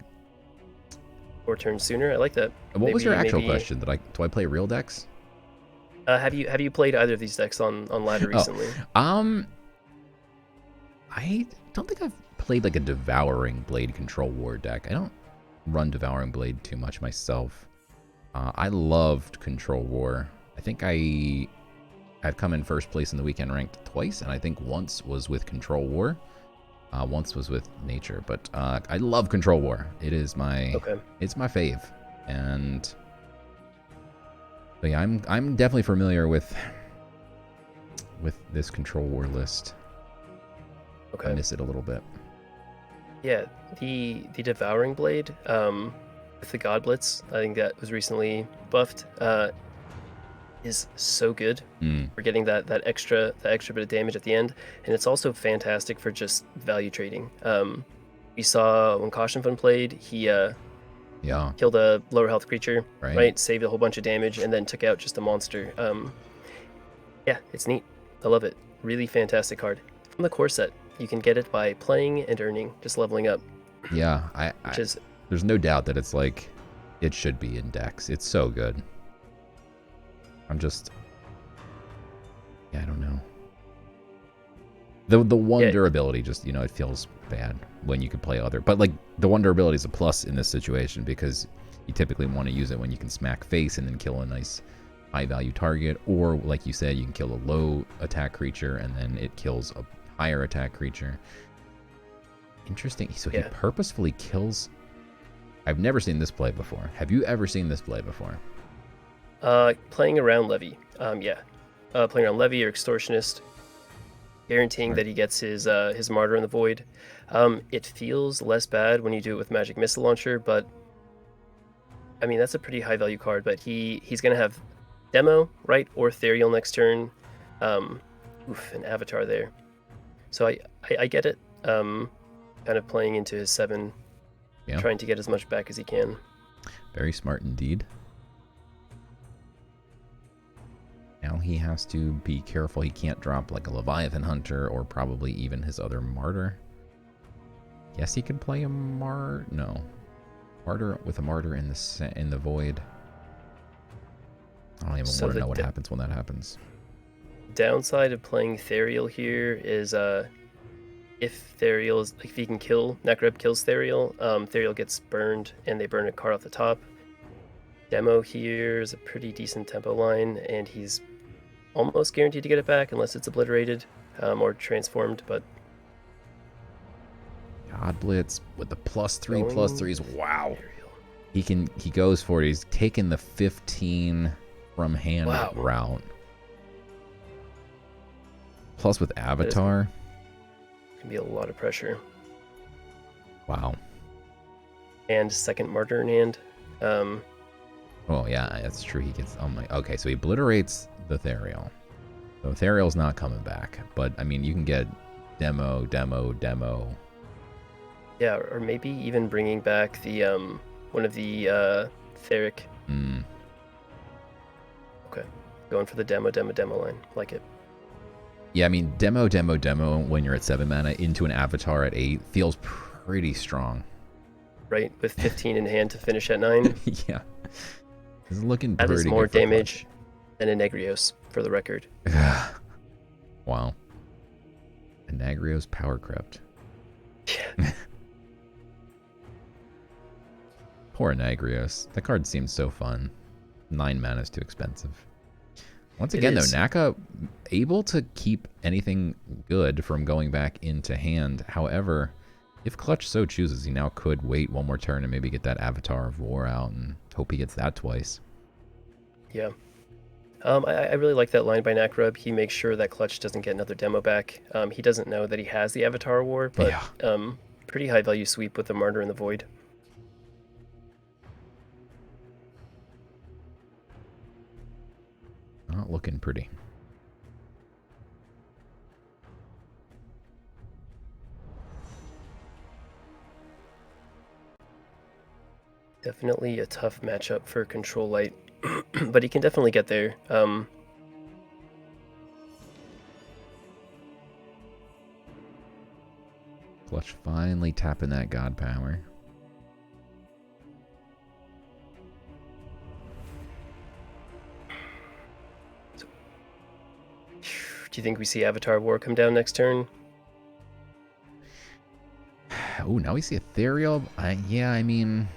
4 turns sooner. I like that. What was your actual question? Do I play real decks? Have you played either of these decks on ladder recently? I don't think I've played like a Devouring Blade Control War deck. I don't run Devouring Blade too much myself. I loved Control War. I think I've come in first place in the weekend ranked twice, and I think once was with Control War. Once was with Nature, but I love Control War. It is it's my fave, and but yeah, I'm definitely familiar with this Control War list. Okay. I miss it a little bit. Yeah, the Devouring Blade with the God Blitz, I think that was recently buffed, is so good for getting that extra bit of damage at the end, and it's also fantastic for just value trading. We saw when cautionfun played, he killed a lower health creature, right? Saved a whole bunch of damage, and then took out just a monster. Yeah, it's neat. I love it. Really fantastic card. From the core set, you can get it by playing and earning, just leveling up. Yeah, there's no doubt that it's like it should be in decks. It's so good. I don't know. The one durability just, it feels bad when you can play other. But like the one durability is a plus in this situation because you typically want to use it when you can smack face and then kill a nice high value target, or like you said, you can kill a low attack creature and then it kills a higher attack creature. Interesting. So he purposefully kills. I've never seen this play before. Have you ever seen this play before? Playing around Levy. Playing around Levy or Extortionist, guaranteeing that he gets his Martyr in the Void. It feels less bad when you do it with Magic Missile Launcher, but I mean that's a pretty high value card. But he's gonna have Demo, right, or Therial next turn. An Avatar there. So I get it. Kind of playing into his 7, trying to get as much back as he can. Very smart indeed. Now he has to be careful he can't drop like a Leviathan Hunter or probably even his other Martyr. Yes, he can play a Martyr with a Martyr in the Void. I don't even want to know what happens when that happens. Downside of playing Therial here is if he can kill Nackarub kills Therial, Therial gets burned and they burn a card off the top. Demo here is a pretty decent tempo line, and he's almost guaranteed to get it back unless it's obliterated or transformed. But God Blitz with the +3/+3s. Wow. He goes for it. He's taken the 15 from hand route. Plus with Avatar. Can be a lot of pressure. Wow. And second Martyr in hand. Oh yeah, that's true. He gets okay, so he obliterates the Therial. So Therial's not coming back. But I mean you can get demo. Yeah, or maybe even bringing back the one of the Theric. Okay. Going for the demo line. Like it. Yeah, I mean demo when you're at 7 mana into an Avatar at 8 feels pretty strong. Right, with 15 in hand to finish at 9. Yeah. It's looking that pretty is more good for damage than a Negrios, for the record. Wow. A Negrios Power Crypt. Yeah. Poor Nagrios. That card seems so fun. 9 mana is too expensive. Once again, though, Naka able to keep anything good from going back into hand. However, if Clutch so chooses, he now could wait one more turn and maybe get that Avatar of War out and hope he gets that twice. Yeah. I really like that line by Nackarub. He makes sure that Clutch doesn't get another demo back. He doesn't know that he has the Avatar War, but yeah. Pretty high value sweep with the Martyr and the Void. Not looking pretty. Definitely a tough matchup for Control Light, but he can definitely get there. Clutch finally tapping that God Power. Do you think we see Avatar War come down next turn? Oh, now we see Ethereal. Yeah, I mean,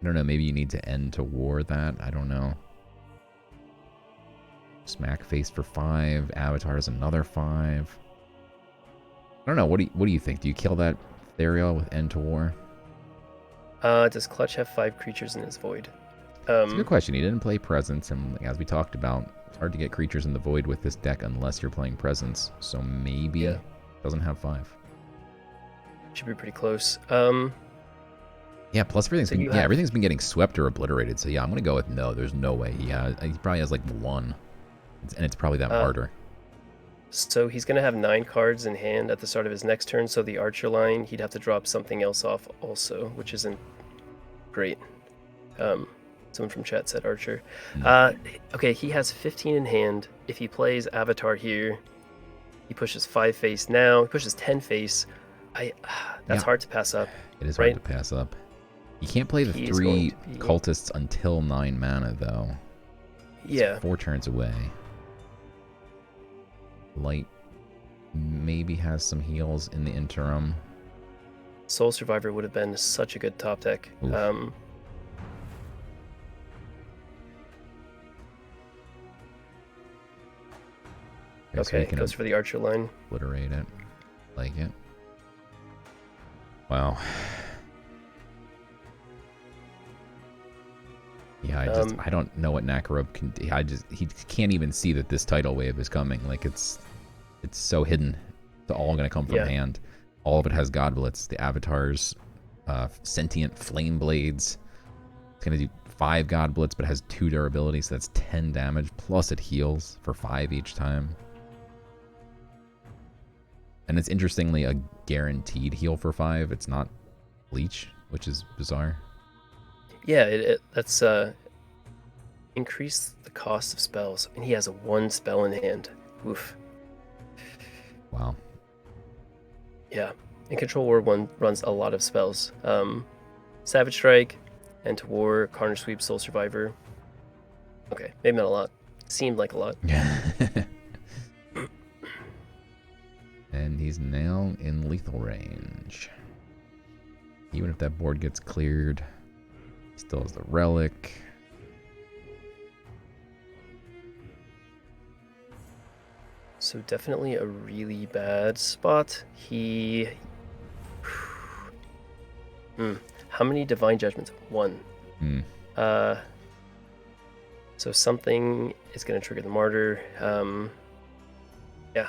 I don't know. Maybe you need to end to war that. I don't know. Smack face for 5. Avatar is another 5. I don't know. What do you think? Do you kill that Ethereal with end to war? Does Clutch have 5 creatures in his Void? It's a good question. He didn't play Presence, and as we talked about, it's hard to get creatures in the Void with this deck unless you're playing Presence. So maybe doesn't have 5. Should be pretty close. Yeah, plus everything's been getting swept or obliterated. So yeah, I'm gonna go with no. There's no way he probably has like 1, and it's probably that Martyr. So he's gonna have 9 cards in hand at the start of his next turn. So the Archer line, he'd have to drop something else off also, which isn't great. Someone from chat said Archer. Okay, he has 15 in hand. If he plays Avatar here, he pushes 5 face now. He pushes 10 face. That's hard to pass up. It is hard to pass up. You can't play the 3 cultists until 9 mana, though. It's 4 turns away. Light maybe has some heals in the interim. Soul Survivor would have been such a good top deck. Okay, so goes for the Archer line. Obliterate it. Like it. Wow. Yeah, I don't know what Nackarub can do. He can't even see that this tidal wave is coming. Like it's so hidden. It's all gonna come from hand. All of it has God Blitz. The avatars, sentient flame blades. It's gonna do 5 God Blitz, but it has 2 durability, so that's 10 damage. Plus it heals for 5 each time. And it's interestingly a guaranteed heal for 5. It's not Leech, which is bizarre. Yeah, that's increase the cost of spells, and he has a 1 spell in hand. Oof. Wow. Yeah, and Control War 1 runs a lot of spells. Savage Strike, End to War, Carnage Sweep, Soul Survivor. Okay, maybe not a lot. Seemed like a lot. And he's now in lethal range. Even if that board gets cleared, he still has the relic. So definitely a really bad spot. How many Divine Judgments? 1. So something is going to trigger the Martyr. Yeah.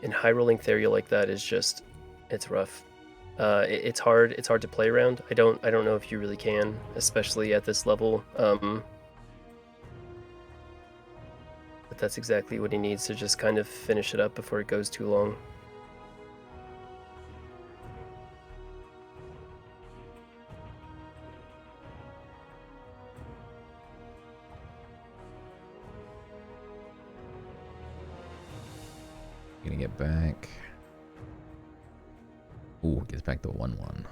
And high rolling Therial like that is just, it's rough. It's hard to play around. I don't know if you really can, especially at this level. But that's exactly what he needs to just kind of finish it up before it goes too long. Gonna get back. Ooh, gets back to 1/1.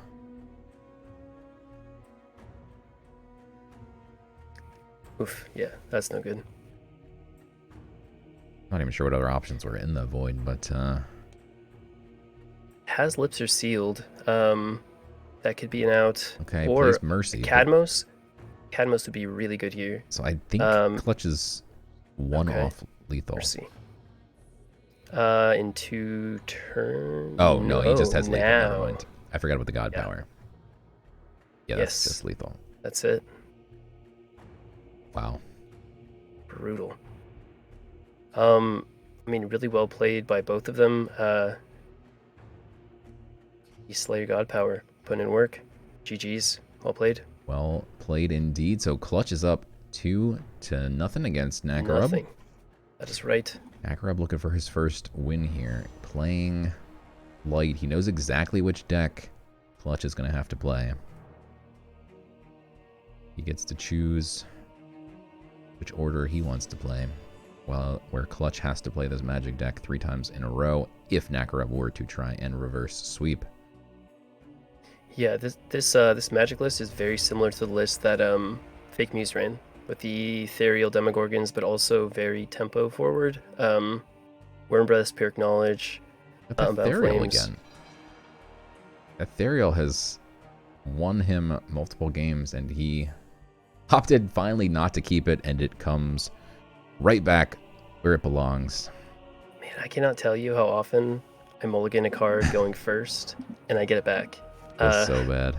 Oof, yeah, that's no good. Not even sure what other options were in the void, but has Lips Are Sealed. That could be an out. Okay, Or plays Mercy. Cadmos. Cadmos would be really good here. So I think Clutch is one off lethal. Mercy. In 2 turns. Oh, no, he just has now. lethal. Never mind. I forgot about the God Yeah. Power. Yeah, that's just lethal. That's it. Wow. Brutal. I mean, really well played by both of them. You slay your God Power. Putting in work. GG's. Well played. Well played indeed. So Clutch is up 2-0 against Nackarub. Nothing. That is right. Nackarub looking for his first win here. Playing light. He knows exactly which deck Clutch is going to have to play. He gets to choose which order he wants to play. Well, where Clutch has to play this Magic deck 3 times in a row if Nackarub were to try and reverse sweep. Yeah, this Magic list is very similar to the list that FakeMews ran, with the Ethereal Demogorgons, but also very tempo forward. Wormbreath, Pyrrhic Knowledge, Ethereal Flames. again. Ethereal has won him multiple games, and he opted finally not to keep it, and it comes right back where it belongs. Man, I cannot tell you how often I mulligan a card going first, and I get it back. It's so bad.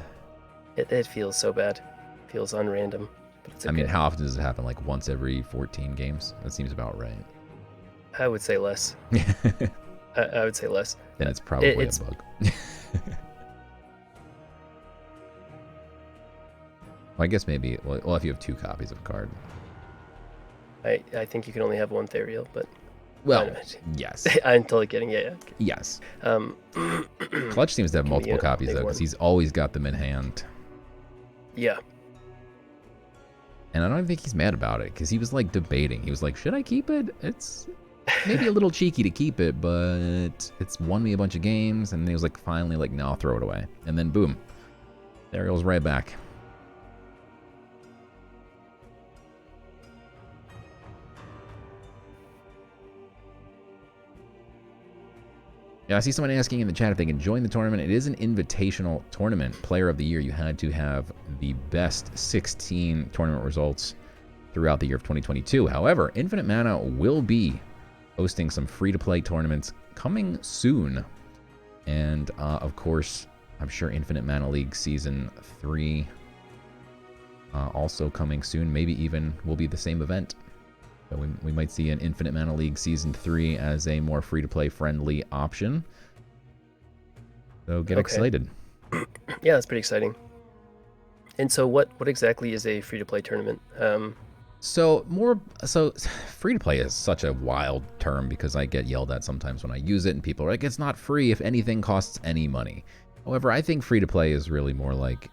It feels so bad. It feels unrandom. But it's okay. I mean, how often does it happen? Like once every 14 games? That seems about right. I would say less. I would say less. Then it's probably a bug. Well, I guess maybe, well, if you have 2 copies of a card. I think you can only have 1 Ethereal, but... Well, yes. I'm totally kidding, yeah. Yes. Clutch seems to have multiple copies, though, because he's always got them in hand. Yeah. And I don't think he's mad about it, because he was, like, debating. He was like, should I keep it? It's maybe a little cheeky to keep it, but it's won me a bunch of games. And he was like, finally, like, no, I'll throw it away. And then, boom. There it goes right back. Yeah, I see someone asking in the chat if they can join the tournament. It is an invitational tournament. Player of the year, you had to have the best 16 tournament results throughout the year of 2022. However, Infinite Mana will be hosting some free-to-play tournaments coming soon. And, of course, I'm sure Infinite Mana League Season 3 also coming soon. Maybe even will be the same event. So we might see an Infinite Mana League Season 3 as a more free-to-play friendly option. So get excited. Yeah, that's pretty exciting. And so what exactly is a free-to-play tournament? So free-to-play is such a wild term because I get yelled at sometimes when I use it and people are like, it's not free if anything costs any money. However, I think free-to-play is really more like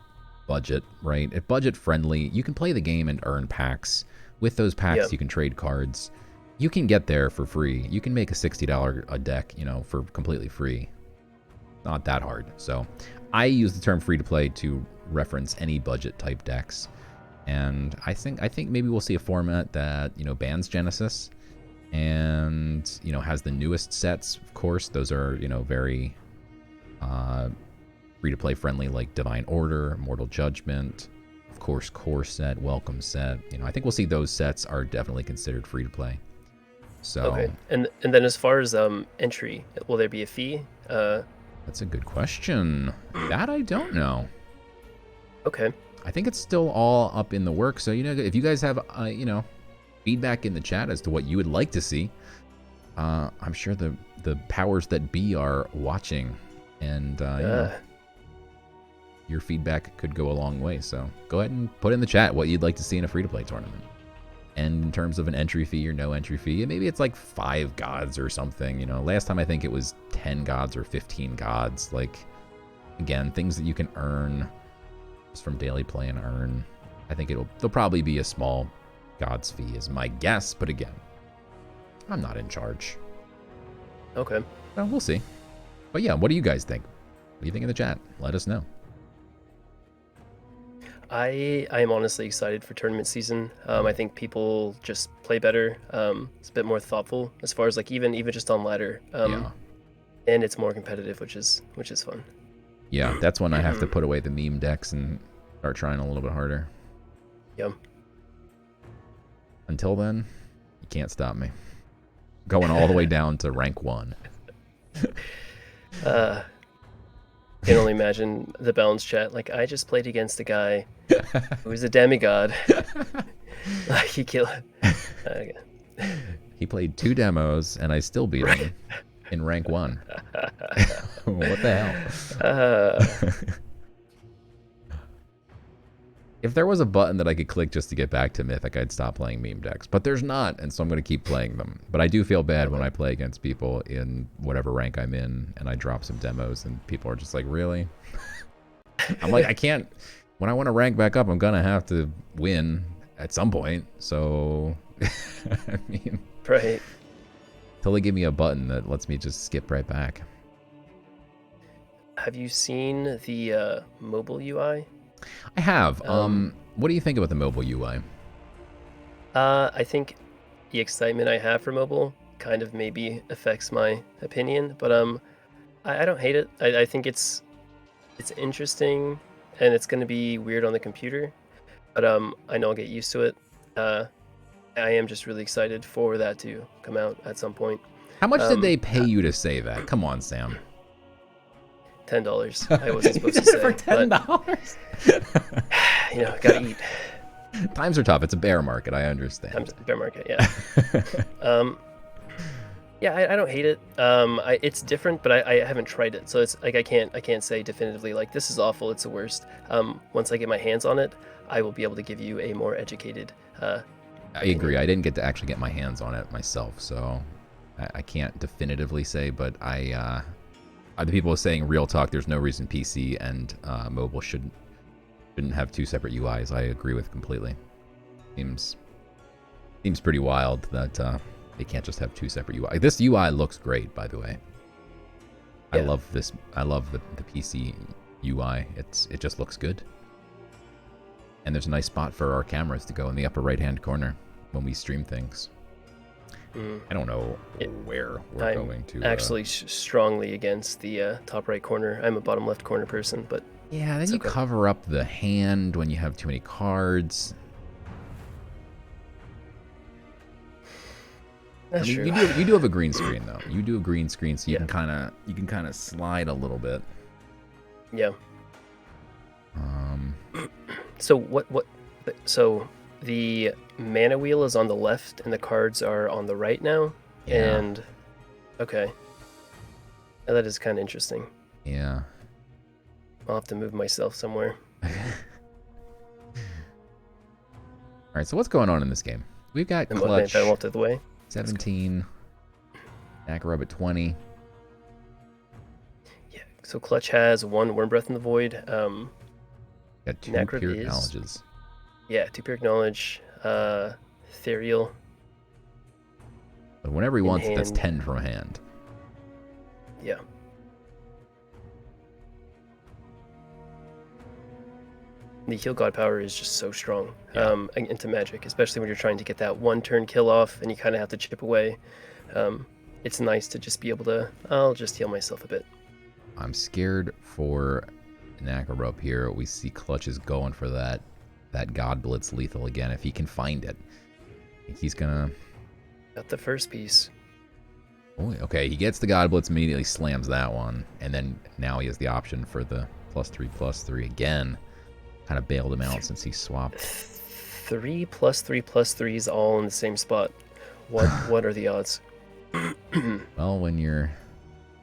budget, right? If budget-friendly, you can play the game and earn packs. With those packs, you can trade cards. You can get there for free. You can make a $60 a deck, for completely free. Not that hard. So I use the term free-to-play to reference any budget-type decks. And I think maybe we'll see a format that, bans Genesis and, has the newest sets, of course. Those are, very free-to-play friendly, like Divine Order, Mortal Judgment, of course, core set, welcome set. I think we'll see those sets are definitely considered free to play. So okay, and then as far as entry, will there be a fee? That's a good question. That I don't know. Okay. I think it's still all up in the works. So if you guys have feedback in the chat as to what you would like to see, I'm sure the powers that be are watching, and your feedback could go a long way. So go ahead and put in the chat what you'd like to see in a free-to-play tournament. And in terms of an entry fee or no entry fee, maybe it's like 5 gods or something. Last time I think it was 10 gods or 15 gods. Like, again, things that you can earn just from daily play and earn. I think there'll probably be a small gods fee is my guess. But again, I'm not in charge. Okay. Well, we'll see. But yeah, what do you guys think? What do you think in the chat? Let us know. I am honestly excited for tournament season. I think people just play better. It's a bit more thoughtful as far as like even just on ladder. and it's more competitive, which is fun. Yeah, that's when I have to put away the meme decks and start trying a little bit harder. Yep. Until then, you can't stop me. Going all the way down to rank 1. Can only imagine the balance chat. Like, I just played against a guy who was a demigod. Like, he killed. Okay. He played 2 demos, and I still beat him in rank 1. What the hell? If there was a button that I could click just to get back to Mythic, I'd stop playing meme decks. But there's not, and so I'm going to keep playing them. But I do feel bad when I play against people in whatever rank I'm in, and I drop some demos, and people are just like, really? I'm like, I can't... When I want to rank back up, I'm going to have to win at some point. So, I mean... Right. Until they give me a button that lets me just skip right back. Have you seen the mobile UI? I have. What do you think about the mobile UI? I think the excitement I have for mobile kind of maybe affects my opinion, but I don't hate it. I think it's interesting, and it's going to be weird on the computer, but I know I'll get used to it. I am just really excited for that to come out at some point. How much did they pay you to say that? Come on, Sam. $10. I wasn't supposed to say. For $10? You know, gotta eat. Times are tough. It's a bear market. I understand. Bear market, yeah. Yeah, I don't hate it. It's different, but I haven't tried it, so it's like I can't say definitively like this is awful. It's the worst. Once I get my hands on it, I will be able to give you a more educated. I agree. I didn't get to actually get my hands on it myself, so I can't definitively say. But the people saying real talk, there's no reason PC and mobile shouldn't have 2 separate UIs. I agree with completely. Seems pretty wild that they can't just have 2 separate UI. This UI looks great, by the way. Yeah. I love this. I love the PC UI. It just looks good. And there's a nice spot for our cameras to go in the upper right-hand corner when we stream things. I don't know where we're going to. Actually, strongly against the top right corner. I'm a bottom left corner person, but yeah, then you cover up the hand when you have too many cards. That's true. You do have a green screen though. You do a green screen, so you can kind of slide a little bit. Yeah. So what? So the mana wheel is on the left and the cards are on the right now. Yeah. And okay, now that is kind of interesting. Yeah. I'll have to move myself somewhere. All right. So what's going on in this game? We've got Clutch. I walked out of the way. 17. Nackarub at 20. Yeah. So Clutch has 1 Worm Breath in the Void. Got 2 Nackarub Pure Knowledges. Yeah, 2 Pure Knowledge. Ethereal. But whenever he wants it, that's 10 from hand. Yeah. The heal god power is just so strong into magic, especially when you're trying to get that 1 turn kill off and you kind of have to chip away. It's nice to just be able to, I'll just heal myself a bit. I'm scared for Nackarub here. We see Clutch is going for that God Blitz lethal again if he can find it. He's gonna... Got the first piece. Oh, okay, he gets the God Blitz, immediately slams that one, and then now he has the option for the +3/+3 again. Kind of bailed him out since he swapped. 3+3+3s all in the same spot. What are the odds? Well, when you're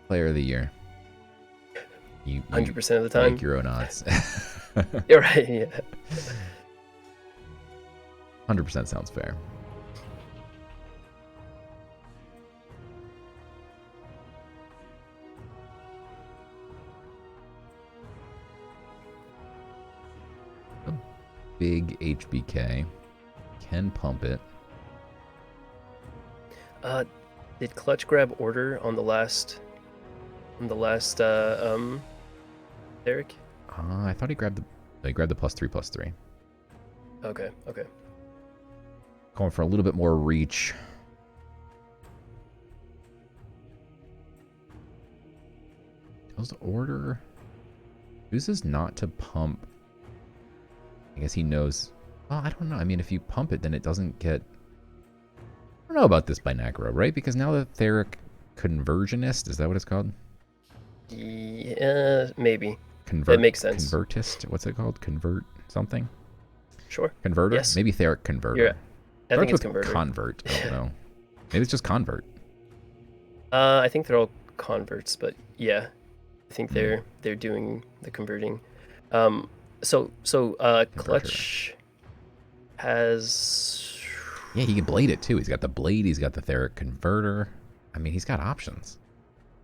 player of the year, you 100% of the time make your own odds. You're right. Yeah. 100% sounds fair. Big HBK. Can pump it. Did Clutch grab order on the last Derek? I thought he grabbed the +3/+3. Okay. Going for a little bit more reach. Those order chooses not to pump. I guess he knows. Well, I don't know. I mean, if you pump it, then it doesn't get. I don't know about this by Nackarub, right? Because now the Theric Conversionist, is that what it's called? Yeah, maybe. That makes sense. Convertist, what's it called? Convert something? Sure. Converter? Yes. Maybe Theric Converter. I think it's Converter. Convert. I don't know. Maybe it's just Convert. I think they're all converts, but yeah, I think they're doing the converting. Clutch has. Yeah, he can blade it too. He's got the blade. He's got the Theric Converter. I mean, he's got options.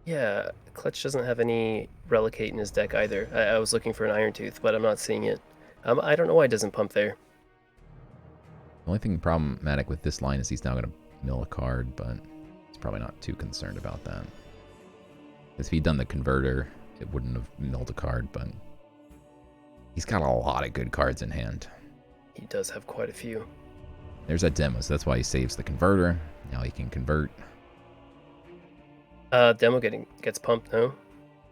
Yeah, Clutch doesn't have any Relicate in his deck either. I was looking for an Iron Tooth, but I'm not seeing it. I don't know why it doesn't pump there. The only thing problematic with this line is he's now going to mill a card, but he's probably not too concerned about that. Because if he'd done the Converter, it wouldn't have milled a card, but he's got a lot of good cards in hand. He does have quite a few. There's that demo, so that's why he saves the Converter. Now he can convert. Demo gets pumped, no?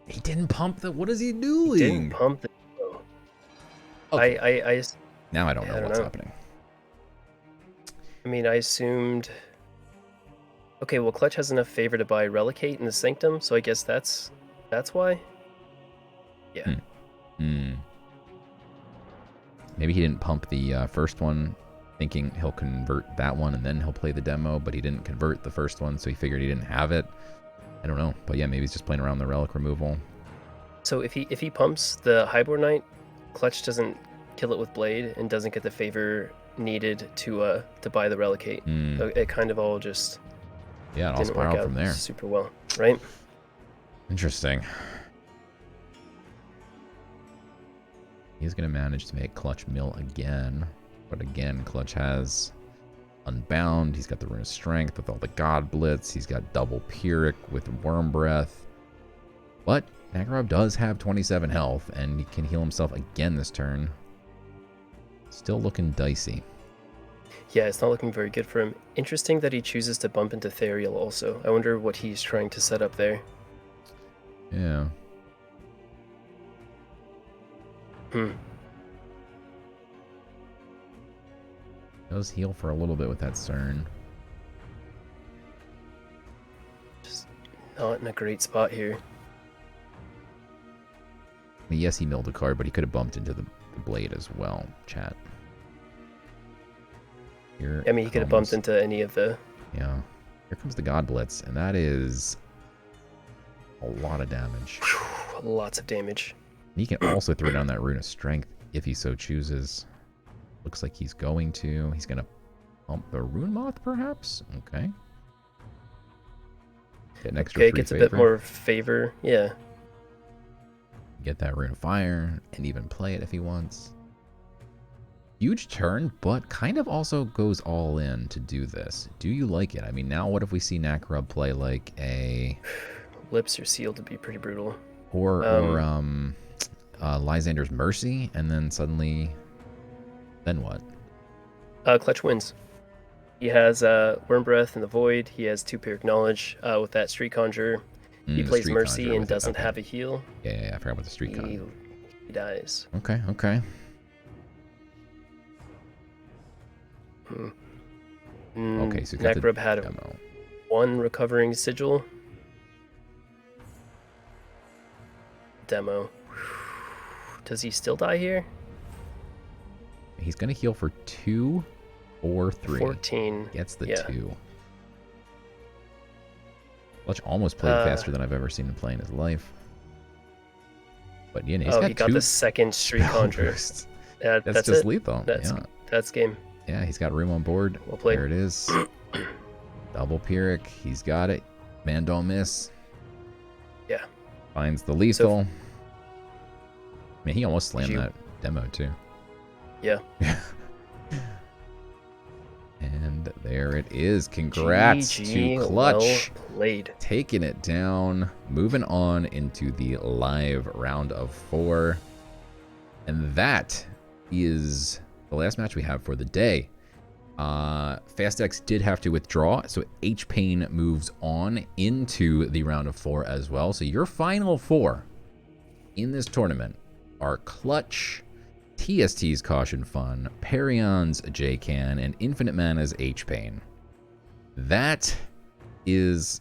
He didn't pump the... What is he doing? He didn't pump the demo. Okay. Now I don't know what's happening. I mean, I assumed... Okay, well, Clutch has enough favor to buy Relicate in the Sanctum, so I guess that's why? Yeah. Maybe he didn't pump the first one, thinking he'll convert that one and then he'll play the demo, but he didn't convert the first one, so he figured he didn't have it. I don't know, but yeah, maybe he's just playing around the relic removal. So if he pumps the Highborn Knight, Clutch doesn't kill it with Blade and doesn't get the favor needed to buy the Relicate. So it kind of all just it all didn't work spiraled out from there. super well, right? Interesting. He's going to manage to make Clutch mill again, but again, Clutch has Unbound. He's got the Rune of Strength with all the God Blitz. He's got double Pyrrhic with Worm Breath. But Nackarub does have 27 health, and he can heal himself again this turn. Still looking dicey. Yeah, it's not looking very good for him. Interesting that he chooses to bump into Therial also. I wonder what he's trying to set up there. Yeah. Does heal for a little bit with that Cern. Just not in a great spot here. I mean, yes, he milled a card, but he could have bumped into the blade as well, chat. Here I mean, he could have bumped into any of the... Yeah. Here comes the God Blitz, and that is a lot of damage. Lots of damage. He can also throw down that Rune of Strength if he so chooses. Looks like he's going to. He's going to pump the Rune Moth, perhaps? Okay. Get an extra free gets favor. A bit more favor. Yeah. Get that Rune of Fire and even play it if he wants. Huge turn, but kind of also goes all in to do this. Do you like it? I mean, now what if we see Nackarub play like a... Lips are sealed to be pretty brutal. Or Lysander's Mercy, and then suddenly... Then what? Clutch wins. He has Worm Breath in the Void. He has 2 Pyrrhic Knowledge with that Street Conjure. He plays Mercy and doesn't have a heal. Yeah, I forgot about the Street Conjure. He dies. Okay. Okay, so Nackarub had demo. 1 Recovering Sigil. Demo. Does he still die here? He's going to heal for 2 or 3. 14. Gets the 2. Clutch almost played faster than I've ever seen him play in his life. But yeah, he got the second Street Conjure. That's just lethal. That's game. Yeah, he's got room on board. Well played. There it is. Double Pyrrhic. He's got it. Man don't miss. Yeah. Finds the lethal. I mean, he almost slammed that demo too. Yeah. And there it is. Congrats to Clutch. Well played. Taking it down. Moving on into the live round of 4. And that is the last match we have for the day. Fastexe did have to withdraw, so HPain moves on into the round of 4 as well. So your final 4 in this tournament are Clutch, TST's Caution Fun, Perion's JKAN, and Infinite Mana's HPain. That is,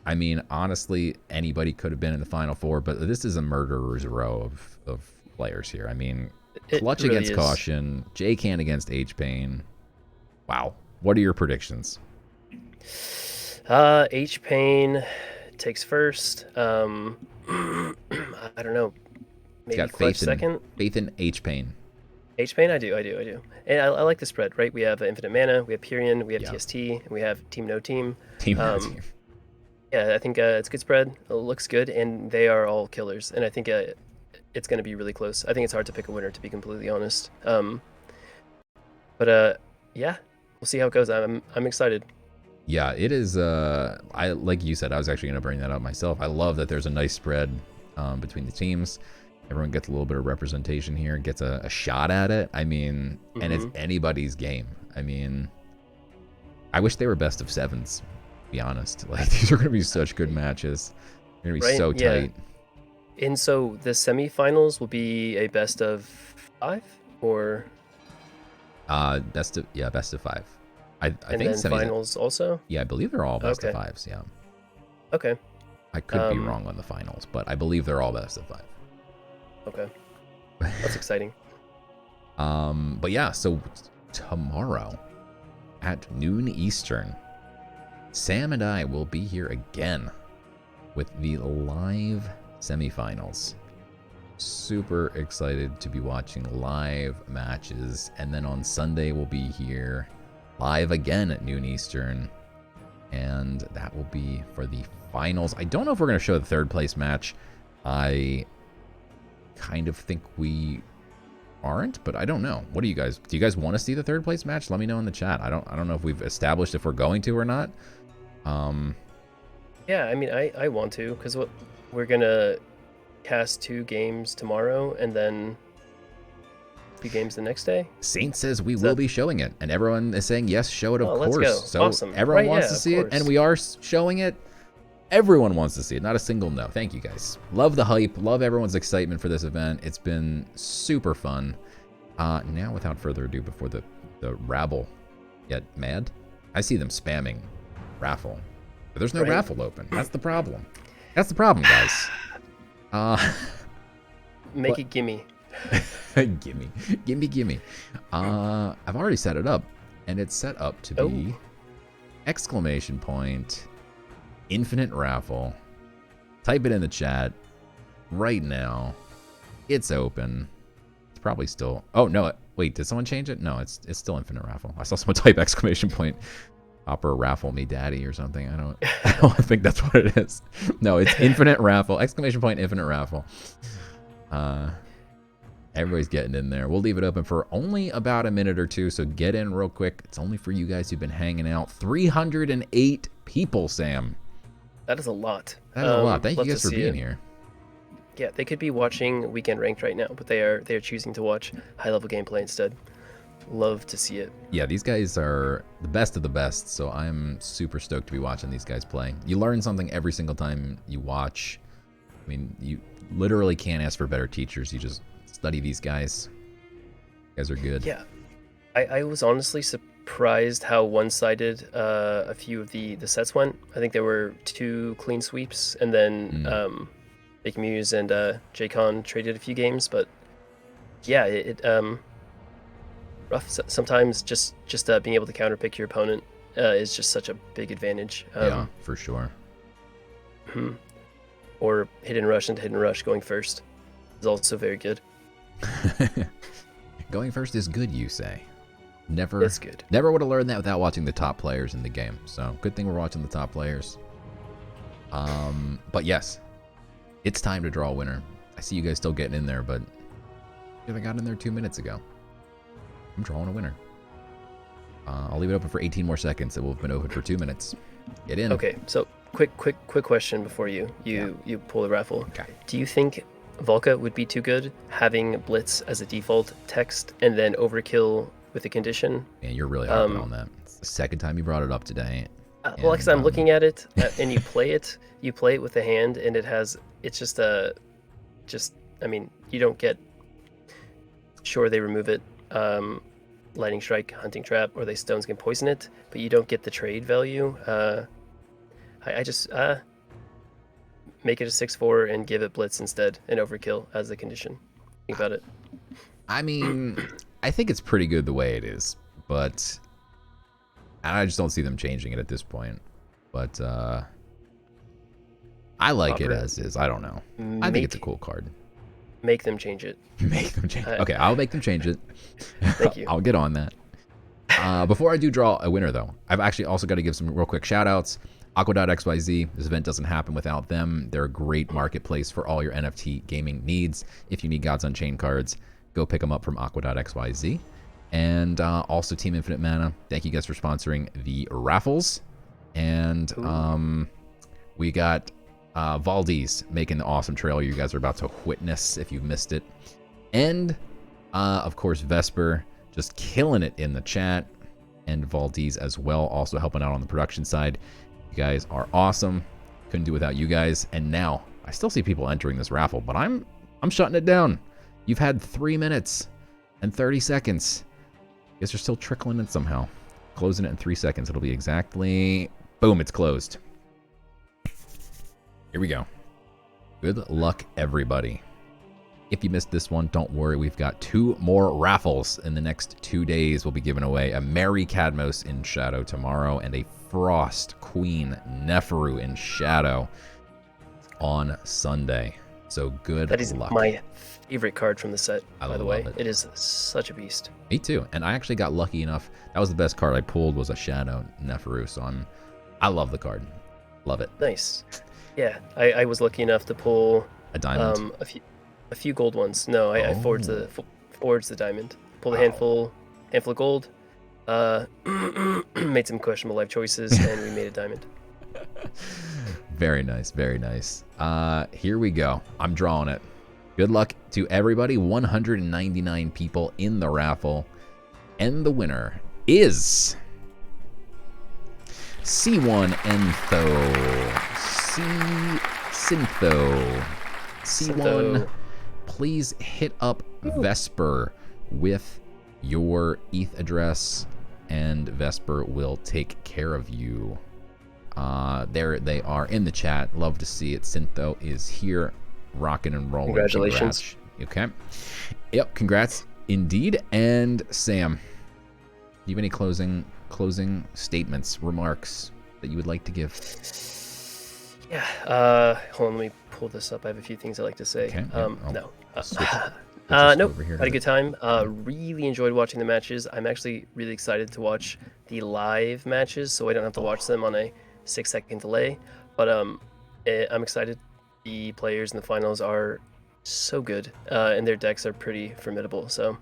I mean, honestly, anybody could have been in the Final Four, but this is a murderer's row of players here. I mean, Clutch really against Caution, JKAN against HPain. Wow. What are your predictions? HPain takes first. I don't know. Maybe Clutch second. Faith in HPain. HPain, I do. And I like the spread, right? We have Infinite Mana, we have Perion, we have TST, and we have Team No Team. Team No Team. Yeah, I think it's a good spread. It looks good, and they are all killers. And I think it's going to be really close. I think it's hard to pick a winner, to be completely honest. But yeah, we'll see how it goes. I'm excited. Yeah, it is. Like you said, I was actually going to bring that up myself. I love that there's a nice spread between the teams. Everyone gets a little bit of representation here, gets a shot at it. I mean, and it's anybody's game. I mean, I wish they were best of sevens, to be honest. Like, these are going to be such good matches. They're going to be so tight. And so the semifinals will be a best of 5 or? Best of 5. I think then finals also? Yeah, I believe they're all best of 5s, yeah. Okay. I could be wrong on the finals, but I believe they're all best of 5. Okay. That's exciting. But yeah, so tomorrow at noon Eastern, Sam and I will be here again with the live semifinals. Super excited to be watching live matches. And then on Sunday, we'll be here live again at noon Eastern. And that will be for the finals. I don't know if we're going to show the third place match. I kind of think we aren't, but I don't know. What do you guys want to see the third place match? Let me know in the chat. I don't know if we've established if we're going to or not. Yeah, I mean, I want to, because we're gonna cast 2 games tomorrow and then 2 games the next day. Saint says we will be showing it, and everyone is saying yes, show it, of course. Let's go. So awesome. Everyone wants to see it, and we are showing it. Everyone wants to see it, not a single no. Thank you guys. Love the hype, love everyone's excitement for this event. It's been super fun. Now, without further ado, before the rabble get mad, I see them spamming raffle. But there's no raffle open. That's the problem. That's the problem, guys. Make it gimme. gimme. I've already set it up, and it's set up to be exclamation point infinite raffle. Type it in the chat right now. It's open. It's probably still. Oh no! Wait, did someone change it? No, it's still infinite raffle. I saw someone type exclamation point Opera raffle me daddy or something. I don't think that's what it is. No, it's infinite raffle. Exclamation point infinite raffle. Everybody's getting in there. We'll leave it open for only about a minute or two, so get in real quick. It's only for you guys who've been hanging out. 308 people, Sam. That is a lot. That is a lot. Thank you guys for being here. Yeah, they could be watching Weekend Ranked right now, but they are choosing to watch high-level gameplay instead. Love to see it. Yeah, these guys are the best of the best, so I'm super stoked to be watching these guys play. You learn something every single time you watch. I mean, you literally can't ask for better teachers. You just study these guys. You guys are good. Yeah. I was honestly surprised how one-sided a few of the sets went. I think there were 2 clean sweeps, and then FakeMews and JKAN traded a few games, but yeah, it rough. Sometimes just being able to counterpick your opponent is just such a big advantage. Yeah, for sure. Or hidden rush into hidden rush going first is also very good. Going first is good, you say? Never. It's good. Never would have learned that without watching the top players in the game. So good thing we're watching the top players. But yes, it's time to draw a winner. I see you guys still getting in there, but I got in there 2 minutes ago. I'm drawing a winner. I'll leave it open for 18 more seconds. It will have been open for 2 minutes. Get in. Okay, so quick question before you pull the raffle. Okay. Do you think Volca would be too good, having Blitz as a default text and then Overkill with a condition? Man, you're really harping on that. It's the second time you brought it up today. Well, because I'm looking at it, and you play it with the hand, and it's just I mean, you don't get. Sure, they remove it, lightning strike, hunting trap, or they stones can poison it, but you don't get the trade value. I just make it a 6/4 and give it blitz instead and overkill as the condition. Think about it. I mean, I think it's pretty good the way it is, but I just don't see them changing it at this point. But I like it as is. I don't know. I think it's a cool card. Make them change it. Make them change it. Okay, I'll make them change it. Thank you. I'll get on that. Before I do draw a winner, though, I've actually also got to give some real quick shout-outs. Aqua.xyz, this event doesn't happen without them. They're a great marketplace for all your NFT gaming needs. If you need Gods Unchained cards, go pick them up from Aqua.xyz. And also Team Infinite Mana, thank you guys for sponsoring the raffles. And we got Valdi's making the awesome trailer you guys are about to witness if you've missed it. And, of course, Vesper just killing it in the chat. And Valdi's as well, also helping out on the production side. You guys are awesome. Couldn't do without you guys. And now, I still see people entering this raffle, but I'm shutting it down. You've had 3 minutes and 30 seconds. Guess you're still trickling in somehow. Closing it in 3 seconds. It'll be exactly... Boom, it's closed. Here we go. Good luck, everybody. If you missed this one, don't worry. We've got 2 more raffles in the next 2 days. We'll be giving away a Mary Cadmos in Shadow tomorrow and a Frost Queen Neferu in Shadow on Sunday. So good luck. That is my favorite card from the set, by the way. It. It is such a beast. Me too. And I actually got lucky enough. That was the best card I pulled, was a Shadow Neferu. So I love the card. Love it. Nice. Yeah, I was lucky enough to pull a diamond. A few gold ones. No, I forged the diamond. Pulled a handful of gold. Made some questionable life choices, and we made a diamond. Very nice, very nice. Here we go. I'm drawing it. Good luck to everybody. 199 people in the raffle, and the winner is C1 Entho. Syntho. C1, please hit up Vesper with your ETH address, and Vesper will take care of you. There they are in the chat. Love to see it. Syntho is here, rocking and rolling. Congratulations. Okay. Yep, congrats indeed. And Sam, do you have any closing statements, remarks that you would like to give? Yeah. Hold on, let me pull this up. I have a few things I'd like to say. Okay. No. Nope. Had a good time. Really enjoyed watching the matches. I'm actually really excited to watch the live matches, so I don't have to watch them on a 6-second delay. But I'm excited. The players in the finals are so good, and their decks are pretty formidable. So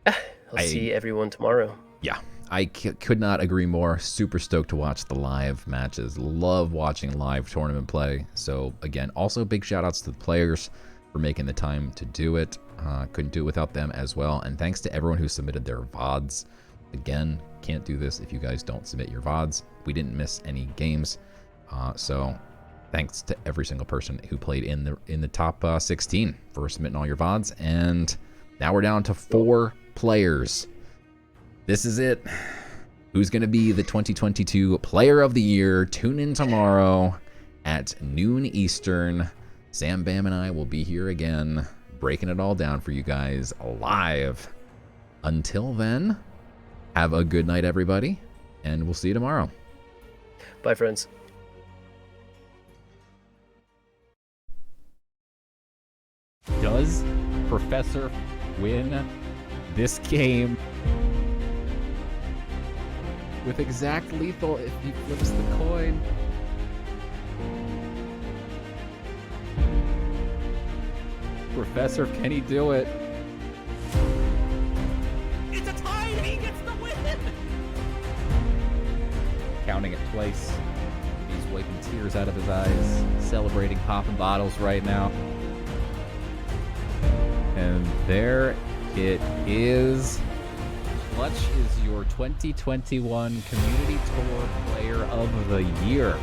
I'll see everyone tomorrow. Yeah. I could not agree more. Super stoked to watch the live matches. Love watching live tournament play. So again, also big shout outs to the players for making the time to do it. Couldn't do it without them as well. And thanks to everyone who submitted their VODs. Again, can't do this if you guys don't submit your VODs. We didn't miss any games. So thanks to every single person who played in the top 16 for submitting all your VODs. And now we're down to 4 players. This is it. Who's going to be the 2022 Player of the Year? Tune in tomorrow at noon Eastern. SamBam and I will be here again, breaking it all down for you guys live. Until then, have a good night, everybody, and we'll see you tomorrow. Bye, friends. Does Professor win this game with exact lethal if he flips the coin? Professor, can he do it? It's a tie and he gets the win! Counting it twice. He's wiping tears out of his eyes, celebrating, popping bottles right now. And there it is. Clutch is your 2021 Community Tour Player of the Year.